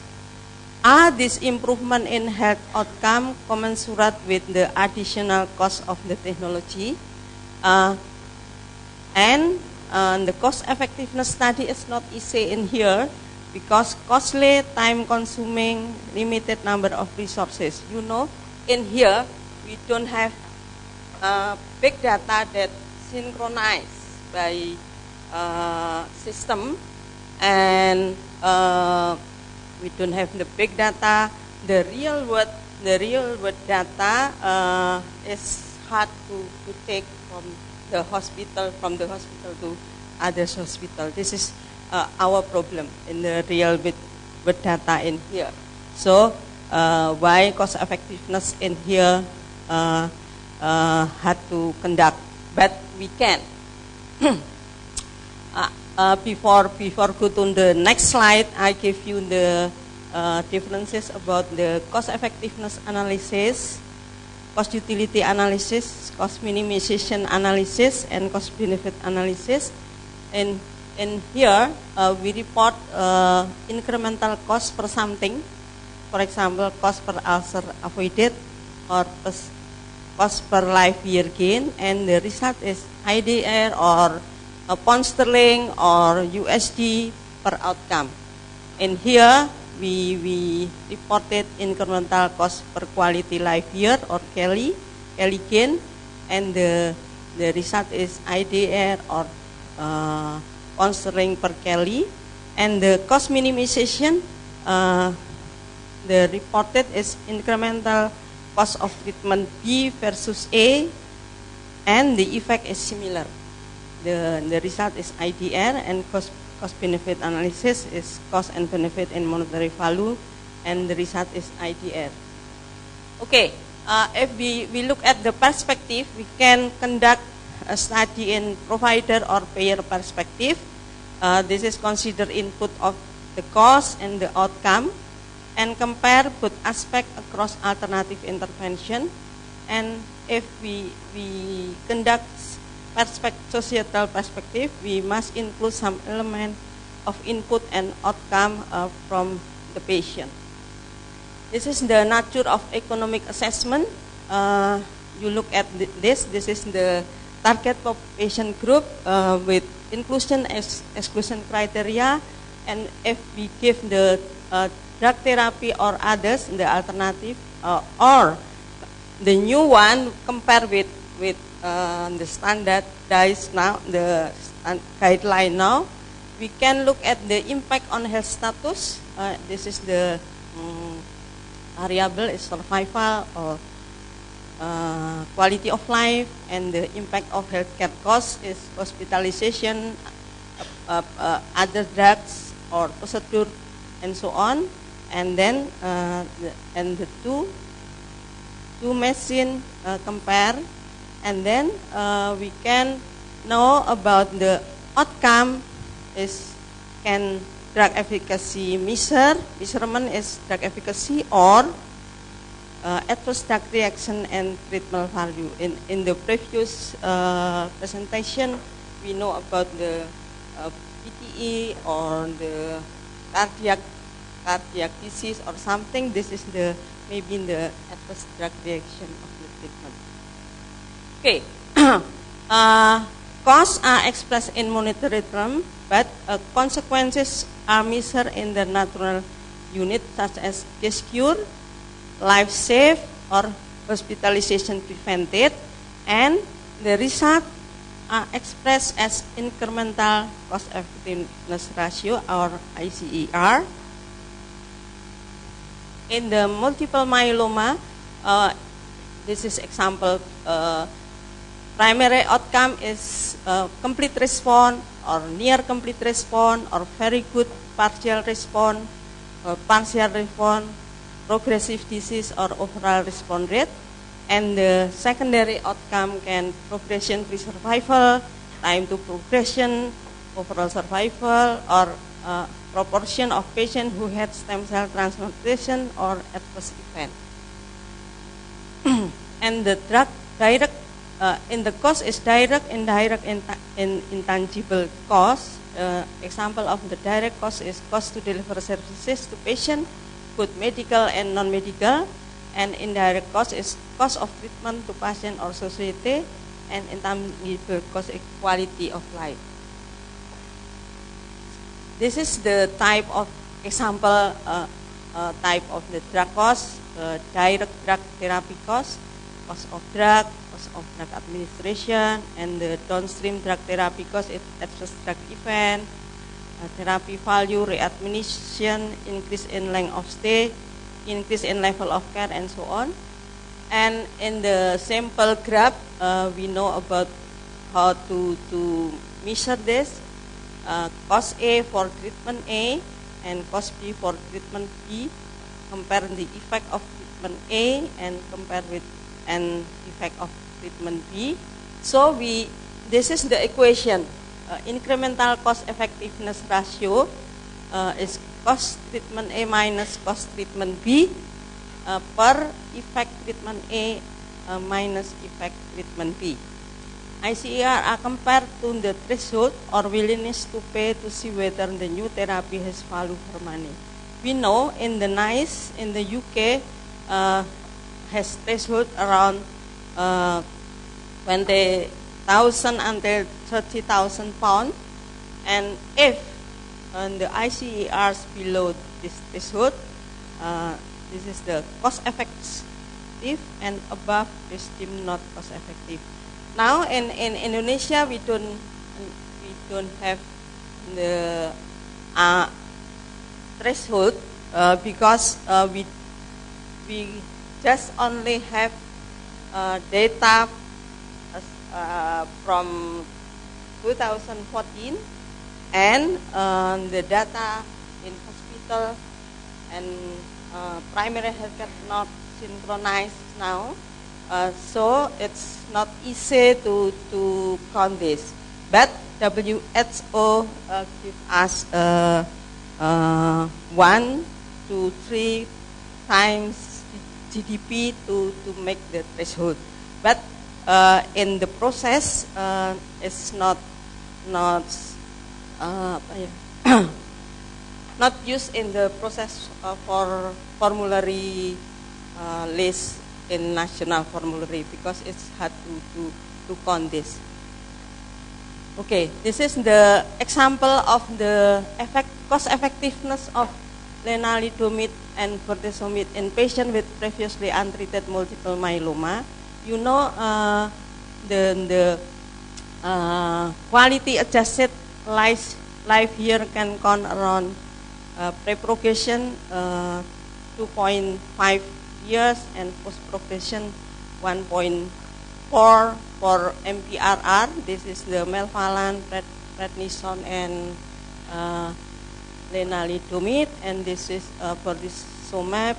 are this improvement in health outcome commensurate with the additional cost of the technology? And the cost effectiveness study is not easy in here because costly, time-consuming, limited number of resources. You know, in here we don't have big data that synchronized by system, and we don't have the big data. The real world data is hard to take from the hospital to others hospital. This is our problem in the real with data in here. So why cost effectiveness in here had to conduct, but we can. Before go to the next slide, I give you the differences about the cost effectiveness analysis, cost utility analysis, cost minimization analysis, and cost benefit analysis. And in here, we report incremental cost per something. For example, cost per ulcer avoided or cost per life year gain, and the result is IDR or pound sterling or USD per outcome. In here, we reported incremental cost per quality life year or Kelly gain, and the result is IDR or pound sterling per Kelly. And the cost minimization, the reported is incremental cost of treatment B versus A, and the effect is similar. The result is IDR, and cost benefit analysis is cost and benefit in monetary value, and the result is IDR. Okay, if we look at the perspective, we can conduct a study in provider or payer perspective. This is consider input of the cost and the outcome, and compare both aspects across alternative intervention. And if we conduct societal perspective, we must include some element of input and outcome from the patient. This is the nature of economic assessment. You look at this is the target population group with inclusion exclusion criteria, and if we give the drug therapy or others, the alternative or the new one compare with the standardized now, the guideline now, we can look at the impact on health status. This is the variable is survival or quality of life, and the impact of healthcare costs is hospitalization, other drugs or procedure, and so on. And then the two machine compare, and then we can know about the outcome is can drug efficacy measurement is drug efficacy, or adverse drug reaction and treatment value. In the previous presentation, we know about the PTE or the cardiac disease or something. This is the maybe the adverse drug reaction of the treatment. Okay, costs are expressed in monetary terms, but consequences are measured in the natural unit, such as case cure, life saved, or hospitalization prevented, and the result are expressed as incremental cost effectiveness ratio or ICER. In the multiple myeloma, this is example, primary outcome is complete response or near complete response or very good partial response or partial response, progressive disease or overall response rate. And the secondary outcome can progression-free survival, time to progression, overall survival, or proportion of patients who had stem cell transplantation or adverse event. And the drug direct in the cost is direct, indirect, and intangible cost. Example of the direct cost is cost to deliver services to patient, both medical and non-medical. And indirect cost is cost of treatment to patient or society, and intangible cost is quality of life. This is the type of example type of the drug cost: direct drug therapy cost of drug, cost of drug administration, and the downstream drug therapy cost is adverse drug event, therapy value, readmission, increase in length of stay, increase in level of care, and so on. And in the sample graph, we know about how to measure this. Cost A for treatment A and cost B for treatment B. Compare the effect of treatment A and compare with an effect of treatment B. So this is the equation. Incremental cost effectiveness ratio is cost treatment A minus cost treatment B per effect treatment A minus effect treatment B. ICER are compared to the threshold or willingness to pay to see whether the new therapy has value for money. We know in the NICE in the UK has threshold around 20,000 until 30,000 pounds, and if the ICER is below this threshold, this is the cost effective, and above is deemed not cost effective. Now in Indonesia we don't have the threshold because we just only have data from 2014, and the data in hospital and primary healthcare not synchronized now, so it's not easy to count this. But WHO give us 1 to 3 times GDP to make the threshold. But in the process, it's not not used in the process for formulary list in national formulary because it's hard to count this. Okay, this is the example of the cost effectiveness of lenalidomide and bortezomib in patients with previously untreated multiple myeloma. You know, the quality adjusted life year can count around pre-progression 2.5 years and post-progression 1.4 for MPRR. This is the melphalan, prednisone, and lenalidomide, and this is bortezomib,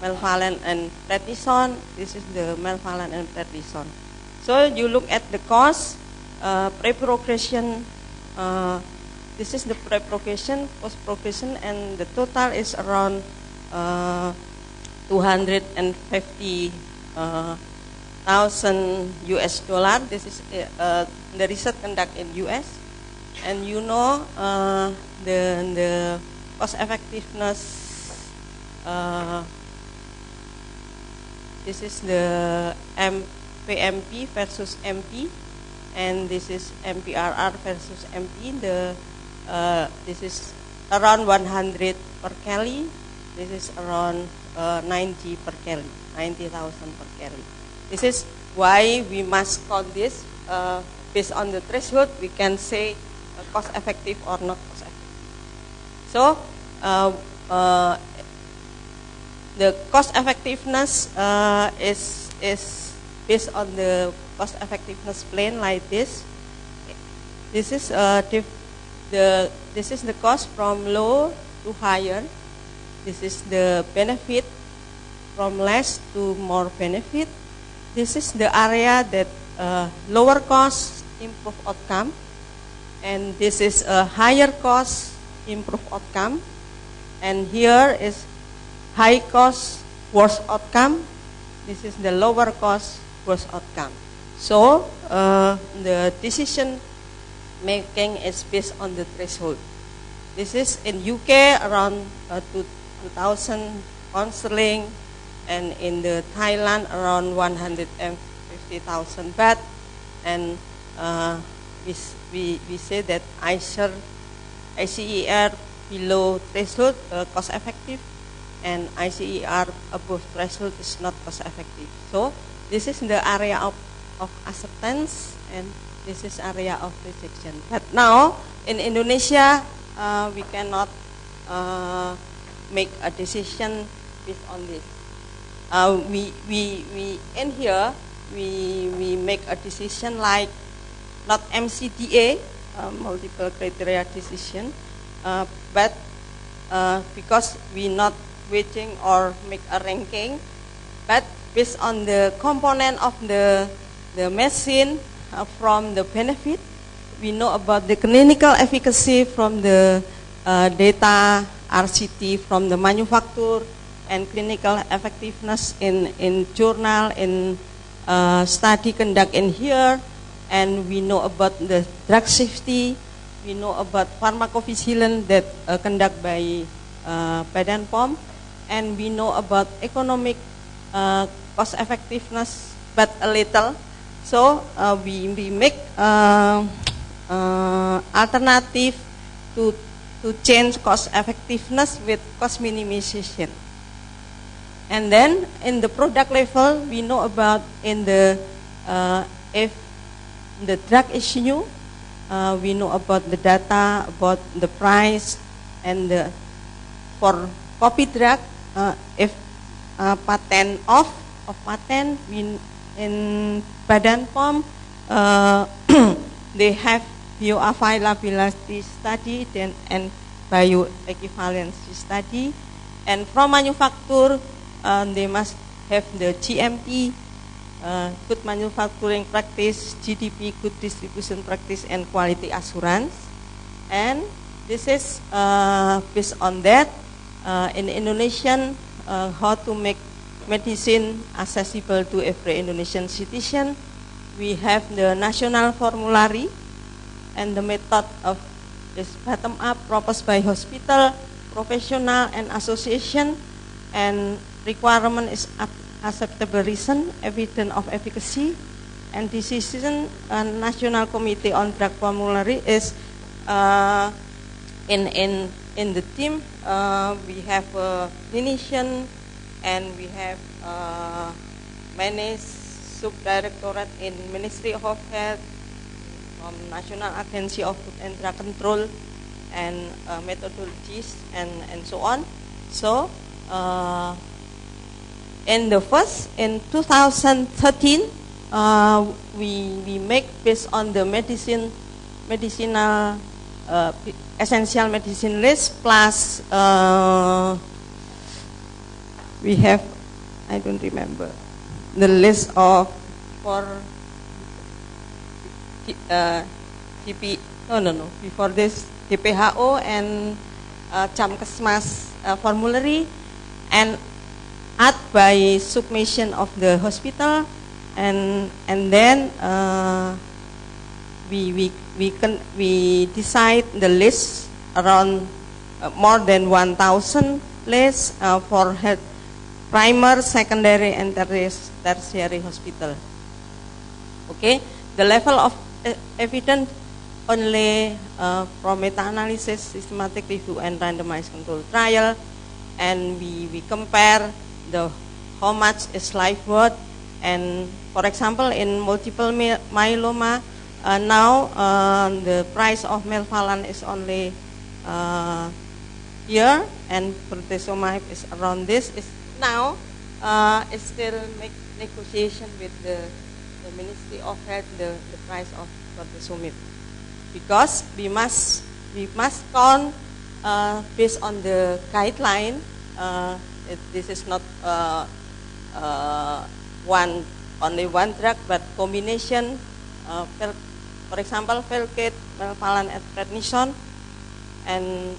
melphalan, and prednisone. This is the melphalan and prednisone. So you look at the cost, pre-progression. This is the pre-progression, post-progression, and the total is around $250,000 US. This is the research conduct in US, and you know the cost effectiveness. This is the PMP versus MP, and this is MPRR versus MP. This is around 100 per Kelly. This is around 90 per Kelly, 90,000 per Kelly. This is why we must count this based on the threshold. We can say cost effective or not cost effective. So the cost effectiveness is based on the cost effectiveness plan like this. This is this is the cost from low to higher. This is the benefit from less to more benefit. This is the area that lower cost improve outcome, and this is a higher cost improve outcome, and here is high cost worse outcome. This is the lower cost worse outcome. So the decision making is based on the threshold. This is in UK around 2,000 counseling, and in the Thailand around 150,000 baht, and we say that ICER below threshold cost effective, and ICER above threshold is not cost effective. So this is the area of acceptance, and this is area of rejection. But now in Indonesia we cannot make a decision based on this. We in here we make a decision like not MCDA, multiple criteria decision, but because we not weighting or make a ranking, but based on the component of the medicine from the benefit, we know about the clinical efficacy from the data RCT from the manufacturer, and clinical effectiveness in journal, in study conduct in here, and we know about the drug safety, we know about pharmacovigilance that conduct by Badan POM, and we know about economic cost effectiveness, but a little. So we make alternative to change cost effectiveness with cost minimization. And then in the product level, we know about in the if the drug is new, we know about the data, about the price, and for copy drug, if patent of patent, in Badan POM, they have bioavailability study then and bioequivalency study, and from manufacturer they must have the GMP, good manufacturing practice, GDP, good distribution practice, and quality assurance. And this is based on that in Indonesian how to make medicine accessible to every Indonesian citizen. We have the national formulary, and the method of this bottom up proposed by hospital, professional, and association, and requirement is acceptable reason, evidence of efficacy, and decision. National Committee on Drug Formulary is in the team. We have a clinician, and we have many subdirectorate in Ministry of Health, from National Agency of Food and Drug Control, and methodologies, and so on. So in 2013, we make based on the medicinal essential medicine list, plus we have, I don't remember the list of for before this DPHO and Camkesmas formulary, and add by submission of the hospital, and then we decide the list around more than 1,000 lists for primary, secondary, and tertiary hospital. Okay, the level of evidence only from meta-analysis, systematic review, and randomized control trial, and we compare how much is life worth. And for example, in multiple myeloma, now the price of melphalan is only here, and bortezomib is around this. Is now it's still make negotiation with the Ministry of Health the price of bortezomib, because we must count based on the guideline. This is not only one drug, but combination. For example, Velcade, melphalan, and prednisone, and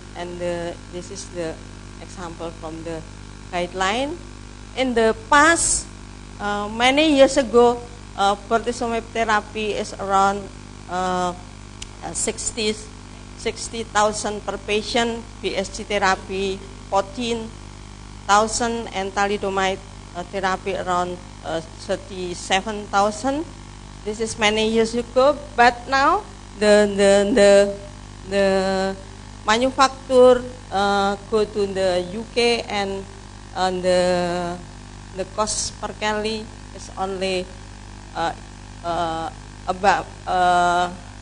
this is the example from the guideline. In the past, many years ago, bortezomib therapy is around 60,000 per patient, BSG therapy 14,000, and thalidomide therapy around 37,000. This is many years ago, but now the manufacturer go to the UK, and the cost per cali is only about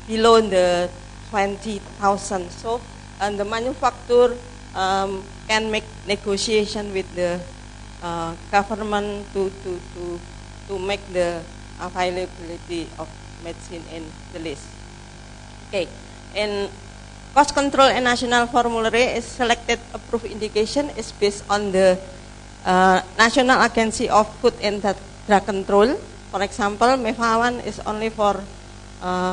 below the 20,000. So, and the manufacturer can make negotiation with the government to make the availability of medicine in the list. Okay, and cost control and national formulary is selected approved indication is based on the National Agency of Food and Drug Control. For example, melphalan is only for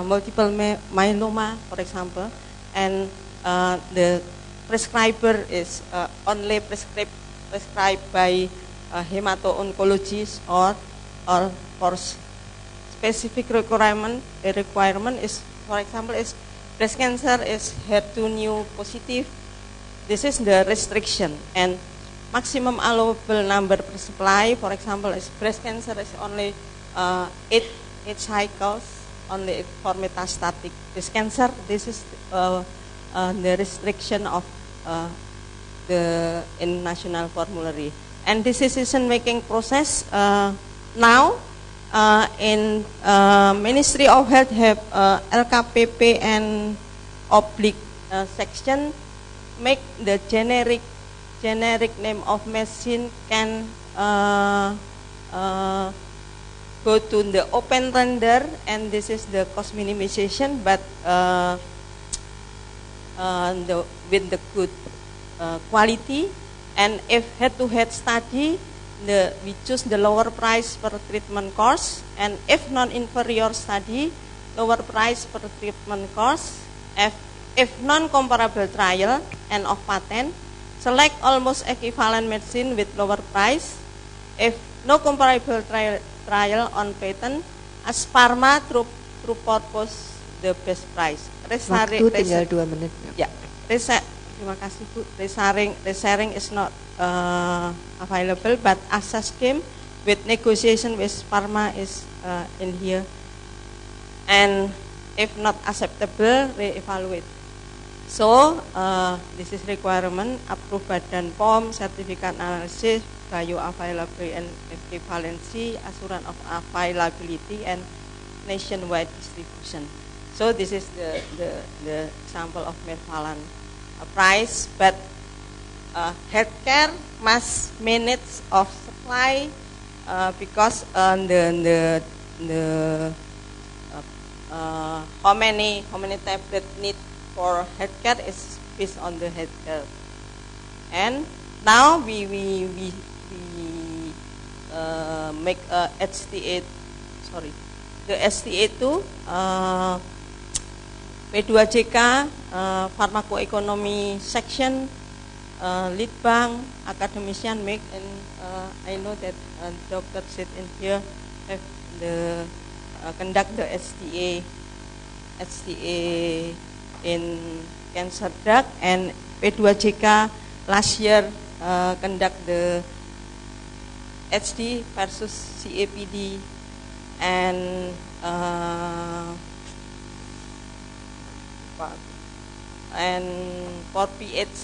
multiple myeloma, for example, and the prescriber is only prescribed by hemato-oncologist, or for specific requirement. A requirement is, for example, is breast cancer is HER2 positive. This is the restriction, and maximum allowable number per supply. For example, is breast cancer is only 8 cycles only for metastatic breast cancer. This is the restriction of the in national formulary. And this decision-making process now in Ministry of Health have LKPP and oblique section make the generic name of medicine can go to the open tender, and this is the cost minimization, but with the good quality. And if head-to-head study, we choose the lower price per treatment course, and if non-inferior study, lower price per treatment course. If non-comparable trial and of patent, select almost equivalent medicine with lower price. If no comparable trial on patent, as pharma through purpose the best price. Waktu tinggal 2 menit. Ya, terima kasih Bu. Resharing is not available, but access scheme with negotiation with pharma is in here. And if not acceptable, re-evaluate. So this is requirement, approved Badan POM, certificate analysis, bioavailability and equivalency, assurance of availability, and nationwide distribution. So this is the example of melphalan price, but healthcare must manage of supply because the how many tablet need for healthcare is based on the healthcare. And now we make a HTA, sorry, the STA2 P2JK pharmacoeconomy section, lead bank academician make, and I know that doctor sit in here have the conduct the STA in cancer drug, and P2JK last year conduct the HD versus CAPD, and for PH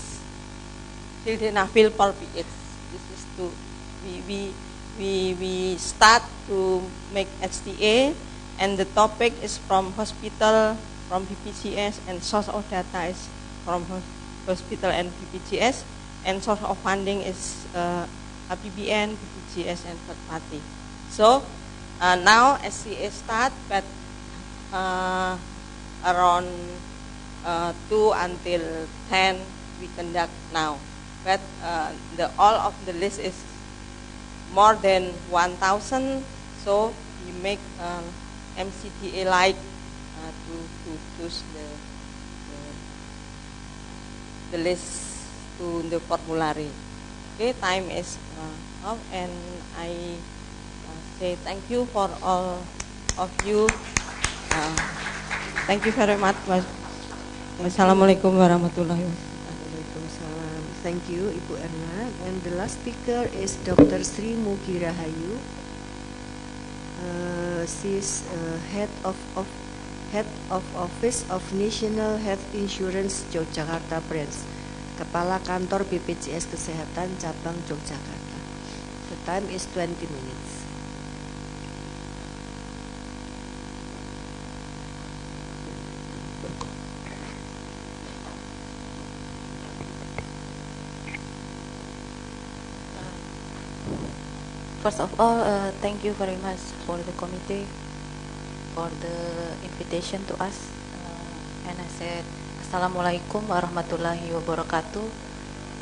sildenafil for PH. This is to we start to make HTA, and the topic is from hospital, from BPJS, and source of data is from hospital and BPJS, and source of funding is APBN, BPJS, and third party. So now SCA start, but around 2 until 10 we conduct now. But all of the list is more than 1,000, so we make MCTA like to choose the list to the formulary. Okay, time is up, and I say thank you for all of you. Thank you very much. Wassalamualaikum warahmatullahi wabarakatuh. Thank you, Ibu Erna. And the last speaker is Dr. Sri Mugi Rahayu. She's head of Office of National Health Insurance Yogyakarta Branch, Kepala Kantor BPJS Kesehatan Cabang Yogyakarta. The time is 20 minutes. First of all, thank you very much for the committee for the invitation to us. And I said, Assalamualaikum warahmatullahi wabarakatuh.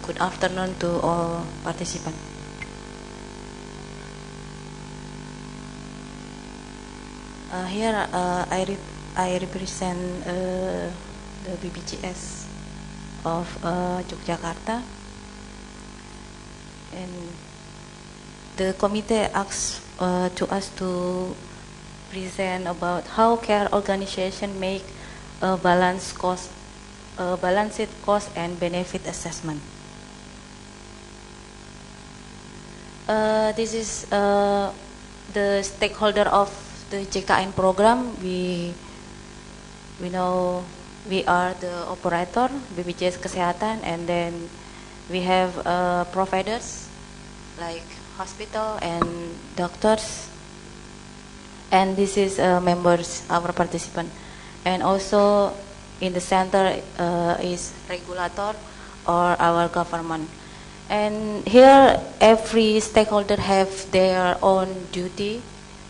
Good afternoon to all participants. Here I represent the BPJS of Yogyakarta, and the committee asked to us to present about how care organization make a balanced cost and benefit assessment. This is the stakeholder of the JKN program. We know we are the operator BPJS Kesehatan, and then we have providers like hospital and doctors, and this is members, our participant, and also in the center is regulator or our government. And here every stakeholder have their own duty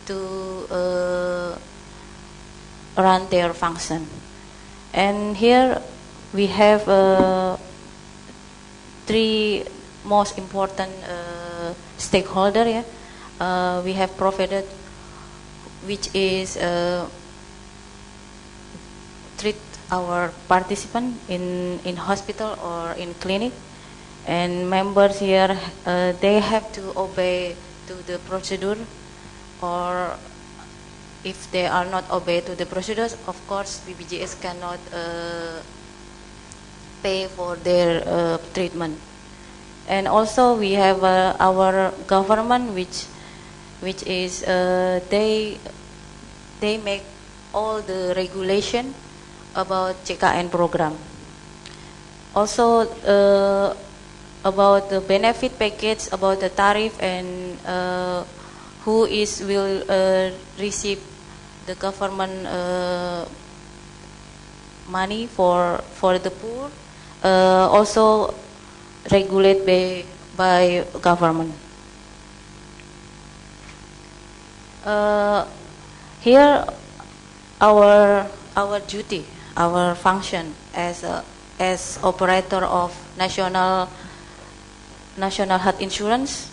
to run their function. And here we have three most important stakeholder. We have provider, which is treat our participant in hospital or in clinic, and members here they have to obey to the procedure, or if they are not obey to the procedures, of course BPJS cannot pay for their treatment. And also we have our government, which is they make all the regulation about JKN program. Also about the benefit package, about the tariff, and who will receive the government money for the poor. Also regulate by government. Here our duty, our function as operator of national health insurance,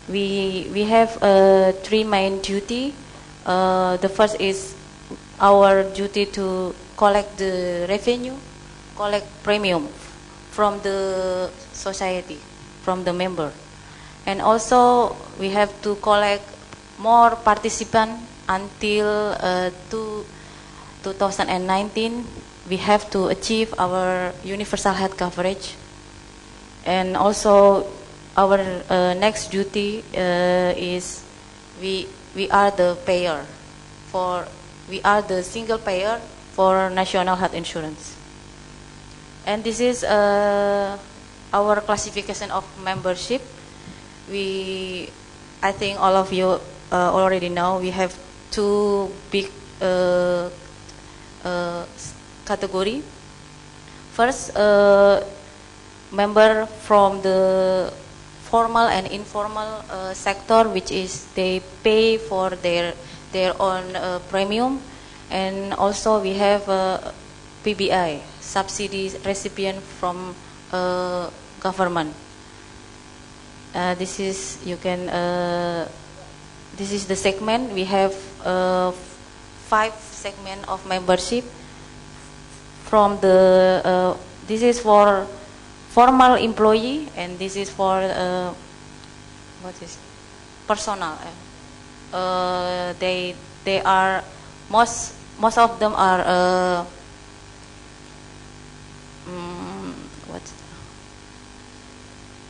we have three main duty. The first is our duty to collect the revenue, collect premium from the society, from the member. And also we have to collect more participants until 2019. We have to achieve our universal health coverage. And also our next duty is we are the payer we are the single payer for national health insurance. And this is our classification of membership. I think all of you already know we have two big category. First, member from the formal and informal sector, which is they pay for their own premium, and also we have PBI, subsidies recipient from government. This is the segment. We have 5 segment of membership. From the this is for formal employee, and this is for personal. They are most of them are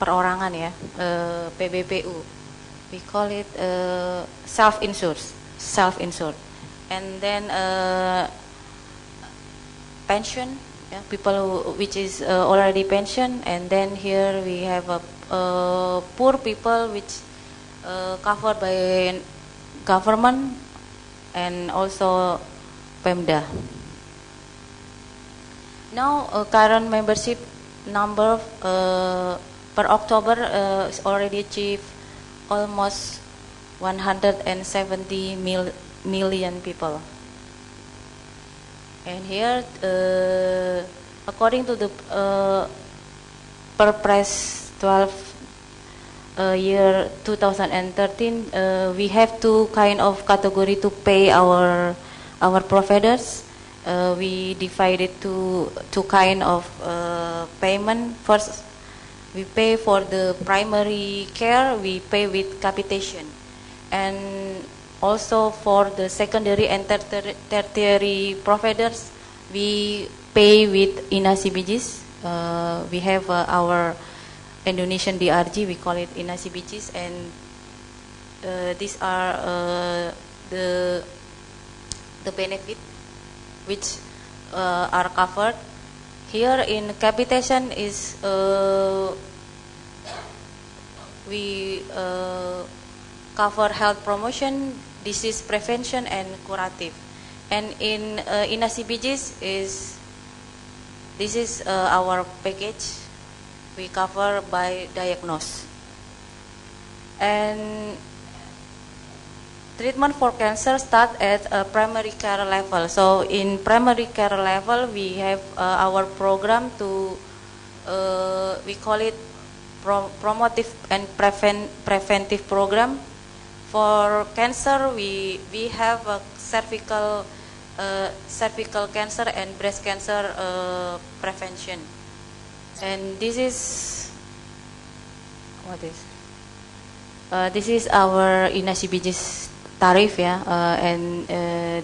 perorangan ya, PBPU. We call it self-insured, and then pension, people which is already pensioned, and then here we have poor people which covered by government and also Pemda. Now current membership number per October is already achieved almost 170 million people. And here, according to the Perpres 12 year 2013, we have two kind of category to pay our providers. We divided to two kind of payment. First, we pay for the primary care. We pay with capitation, and also for the secondary and tertiary providers, we pay with INA-CBGs. We have our Indonesian DRG, we call it INA-CBGs, and these are the benefit which are covered. Here in capitation is we cover health promotion, disease prevention, and curative. And in INA-CBGs this is our package. We cover by diagnose. And treatment for cancer start at a primary care level. So in primary care level, we have our program to we call it promotive and preventive program. For cancer, we have a cervical cancer and breast cancer prevention. And this is this is our INA-CBG's tarif ya, and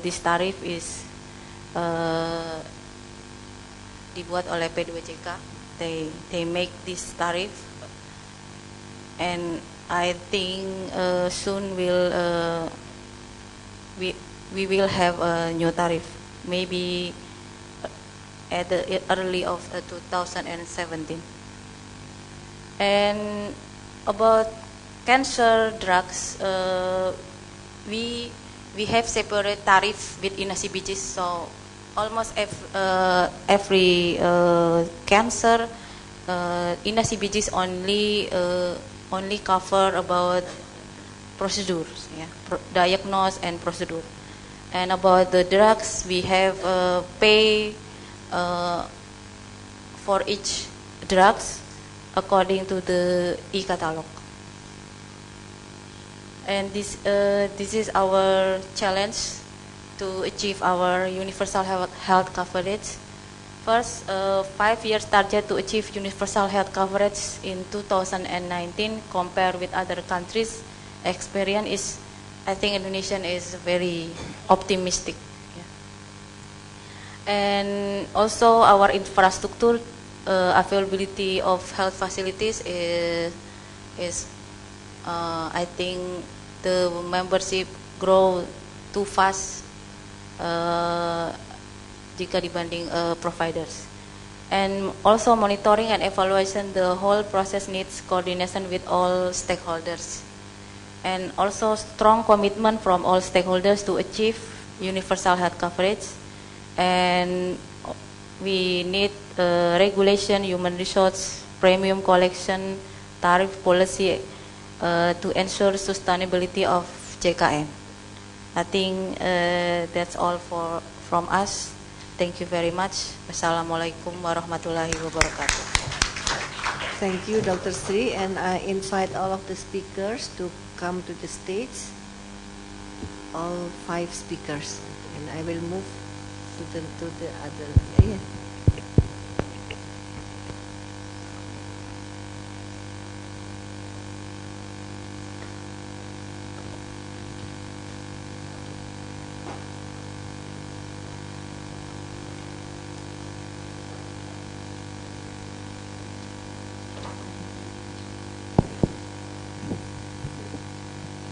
this tarif is dibuat oleh P2CK. They make this tarif, and I think soon we will have a new tarif, maybe at the early of 2017. And about cancer drugs, we have separate tariff with INA-CBGs. So almost every cancer, INA-CBGs only cover about procedures, diagnose and procedure. And about the drugs, we have pay for each drugs according to the e-catalog. And this is our challenge to achieve our universal health coverage First, 5 years target to achieve universal health coverage in 2019 compared with other countries. Experience is, I think Indonesian is very optimistic. And also our infrastructure availability of health facilities is I think the membership grow too fast jika dibanding providers. And also monitoring and evaluation, the whole process needs coordination with all stakeholders. And also strong commitment from all stakeholders to achieve universal health coverage. And we need regulation, human resource, premium collection, tariff policy to ensure sustainability of JKN. I think that's all from us. Thank you very much. Wassalamualaikum warahmatullahi wabarakatuh. Thank you, Dr. Sri, and I invite all of the speakers to come to the stage. All 5 speakers, and I will move to the other. Yeah.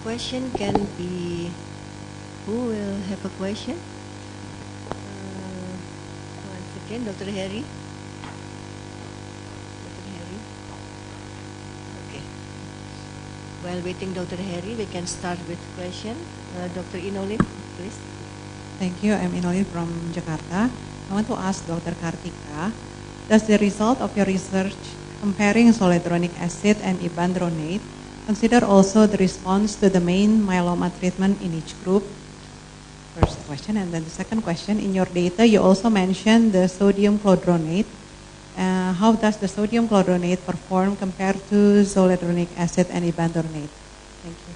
Question can be, who will have a question? Once again, Dr. Harry. Dr. Harry. Okay. While waiting Dr. Harry, we can start with question. Dr. Inolip, please. Thank you. I'm Inolip from Jakarta. I want to ask Dr. Kartika, does the result of your research comparing zoledronic acid and ibandronate consider also the response to the main myeloma treatment in each group? First question. And then the second question, in your data you also mentioned the sodium chlordronate. How does the sodium chlordronate perform compared to zoledronic acid and ibandronate? Thank you.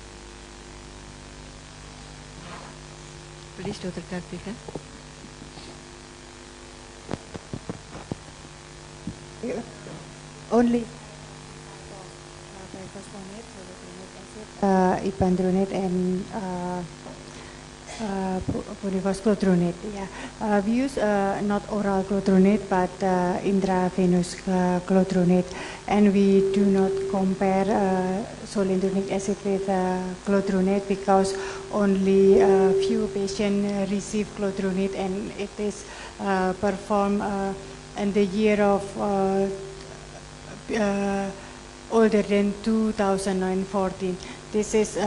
Please, Dr. Kartika. Only ibandronate and chlordronate. Yeah, we use not oral chlordronate but intravenous chlordronate, and we do not compare zoledronic acid with chlordronate because only a few patients receive chlordronate, and it is performed in the year of older than 2014. This is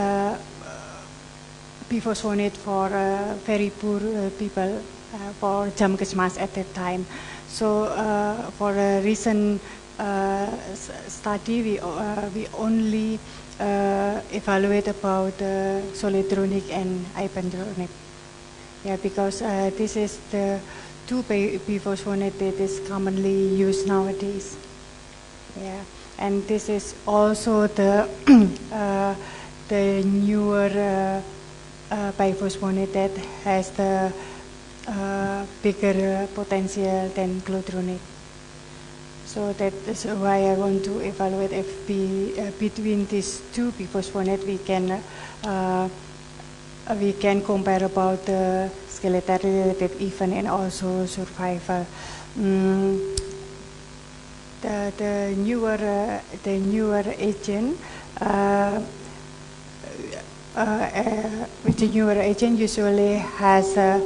bisphosphonate for very poor people, for Jamkesmas at that time. So for a recent study, we only evaluate about zoledronic and ibandronate. Yeah, because this is the 2 bisphosphonate that is commonly used nowadays. Yeah. And this is also the newer biphosphonate that has the bigger potential than chlordronate. So that is why I want to evaluate if between these 2 biphosphonate we can compare about the skeletal related event and also survival. The newer agent, with the newer agent usually has a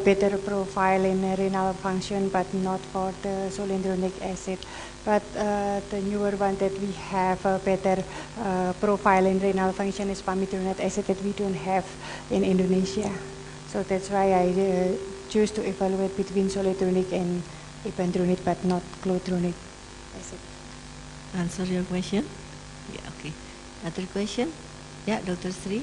better profile in renal function, but not for the zoledronic acid. But the newer one that we have a better profile in renal function is pamidronate acid that we don't have in Indonesia. So that's why I choose to evaluate between zoledronic and ibandronate, but not chlordronate. Answer your question? Yeah, okay. Other question? Yeah, Dr. Sri.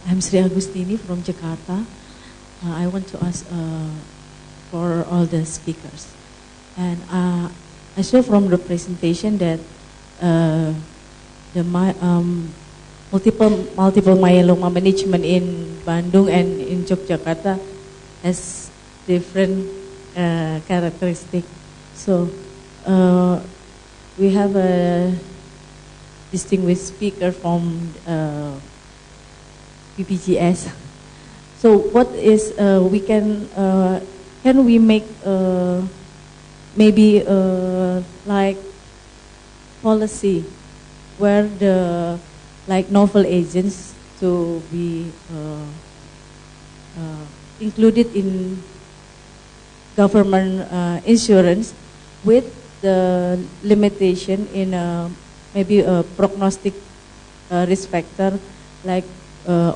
I'm Sri Agustini from Jakarta. I want to ask for all the speakers. And I saw from the presentation that multiple myeloma management in Bandung and in Yogyakarta has different characteristic. So we have a distinguished speaker from PPGS. So what is we can we make maybe like policy where the like novel agents to be included in government insurance with the limitation in maybe a prognostic risk factor, like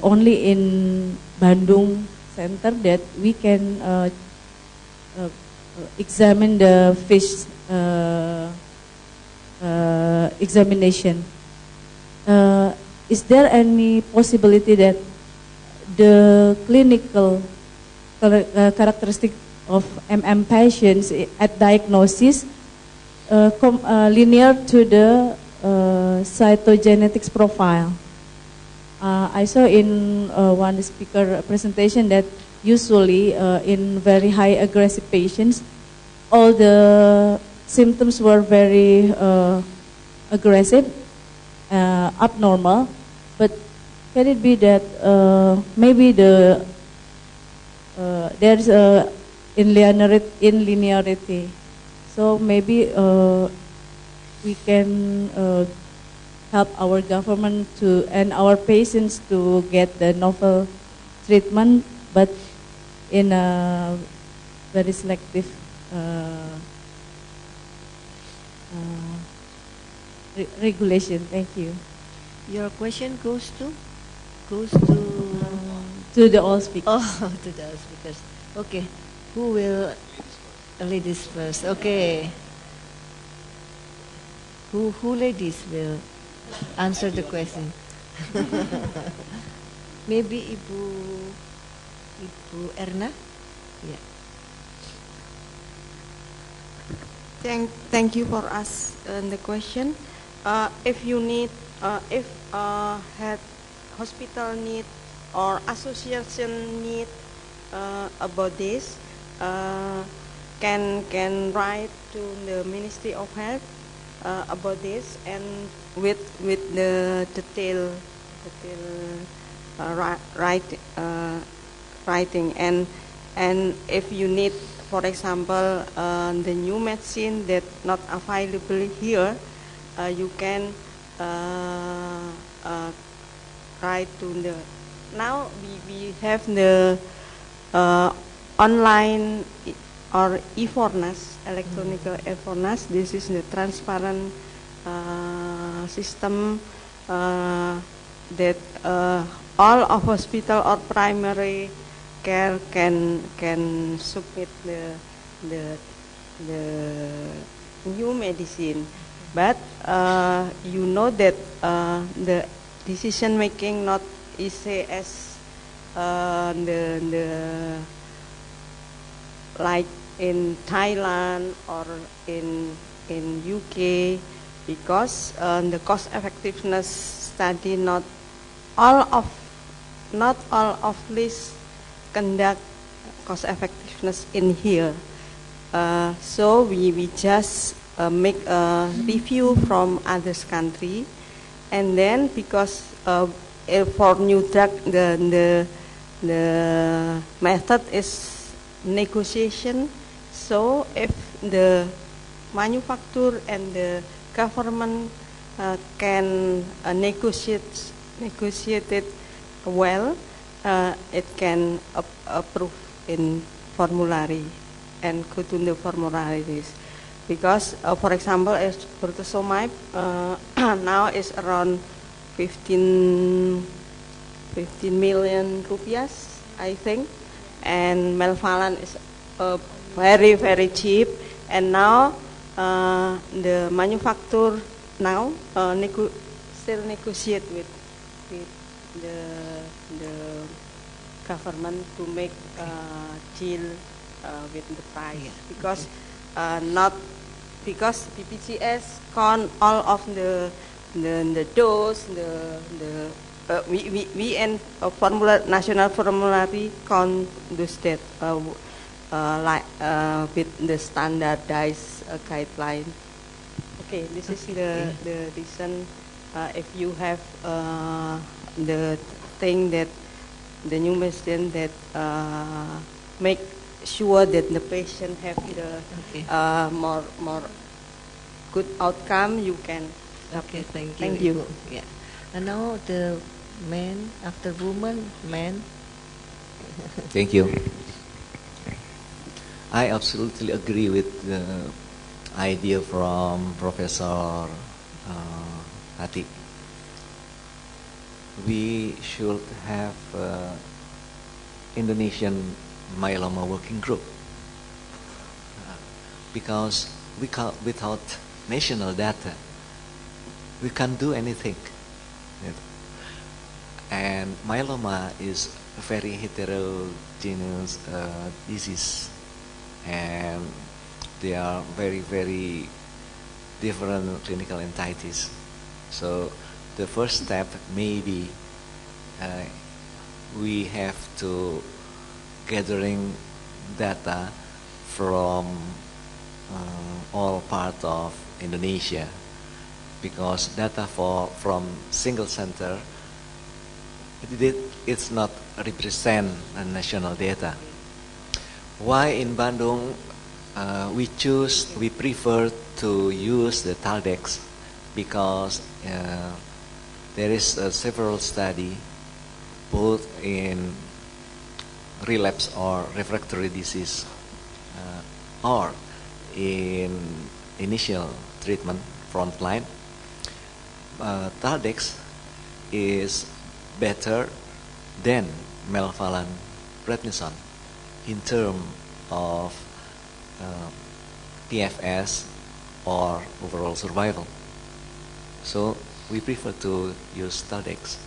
only in Bandung center that we can examine the fish examination. Is there any possibility that the clinical characteristic of patients at diagnosis linear to the cytogenetics profile? I saw in one speaker presentation that usually in very high aggressive patients, all the symptoms were very aggressive, abnormal, but can it be that maybe the there's a linearity, so maybe we can help our government to and our patients to get the novel treatment, but in a very selective regulation. Thank you. Your question goes to the all speakers. Oh, to the all speakers. Okay, who will ladies first? Okay, who ladies will answer the question? Maybe Ibu Erna. Yeah. Thank you for us the question. If you need, if had hospital need or association need about this, can write to the Ministry of Health about this, and with the detail writing, and if you need, for example, the new medicine that not available here, you can write to the. Now we have the online or e-fornas, electronic e-fornas. This is the transparent system that all of hospital or primary care can submit the new medicine, but you know that the decision making not easy as the like in Thailand or in UK, because the cost effectiveness study not all of this conduct cost effectiveness in here. So we just make a review from others country, and then because for new drug the method is negotiation. So if the manufacturer and the government can negotiate it well, it can approve in formulary and go to the formularies. Because for example, as bortezomib now is around 15 million rupiahs, I think, and Melphalan is very cheap, and now the manufacturer now still negotiate with the government to make deal with the price, because not because BPJS count all of the dose, the we and national formulary can't do that with the standardized guideline. Okay, this is the reason. If you have the thing that the new medicine that make sure that the patient have the more good outcome, you can. Okay, thank you. Thank you. Yeah. And now the man after woman, man. Thank you. I absolutely agree with the idea from Professor Hati. We should have Indonesian myeloma working group because without national data, we can't do anything. And myeloma is a very heterogeneous disease, and they are very, very different clinical entities. So the first step maybe we have to gathering data from all parts of Indonesia, because data from single center it's not represent a national data. Why in Bandung we prefer to use the TALDEX, because there is several study both in relapse or refractory disease or in initial treatment frontline. TALDEX is better than melphalan prednisone in terms of PFS or overall survival. So we prefer to use TALDEX.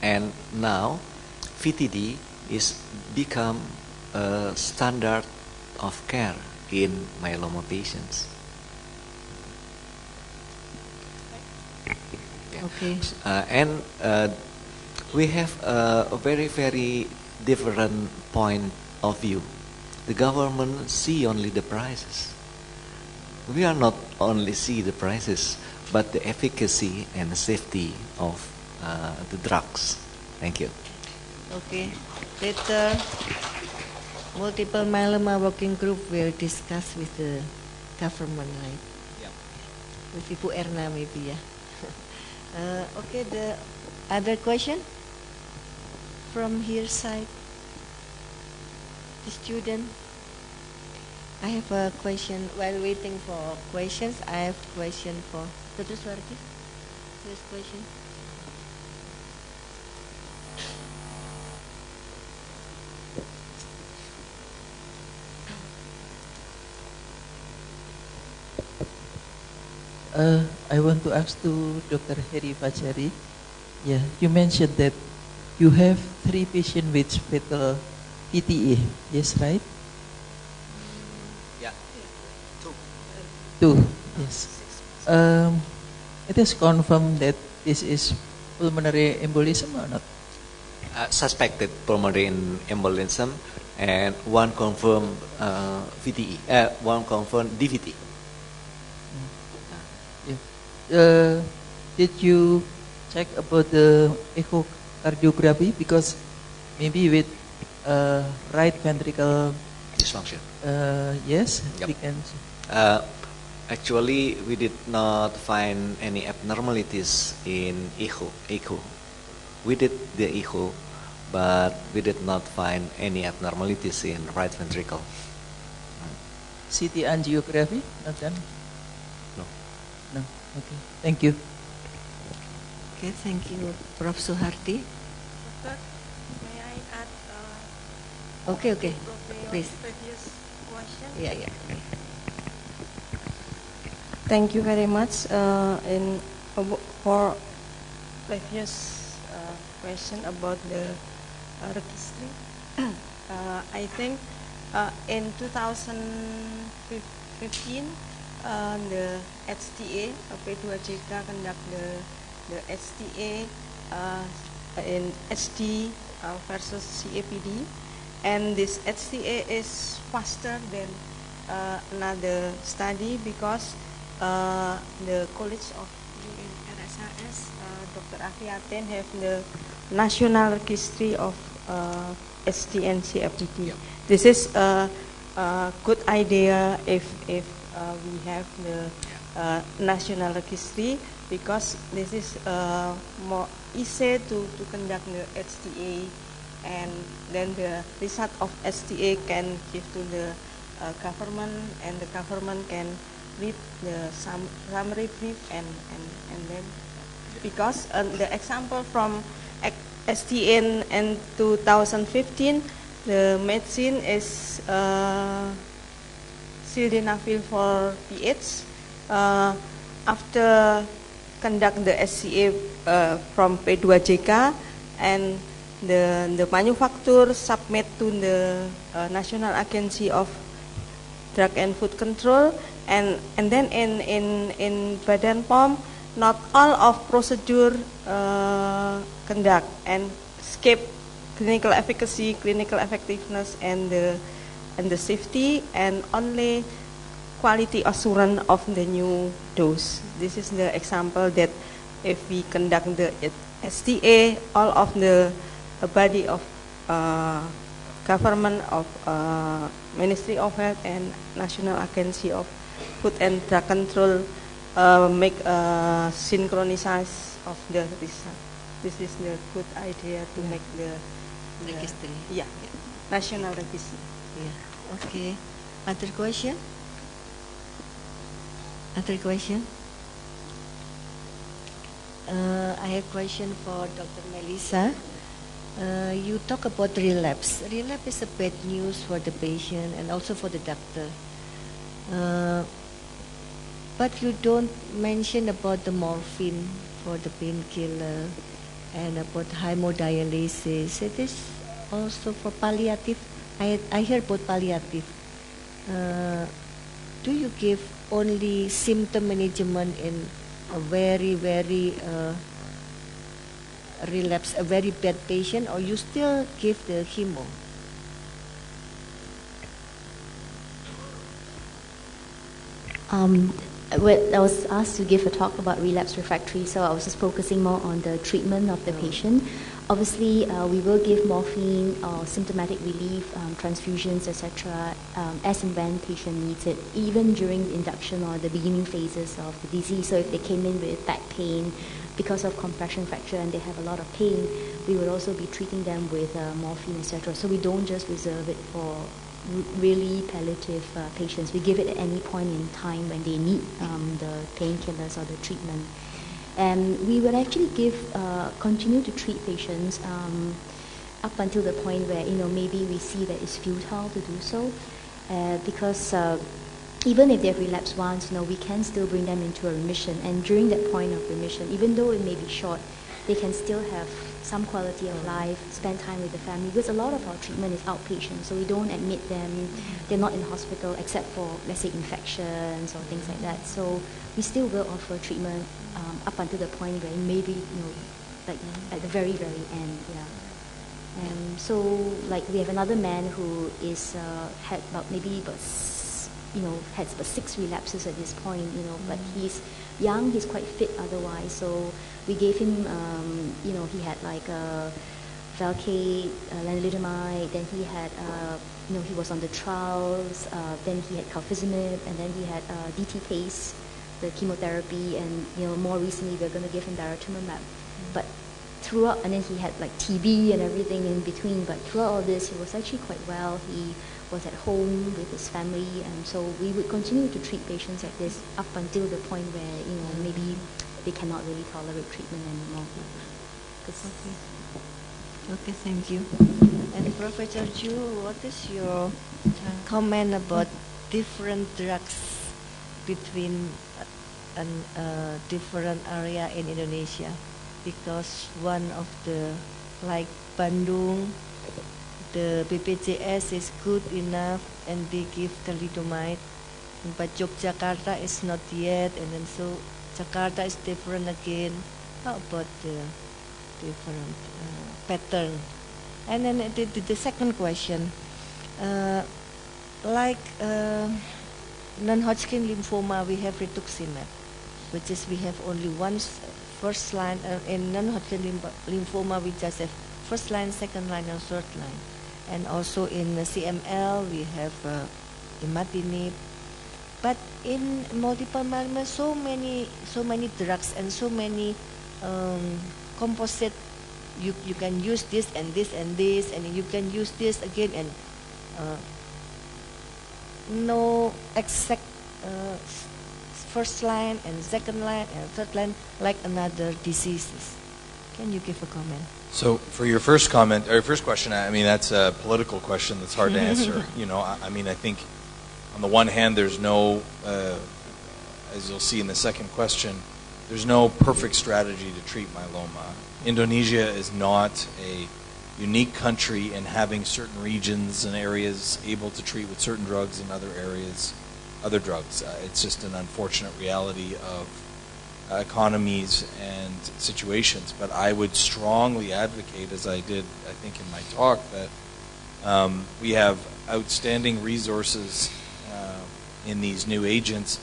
And now VTD is become a standard of care in myeloma patients. Okay. And we have a very, very different point of view. The government see only the prices. We are not only see the prices, but the efficacy and the safety of the drugs. Thank you. Okay. Later, multiple myeloma working group will discuss with the government, right? Yeah. With Ibu Erna maybe, yeah. Okay, the other question from here side. The student. I have a question. While waiting for questions, I have question for Dr. Swarti. First question. I want to ask to Dr. Heri Fachari. Yeah, you mentioned that you have 3 patients with fatal PTE. Yes, right? Yeah. 2. Yes. It is confirmed that this is pulmonary embolism or not? Suspected pulmonary embolism, and one confirmed VTE. One confirmed DVT. Did you check about the echocardiography? Because maybe with right ventricle dysfunction. Yes, yep. We can. Actually, we did not find any abnormalities in echo. We did the echo, but we did not find any abnormalities in right ventricle. CT angiography not done? No. No. Okay. Thank you. Okay, thank you, Prof. Suharti. Doctor, may I add? Okay, please. Previous question. Yeah. Thank you very much. For previous question about the registry, I think in 2015 the HTA P2JK conduct the HTA in HD versus CAPD, and this HTA is faster than another study because the College of RSRS, Dr. Afiaten, have the national registry of HD and CAPD. This is a good idea if we have the national registry, because this is more easy to conduct the HTA, and then the result of HTA can give to the government, and the government can read the summary brief, and then because the example from HTA in 2015, the medicine is sildenafil for PH. After conduct the SCA from P2JK, and the manufacturer submit to the National Agency of Drug and Food Control, and then in Badan POM, not all of procedure conduct and skip clinical efficacy, clinical effectiveness, and the safety, and only quality assurance of the new dose. This is the example that if we conduct the STA, all of the body of government of Ministry of Health and National Agency of Food and Drug Control make a synchronization of the result. This is the good idea to make the registry. National registry. Okay. Other question? Other question? I have a question for Dr. Melissa. You talk about relapse. Relapse is a bad news for the patient and also for the doctor. But you don't mention about the morphine for the painkiller and about hemodialysis. It is also for palliative. I heard about palliative. Do you give only symptom management in a very, very relapse, a very bad patient, or you still give the chemo? Well, I was asked to give a talk about relapse refractory, so I was just focusing more on the treatment of the patient. Obviously, we will give morphine or symptomatic relief, transfusions, etc., as and when patient needs it, even during the induction or the beginning phases of the disease. So if they came in with back pain because of compression fracture and they have a lot of pain, we would also be treating them with morphine, etc. So we don't just reserve it for really palliative patients. We give it at any point in time when they need the painkillers or the treatment. And we would actually continue to treat patients up until the point where, maybe we see that it's futile to do so, because even if they've relapsed once, we can still bring them into a remission. And during that point of remission, even though it may be short, they can still have some quality of life, spend time with the family, because a lot of our treatment is outpatient, so we don't admit them, they're not in hospital except for, let's say, infections or things like that. So we still will offer treatment up until the point where maybe, like at the very, very end, And so, like, we have another man who is had about has about 6 relapses at this point, but he's young, he's quite fit otherwise, so we gave him, he had like Velcade, lenalidomide, then he had, he was on the trials, then he had calcizimib, and then he had DT-PACE, the chemotherapy, and, more recently we're going to give him daratumumab. But throughout, and then he had like TB and everything in between, but throughout all this, he was actually quite well. He was at home with his family, and so we would continue to treat patients like this up until the point where, maybe they cannot really tolerate treatment anymore. Okay, thank you. And Professor Chu, what is your comment about different drugs between different area in Indonesia? Because one of the, like Bandung, the BPJS is good enough and they give thalidomide, but Yogyakarta is not yet, and then so Jakarta is different again. How about the different pattern. And then the second question, like non-Hodgkin lymphoma, we have rituximab, which is we have only one first line. In non-Hodgkin lymphoma, we just have first line, second line, and third line. And also in CML, we have imatinib. But in multiple myeloma, so many drugs and so many composite. You can use this and this and this, and you can use this again, and no exact first line and second line and third line like another diseases. Can you give a comment? So for your first comment, or your first question, I mean, that's a political question that's hard to answer. I mean, I think on the one hand, there's no, as you'll see in the second question, there's no perfect strategy to treat myeloma. Indonesia is not a unique country in having certain regions and areas able to treat with certain drugs and other areas other drugs. It's just an unfortunate reality of economies and situations. But I would strongly advocate, as I did, I think, in my talk, that we have outstanding resources in these new agents,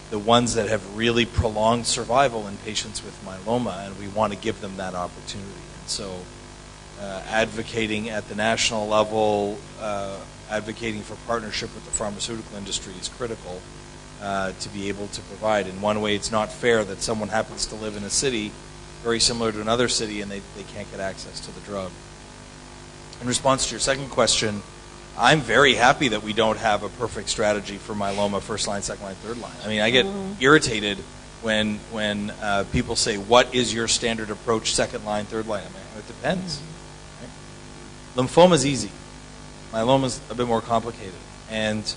the ones that have really prolonged survival in patients with myeloma, and we want to give them that opportunity. And so advocating at the national level, advocating for partnership with the pharmaceutical industry is critical to be able to provide. In one way, it's not fair that someone happens to live in a city very similar to another city and they can't get access to the drug. In response to your second question, I'm very happy that we don't have a perfect strategy for myeloma first line, second line, third line. I mean, I get irritated when people say, what is your standard approach, second line, third line? I mean, it depends. Right? Lymphoma is easy. Myeloma is a bit more complicated. And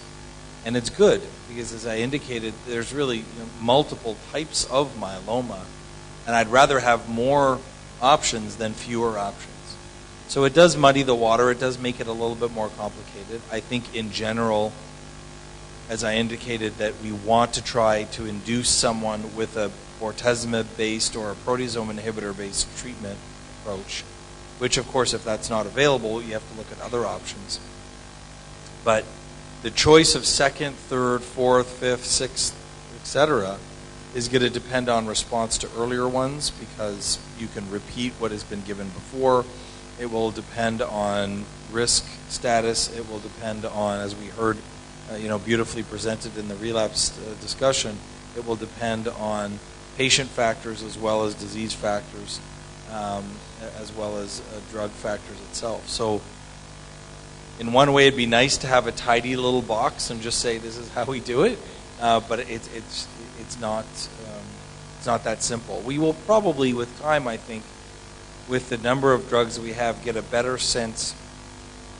it's good because, as I indicated, there's really multiple types of myeloma. And I'd rather have more options than fewer options. So it does muddy the water. It does make it a little bit more complicated. I think in general, as I indicated, that we want to try to induce someone with a bortezomib-based or a proteasome inhibitor-based treatment approach, which, of course, if that's not available, you have to look at other options. But the choice of second, third, fourth, fifth, sixth, etc., is going to depend on response to earlier ones because you can repeat what has been given before. It will depend on risk status. It will depend on, as we heard, beautifully presented in the relapse discussion, it will depend on patient factors as well as disease factors, as well as drug factors itself. So in one way, it'd be nice to have a tidy little box and just say, this is how we do it. But it's not that simple. We will probably, with time, I think, with the number of drugs that we have, get a better sense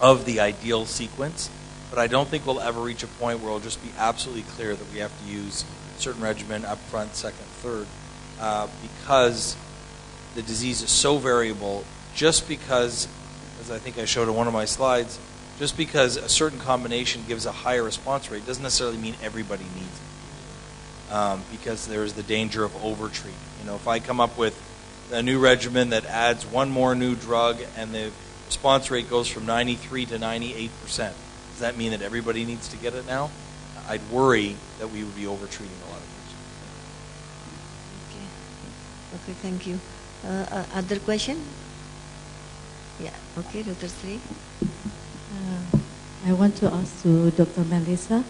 of the ideal sequence. But I don't think we'll ever reach a point where it'll just be absolutely clear that we have to use a certain regimen up front, second, third, because the disease is so variable. Just because, as I think I showed in one of my slides, just because a certain combination gives a higher response rate doesn't necessarily mean everybody needs it, because there's the danger of over-treating. If I come up with a new regimen that adds one more new drug and the response rate goes from 93 to 98%. Does that mean that everybody needs to get it now? I'd worry that we would be over-treating a lot of patients. Okay, thank you. Other question? Yeah, okay, Dr. Sri. I want to ask to Dr. Melissa.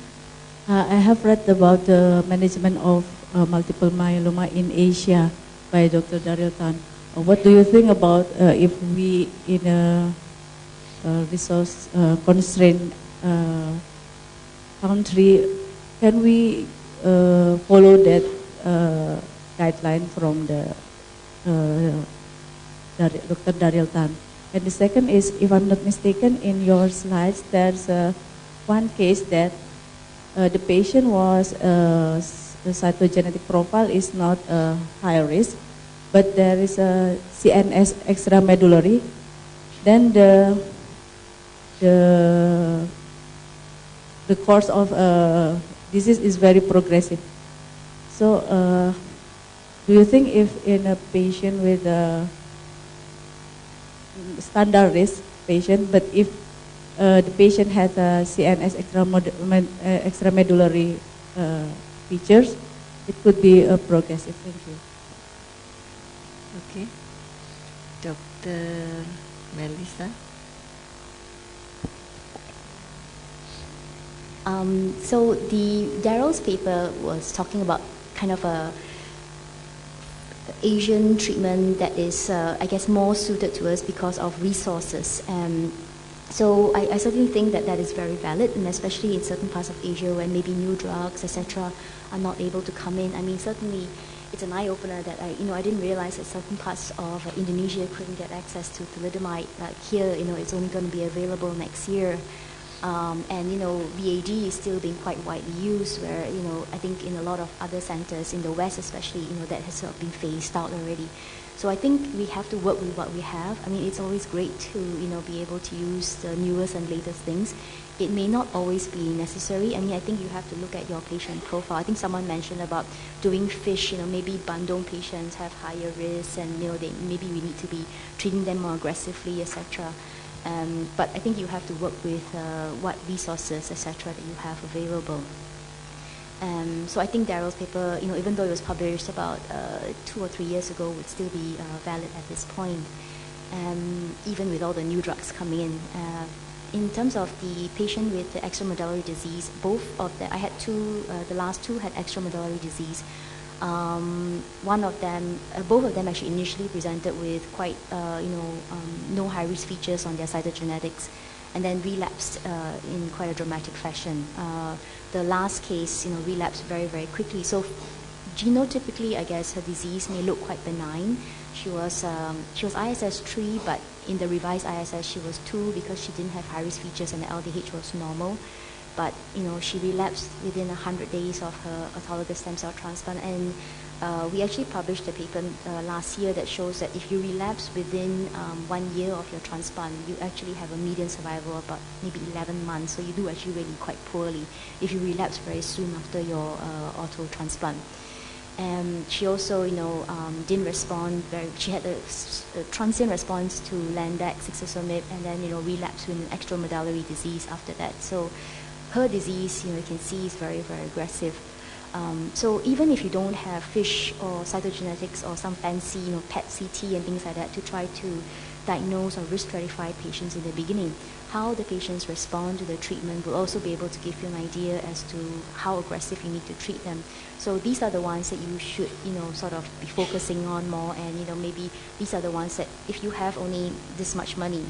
I have read about the management of multiple myeloma in Asia by Dr. Daryl Tan. What do you think about if we, in a resource constrained country, can we follow that guideline from the Dr. Daryl Tan? And the second is, if I'm not mistaken, in your slides, there's one case that the patient was the cytogenetic profile is not high risk, but there is a CNS extramedullary. Then the course of disease is very progressive. So, do you think if in a patient with standard risk patient, but if the patient has a CNS extramedullary features, it could be progressive. Thank you. Okay. Dr. Melissa. So Daryl's paper was talking about kind of a Asian treatment that is, I guess, more suited to us because of resources. So I certainly think that that is very valid, and especially in certain parts of Asia where maybe new drugs, etc., are not able to come in. I mean, certainly it's an eye-opener that I didn't realize that certain parts of Indonesia couldn't get access to thalidomide. Like here, it's only going to be available next year. And BAD is still being quite widely used, where I think in a lot of other centers in the West, especially, that has sort of been phased out already. So I think we have to work with what we have. I mean, it's always great to be able to use the newest and latest things. It may not always be necessary. I mean, I think you have to look at your patient profile. I think someone mentioned about doing FISH. Maybe Bandung patients have higher risks, and maybe we need to be treating them more aggressively, etc. But I think you have to work with what resources, etc., that you have available. So I think Daryl's paper, even though it was published about 2 or 3 years ago, would still be valid at this point, even with all the new drugs coming in. In terms of the patient with the extramedullary disease, both of them, I had two, the last two had extramedullary disease. One of them, both of them actually initially presented with quite, no high-risk features on their cytogenetics, and then relapsed in quite a dramatic fashion. The last case, relapsed very, very quickly. So genotypically, I guess her disease may look quite benign. She was ISS 3, but in the revised ISS she was 2 because she didn't have high-risk features and the LDH was normal. But she relapsed within 100 days of her autologous stem cell transplant, and we actually published a paper last year that shows that if you relapse within 1 year of your transplant, you actually have a median survival of about maybe 11 months. So you do actually really quite poorly if you relapse very soon after your auto transplant. And she also, didn't respond she had a transient response to Landac, Sixosomib, and then, relapsed with an extramedullary disease after that. So her disease, you can see is very, very aggressive. So even if you don't have FISH or cytogenetics or some fancy, PET-CT and things like that to try to diagnose or risk stratify patients in the beginning, how the patients respond to the treatment will also be able to give you an idea as to how aggressive you need to treat them. So these are the ones that you should, sort of be focusing on more, and, maybe these are the ones that if you have only this much money,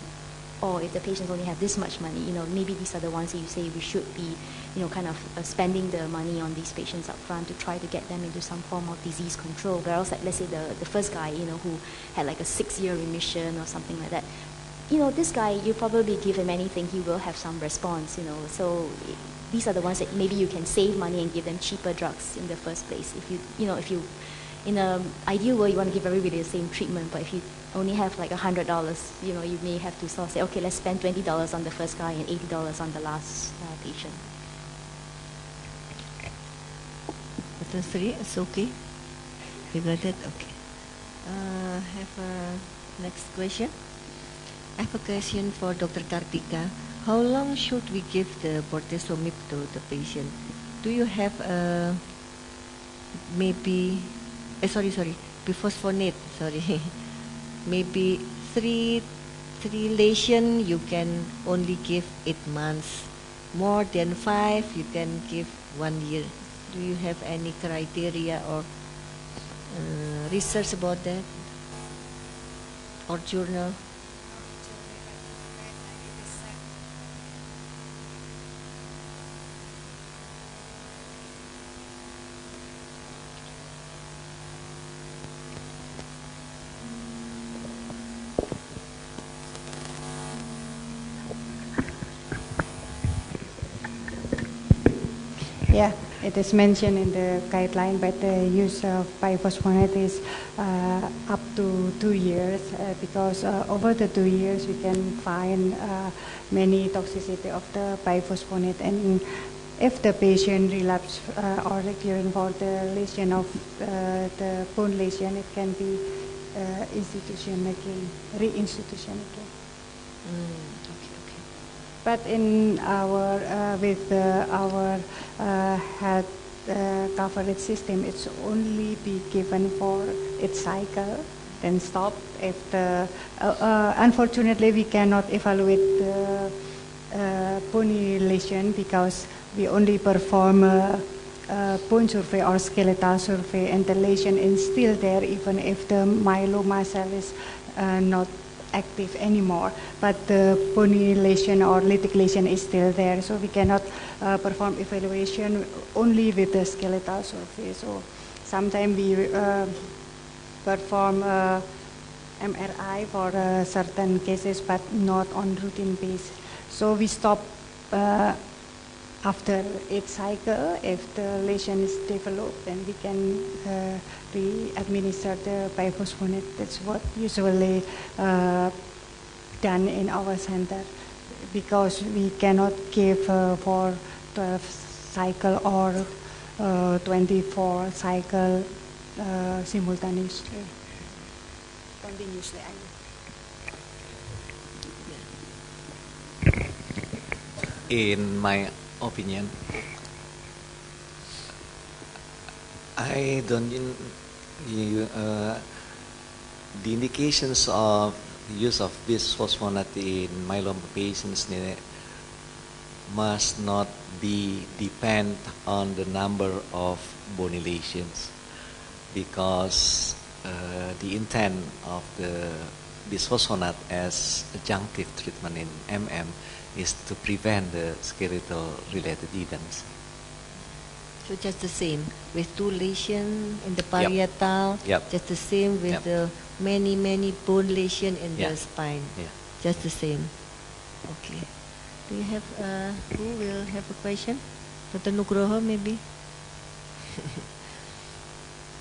or if the patients only have this much money, maybe these are the ones that you say we should be, kind of spending the money on these patients up front to try to get them into some form of disease control. Whereas, like, let's say the first guy, who had like a 6-year remission or something like that, this guy, you probably give him anything, he will have some response, So these are the ones that maybe you can save money and give them cheaper drugs in the first place. If you in an ideal world, you want to give everybody the same treatment, but if you only have like $100, you may have to sort of say, okay, let's spend $20 on the first guy and $80 on the last patient. Dr. Sri, it's okay? You got it? Okay. Have a next question. I have a question for Dr. Kartika. How long should we give the bortezomib to the patient? Do you have maybe, biphosphonate, maybe three lesion you can only give 8 months. More than 5 you can give 1 year. Do you have any criteria or research about that? Or journal? Yeah, it is mentioned in the guideline, but the use of biphosphonate is up to 2 years because over the 2 years we can find many toxicity of the biphosphonate, and if the patient relapse or recurrent for the lesion of the bone lesion, it can be institution again, re-institution again. Okay, okay. But in our with our health coverage system, it's only be given for its cycle, then stop. If the unfortunately we cannot evaluate the bony lesion because we only perform bone survey or skeletal survey, and the lesion is still there even if the myeloma cell is not active anymore, but the bony lesion or lytic lesion is still there, so we cannot perform evaluation only with the skeletal survey. So sometimes we perform MRI for certain cases, but not on routine basis. So we stop after each cycle. If the lesion is developed, then we can re-administer the biphosphonate. That's what usually done in our center, because we cannot give for 12 cycle or 24 cycle simultaneously, continuously. In my opinion, I don't the indications of use of bisphosphonate in myeloma patients must not be depend on the number of bony lesions, because the intent of the bisphosphonate as adjunctive treatment in MM is to prevent the skeletal related events. So just the same with 2 lesions in the parietal, Yep. just the same with the many bone lesion in the spine, just the same. Okay. Do you have who will have a question? Dr. Nugroho maybe?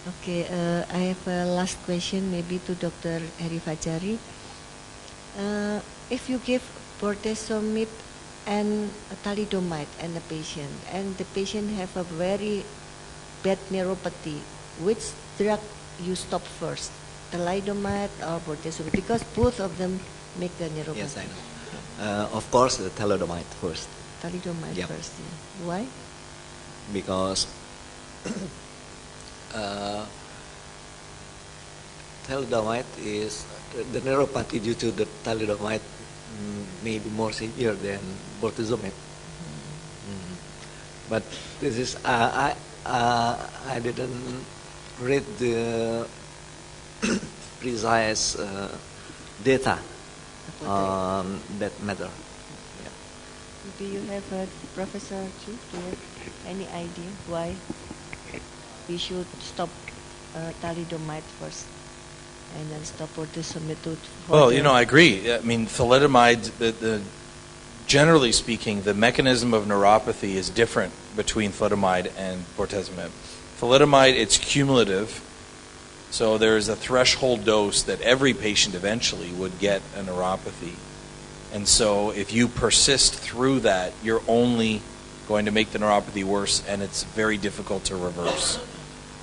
Okay, I have a last question maybe to Dr. Heri Fajari. If you give bortezomib and thalidomide and the patient have a very bad neuropathy, which drug you stop first, thalidomide or bortezomib? Because both of them make the neuropathy. Yes, I know. Of course, the thalidomide first. Thalidomide first. Yeah. Why? Because thalidomide is the neuropathy due to the thalidomide may be more severe than bortezomib. But this is I didn't read the precise data on that matter. Do you have Professor Chu? Do you have any idea why we should stop thalidomide first and then stop bortezomib? Well, I agree. I mean, thalidomide, generally speaking, the mechanism of neuropathy is different between thalidomide and bortezomib. Thalidomide, it's cumulative, so there is a threshold dose that every patient eventually would get a neuropathy. And so if you persist through that, you're only going to make the neuropathy worse, and it's very difficult to reverse.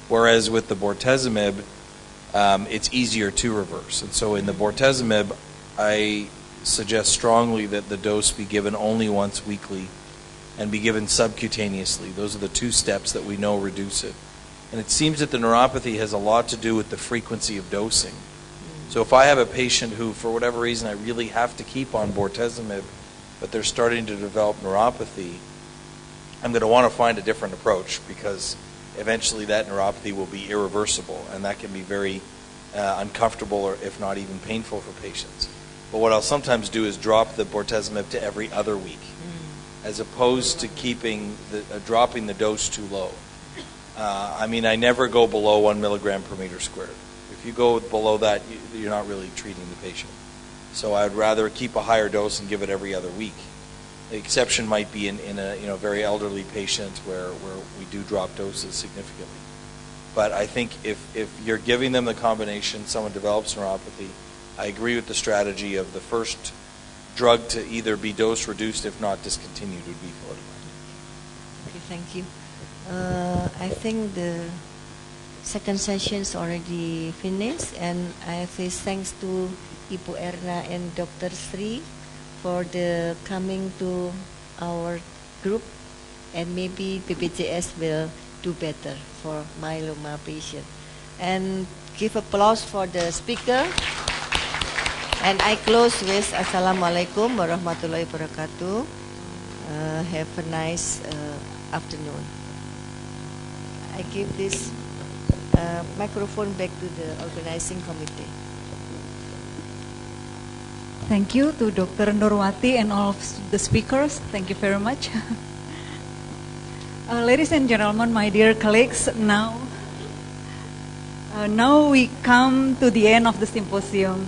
Whereas with the bortezomib, it's easier to reverse. And so in the bortezomib, I suggest strongly that the dose be given only once weekly and be given subcutaneously. Those are the 2 steps that we know reduce it. And it seems that the neuropathy has a lot to do with the frequency of dosing. So if I have a patient who, for whatever reason, I really have to keep on bortezomib, but they're starting to develop neuropathy, I'm going to want to find a different approach, because eventually that neuropathy will be irreversible, and that can be very uncomfortable, or if not even painful for patients. But what I'll sometimes do is drop the bortezomib to every other week, as opposed to dropping the dose too low. I mean, I never go below 1 milligram per meter squared. If you go below that, you're not really treating the patient. So I'd rather keep a higher dose and give it every other week. The exception might be in a very elderly patient where we do drop doses significantly. But I think if you're giving them the combination, someone develops neuropathy, I agree with the strategy of the first drug to either be dose reduced, if not discontinued, would be thalidomide. Okay, thank you. I think second session's already finished, and I say thanks to Ibu Erna and Dr. Sri for the coming to our group, and maybe BPJS will do better for myeloma patient. And give applause for the speaker. And I close with Assalamualaikum warahmatullahi wabarakatuh. Have a nice afternoon. I give this microphone back to the organizing committee. Thank you to Dr. Nurwati and all of the speakers. Thank you very much. Ladies and gentlemen, my dear colleagues, now we come to the end of the symposium.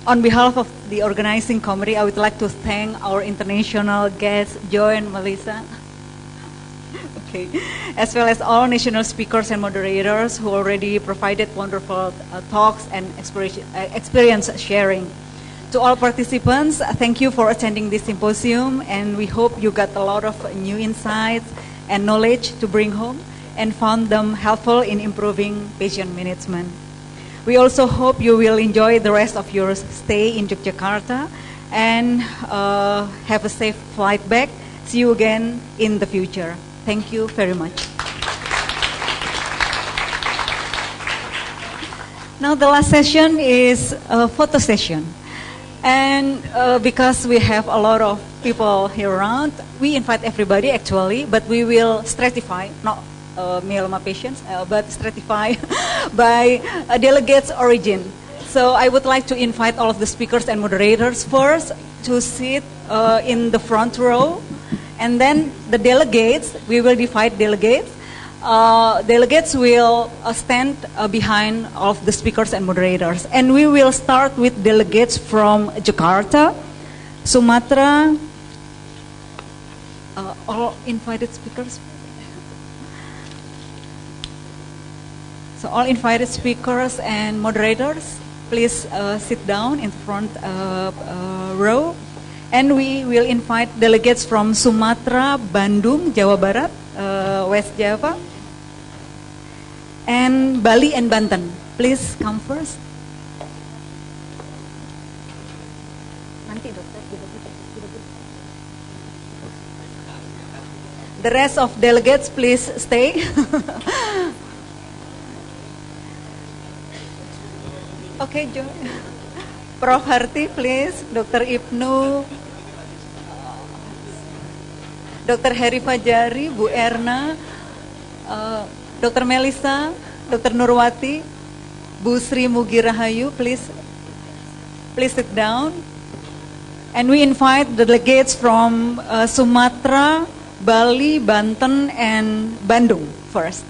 On behalf of the organizing committee, I would like to thank our international guests, Joe and Melissa, as well as all national speakers and moderators who already provided wonderful talks and experience sharing. To all participants, thank you for attending this symposium, and we hope you got a lot of new insights and knowledge to bring home and found them helpful in improving patient management. We also hope you will enjoy the rest of your stay in Yogyakarta and have a safe flight back. See you again in the future. Thank you very much. Now the last session is a photo session. And because we have a lot of people here around, we invite everybody actually, but we will stratify, not myeloma patients, but stratify by delegates' origin. So I would like to invite all of the speakers and moderators first to sit in the front row, and then the delegates, we will divide delegates. Delegates will stand behind all of the speakers and moderators. And we will start with delegates from Jakarta, Sumatra, all invited speakers. So all invited speakers and moderators, please sit down in the front row. And we will invite delegates from Sumatra, Bandung, Jawa Barat, West Java, and Bali and Banten. Please come first. The rest of delegates, please stay. Okay, Joe. Prof. Harti, please. Dr. Ibnu, Dr. Heri Fajari, Bu Erna, Dr. Melissa, Dr. Nurwati, Bu Sri Mugirahayu, please sit down. And we invite the delegates from Sumatra, Bali, Banten, and Bandung first.